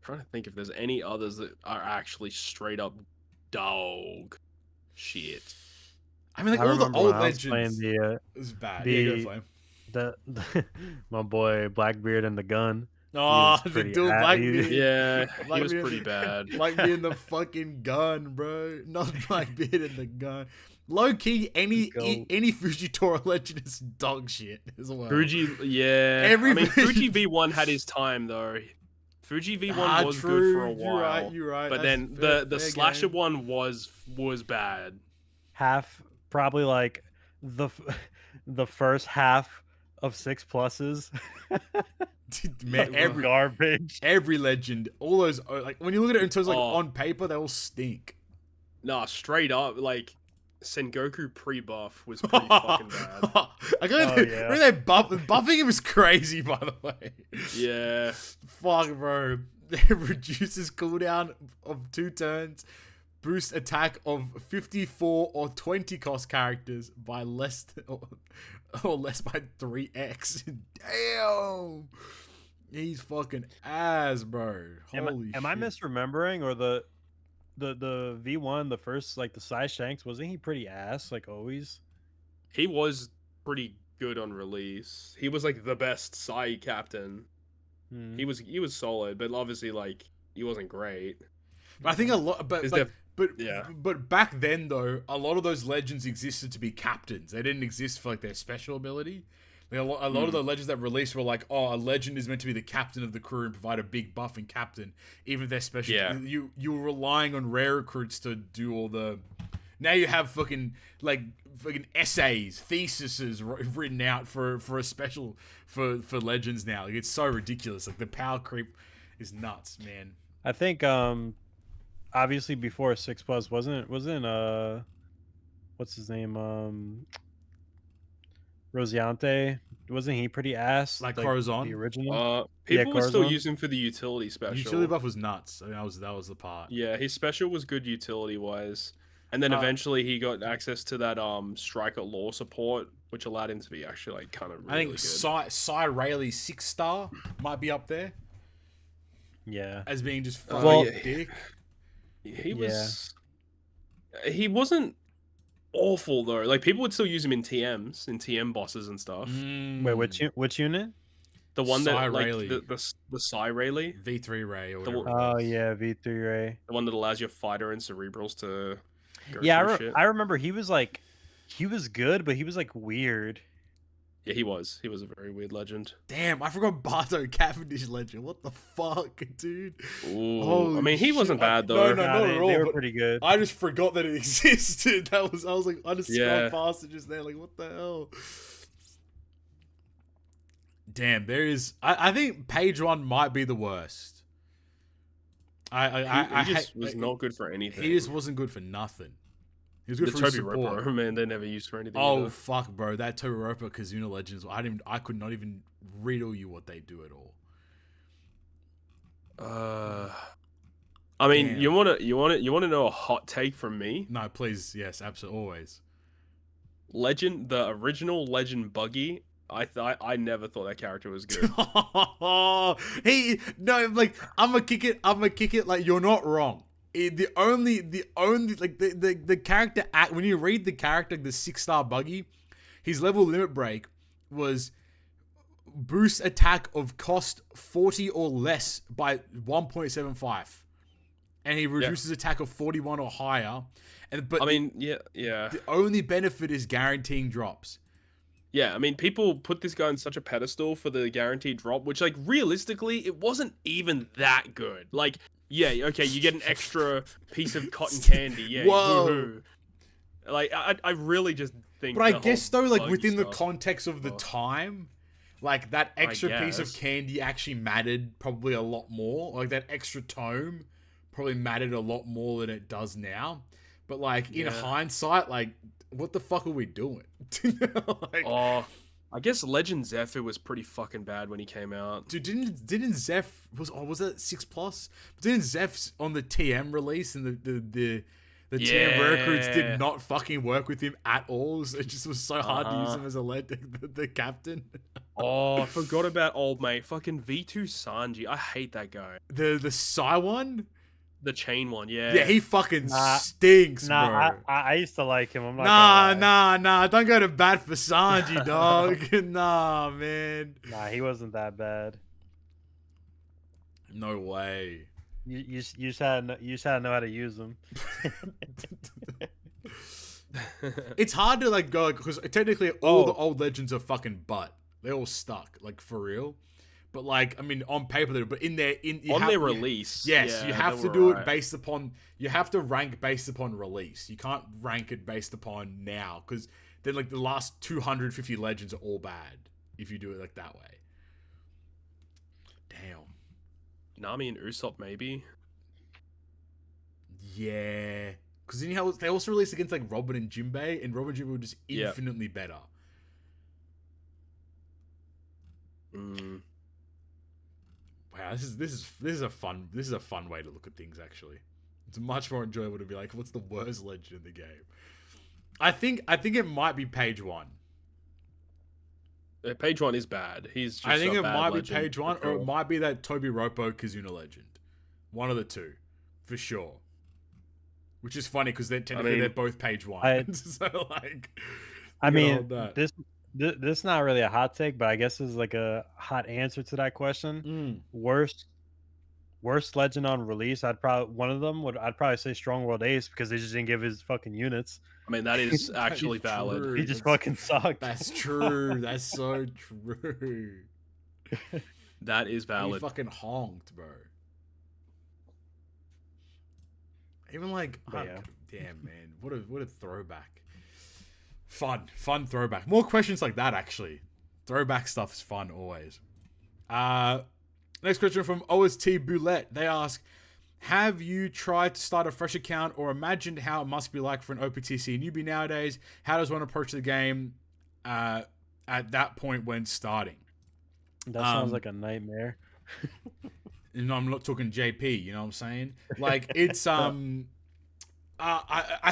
Trying to think if there's any others that are actually straight up dog shit. I mean, like all the old legends. It was bad. Yeah, go Flame. My boy Blackbeard and the gun. Oh, the dual Blackbeard. Yeah, he was pretty bad. Blackbeard and the fucking gun, bro. Not Blackbeard and the gun. Low key, any Fujitora legend is dog shit as well. Fuji, yeah. I mean, Fuji V1 had his time though. Fuji V1 was good for a while. You're right. But then the slasher one was bad. Probably like the first half of 6+. Man, every garbage. Every legend, all those like when you look at it in terms of like on paper, they all stink. Nah, straight up, like Sengoku pre-buff was pretty fucking bad. Buffing him was crazy, by the way. Yeah. Fuck, bro. It reduces cooldown of 2 turns, boost attack of 54 or 20 cost characters by less or less by 3x. Damn. He's fucking ass, bro. Holy shit. Am I misremembering, or the V1, the first, like the Sai Shanks, wasn't he pretty ass like always? He was pretty good on release. He was like the best Sai captain. He was solid, but obviously like he wasn't great. But I think a lot, but back then though, a lot of those legends existed to be captains. They didn't exist for like their special ability. Like a lot of the legends that released were like, oh, a legend is meant to be the captain of the crew and provide a big buff and captain, even if they're special. Yeah. You were relying on rare recruits to do all the. Now you have fucking essays, theses written out for a special for legends now. Like, it's so ridiculous. Like the power creep is nuts, man. I think obviously before 6+ wasn't what's his name, Rosiante, wasn't he pretty ass? Like Corazon? The original? People would still use him for the utility special. Utility buff was nuts. I mean, that was the part. Yeah, his special was good utility wise. And then eventually he got access to that striker law support, which allowed him to be actually like kind of really I think Cy Rayleigh 6-star might be up there. Yeah. As being just fucking dick. He he wasn't awful though. Like people would still use him in TMs, in TM bosses and stuff. Wait, which unit? The one Cy that like Rayleigh. the Cy Rayleigh. V3 Ray or whatever. Oh yeah, V3 Ray. The one that allows your fighter and cerebrals to go shit. I remember he was good, but he was like weird. Yeah, he was a very weird legend. Damn, I forgot Barto Cavendish legend. What the fuck, dude? Ooh. I mean, he wasn't bad though. No, not at all. They were pretty good. I just forgot that it existed. I was like, I just scrolled past it just there. Like, what the hell? Damn, there is. I think page 1 might be the worst. He just was not good for anything. He just wasn't good for nothing. He was good the for Toby support. Roper, man, they never used for anything. Oh either. fuck, bro! That Toby Roper Kazuna Legends. I could not even riddle you what they do at all. I mean, Damn. you wanna know a hot take from me? No, please, yes, absolutely, always. The original Legend Buggy. I never thought that character was good. I'm gonna kick it. Like, you're not wrong. The only like the character when you read the character, the 6-star Buggy, his level limit break was boost attack of cost 40 or less by 1.75, and he reduces attack of 41 or higher. But I mean, yeah. The only benefit is guaranteeing drops. Yeah, I mean, people put this guy on such a pedestal for the guaranteed drop, which, like, realistically, it wasn't even that good. Like, yeah, okay, you get an extra piece of cotton candy. Yeah, whoa. Woo-hoo. Like, I really just think. But I guess though, like within the context of the time, like that extra piece of candy actually mattered probably a lot more. Like that extra tome probably mattered a lot more than it does now. But like in hindsight, like what the fuck are we doing? I guess Legend Zephyr was pretty fucking bad when he came out. Dude, didn't Zeph was that 6+? Didn't Zeph on the TM release and the TM recruits did not fucking work with him at all. So it just was so hard to use him as the captain. Oh, I forgot about old mate. Fucking V2 Sanji. I hate that guy. The Psy one? The chain one, yeah. Yeah, he fucking stinks, bro. I used to like him. I'm not nah. Don't go to bat for Sanji, dog. Nah, man. Nah, he wasn't that bad. No way. You just had to know how to use them. It's hard to like go because technically all the old legends are fucking butt. They're all stuck, like for real. But like, I mean, on paper, but in their release, yes, you have to do it based upon. You have to rank based upon release. You can't rank it based upon now because then like the last 250 legends are all bad if you do it like that way. Damn. Nami and Usopp maybe. Yeah, because then they also released against like Robin and Jinbei, and Robin and Jinbei were just infinitely better. Wow, this is a fun way to look at things. Actually, it's much more enjoyable to be like, what's the worst legend in the game? I think it might be Page 1. Page 1 is bad. He's just I think it might be legend, Page 1, or it might be that Toby Roppo Kizuna legend. One of the two, for sure. Which is funny because they're both Page 1. So like, I mean, this is not really a hot take, but I guess this is like a hot answer to that question. Worst legend on release, I'd probably say Strong World Ace because they just didn't give his fucking units. I mean, that is actually valid. True. He just fucking sucked. That's true. That's so true. That is valid. He fucking honked, bro. Even like, damn man, what a throwback. Fun throwback. More questions like that actually. Throwback stuff is fun always. Next question from OST Boulette. They ask, have you tried to start a fresh account or imagined how it must be like for an OPTC newbie nowadays? How does one approach the game at that point when starting? That sounds like a nightmare. And I'm not talking JP, you know what I'm saying? Like, it's, I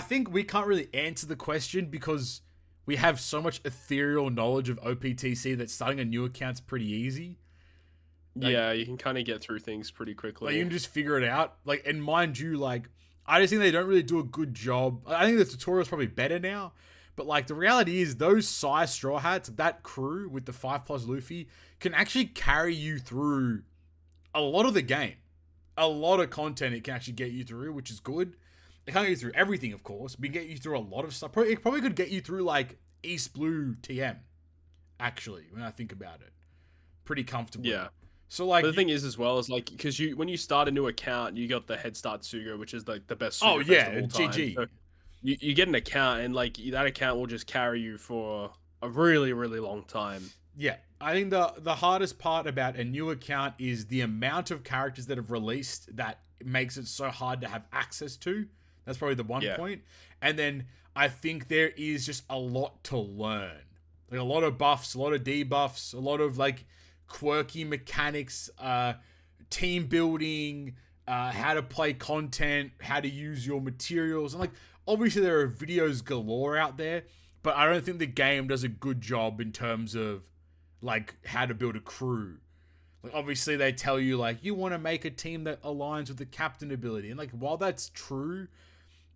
think we can't really answer the question because we have so much ethereal knowledge of OPTC that starting a new account's pretty easy. Like, yeah, you can kind of get through things pretty quickly. Like, you can just figure it out. Like, and mind you, like, I just think they don't really do a good job. I think the tutorial's probably better now. But, like, the reality is those Psy Straw Hats, that crew with the 5+ Luffy, can actually carry you through a lot of the game. A lot of content it can actually get you through, which is good. It can't get you through everything, of course, but it can get you through a lot of stuff. It probably could get you through, like, East Blue TM, actually, when I think about it. Pretty comfortably. Yeah. So, like, but the thing is, as well, is like, because when you start a new account, you got the Head Start Sugo, which is like the best. Sugo of all time. GG. So you get an account, and like that account will just carry you for a really, really long time. Yeah, I think the hardest part about a new account is the amount of characters that have released that makes it so hard to have access to. That's probably the one point. And then I think there is just a lot to learn, like a lot of buffs, a lot of debuffs, a lot of like quirky mechanics, team building, how to play content, how to use your materials. And like, obviously there are videos galore out there, but I don't think the game does a good job in terms of like how to build a crew. Like, obviously they tell you like, you want to make a team that aligns with the captain ability. And like, while that's true,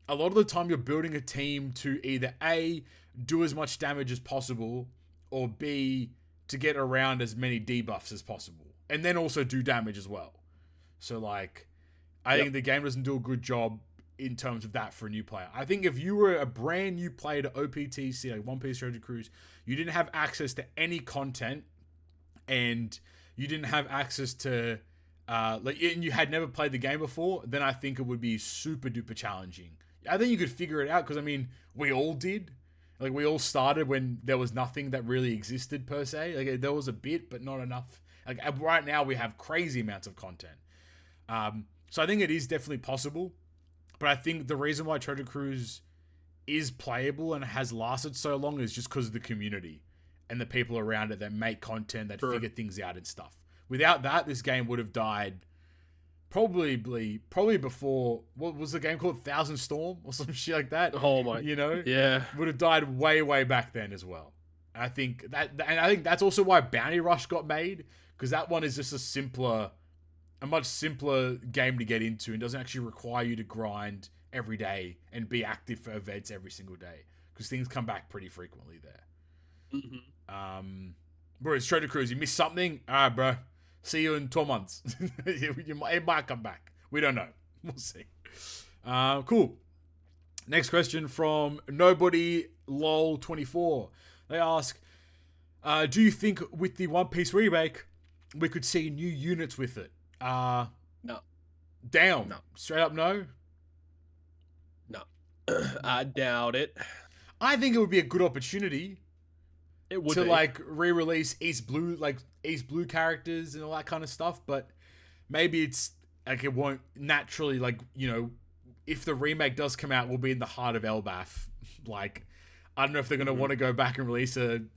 a lot of the time you're building a team to either A, do as much damage as possible, or B, to get around as many debuffs as possible. And then also do damage as well. So, like, I think the game doesn't do a good job in terms of that for a new player. I think if you were a brand new player to OPTC, like One Piece Treasure Cruise, you didn't have access to any content, and you didn't have access to, and you had never played the game before, then I think it would be super duper challenging. I think you could figure it out because, I mean, we all did. Like, we all started when there was nothing that really existed, per se. Like, there was a bit, but not enough. Like, right now, we have crazy amounts of content. So I think it is definitely possible. But I think the reason why Treasure Cruise is playable and has lasted so long is just because of the community. and the people around it that make content, that Sure. figure things out and stuff. Without that, this game would have died probably before, what was the game called? Thousand Storm or some shit like that. Oh my, You know? yeah. Would have died way back then as well. I think that's also why Bounty Rush got made, because that one is just a much simpler game to get into and doesn't actually require you to grind every day and be active for events every single day, because things come back pretty frequently there. Whereas Treasure Cruise, you miss something, all right, bro, see you in 12 months. It might come back. We don't know. We'll see. Cool. Next question from Nobody Lol 24. They ask, do you think with the One Piece remake we could see new units with it? No. Damn. No. Straight up no? No. I doubt it. I think it would be a good opportunity It would to be. like re-release East Blue characters and all that kind of stuff, but maybe it's like it won't naturally, like, you know, if the remake does come out, we'll be in the heart of Elbaf. Like, I don't know if they're gonna want to go back and release an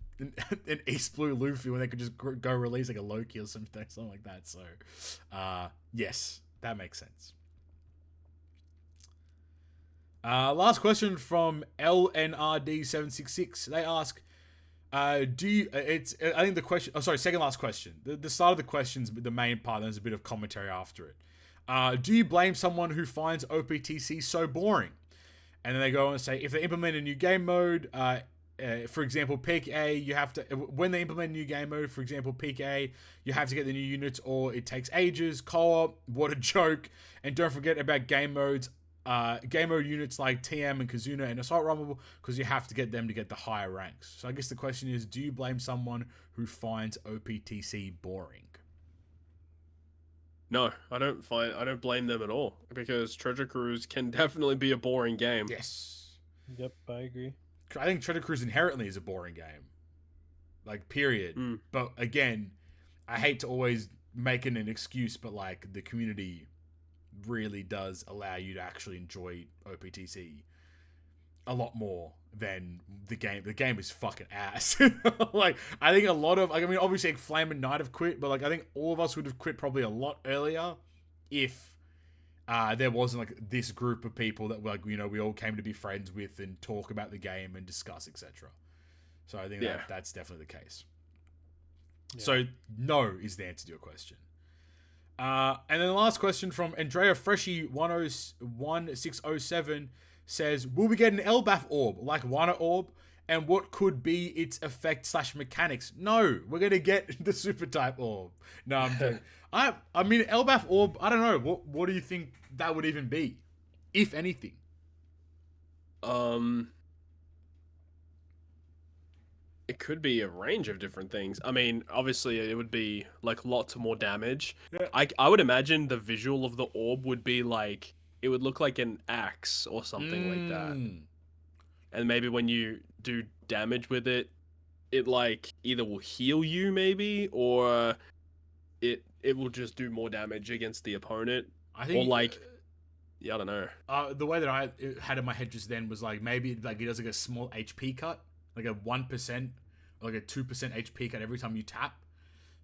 East Blue Luffy when they could just go release like a Loki or something like that. So, yes, that makes sense. Last question from LNRD766. They ask, do you, I think the question, second last question. The start of the question's the main part, and there's a bit of commentary after it. Do you blame someone who finds OPTC so boring? And then they go on and say, if they implement a new game mode, for example, Peak A, you have to, when they implement a new game mode, for example, Peak A, you have to get the new units or it takes ages. Co-op, what a joke. And don't forget about game modes, game mode units like TM and Kazuna and Assault Rumble, because you have to get them to get the higher ranks. So I guess the question is, do you blame someone who finds OPTC boring? No, I don't blame them at all, because Treasure Cruise can definitely be a boring game. Yes. Yep, I agree. I think Treasure Cruise inherently is a boring game. Like, period. But again, I hate to always make it an excuse, but like, the community really does allow you to actually enjoy OPTC a lot more than the game. The game is fucking ass. Like, I think a lot of, like, I mean, obviously like, Flame and Knight have quit, but like, I think all of us would have quit probably a lot earlier if there wasn't like this group of people that, like, you know, we all came to be friends with and talk about the game and discuss, etc. So I think that's definitely the case. Yeah. So no is the answer to your question. And then the last question from Andrea Freshy 10607 says, will we get an Elbaf orb like Wana orb, and what could be its effect / mechanics? No, we're gonna get the super type orb. No, I'm kidding. I mean, Elbaf orb, I don't know, what do you think that would even be, if anything? It could be a range of different things. I mean, obviously it would be like lots more damage. Yeah. I would imagine the visual of the orb would be like, it would look like an axe or something like that. And maybe when you do damage with it, it like either will heal you maybe, or it will just do more damage against the opponent. I think, or like, yeah, I don't know. The way that I had in my head just then was like, maybe like it does like a small HP cut, like a 1%, like a 2% HP cut every time you tap.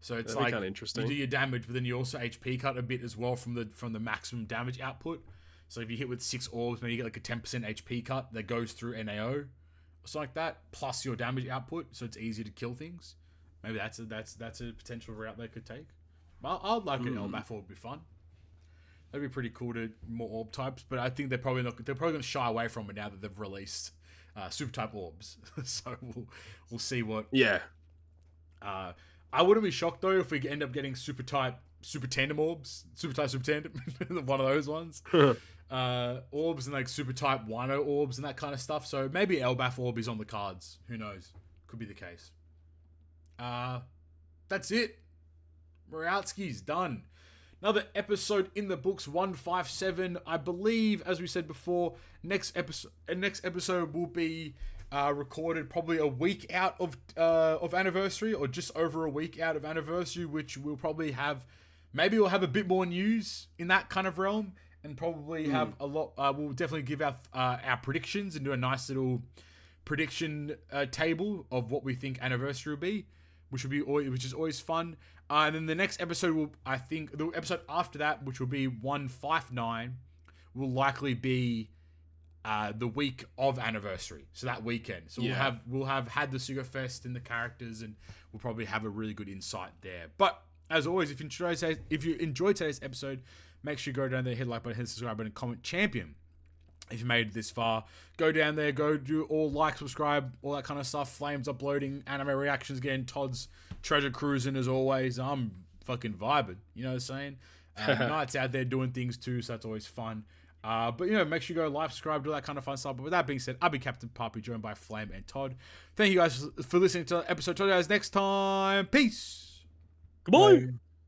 So it's like kind of interesting. You do your damage, but then you also HP cut a bit as well from the maximum damage output. So if you hit with 6 orbs, maybe you get like a 10% HP cut that goes through NAO or something like that, plus your damage output, so it's easier to kill things. Maybe that's a potential route they could take. Well, I'd like an Elbaf orb, would be fun. That'd be pretty cool to more orb types, but I think they're probably going to shy away from it now that they've released super type orbs. So we'll see what. Yeah. I wouldn't be shocked though if we end up getting super tandem orbs, super tandem, one of those ones. Orbs and like super type Wino orbs and that kind of stuff. So maybe Elbaf orb is on the cards. Who knows? Could be the case. That's it. Wisniewski's done. Another episode in the books, 157. I believe, as we said before, next episode will be recorded probably a week out of anniversary, or just over a week out of anniversary, which we'll probably have. Maybe we'll have a bit more news in that kind of realm, and probably have a lot. We'll definitely give our predictions and do a nice little prediction table of what we think anniversary will be, which is always fun. And then the next episode the episode after that, which will be 159, will likely be the week of anniversary, so that weekend. So we'll have had the Sugar Fest and the characters, and we'll probably have a really good insight there. But as always, if you enjoyed today's episode, make sure you go down there, hit the like button, hit the subscribe button, and comment champion. If you made it this far, go down there, go do all like, subscribe, all that kind of stuff. Flames uploading, anime reactions again, Todd's treasure cruising as always. I'm fucking vibing, you know what I'm saying? Knight's out there doing things too, so that's always fun. But make sure you go like, subscribe, do all that kind of fun stuff. But with that being said, I'll be Captain Papi, joined by Flame and Todd. Thank you guys for listening to the episode. Talk to you guys next time. Peace. Goodbye.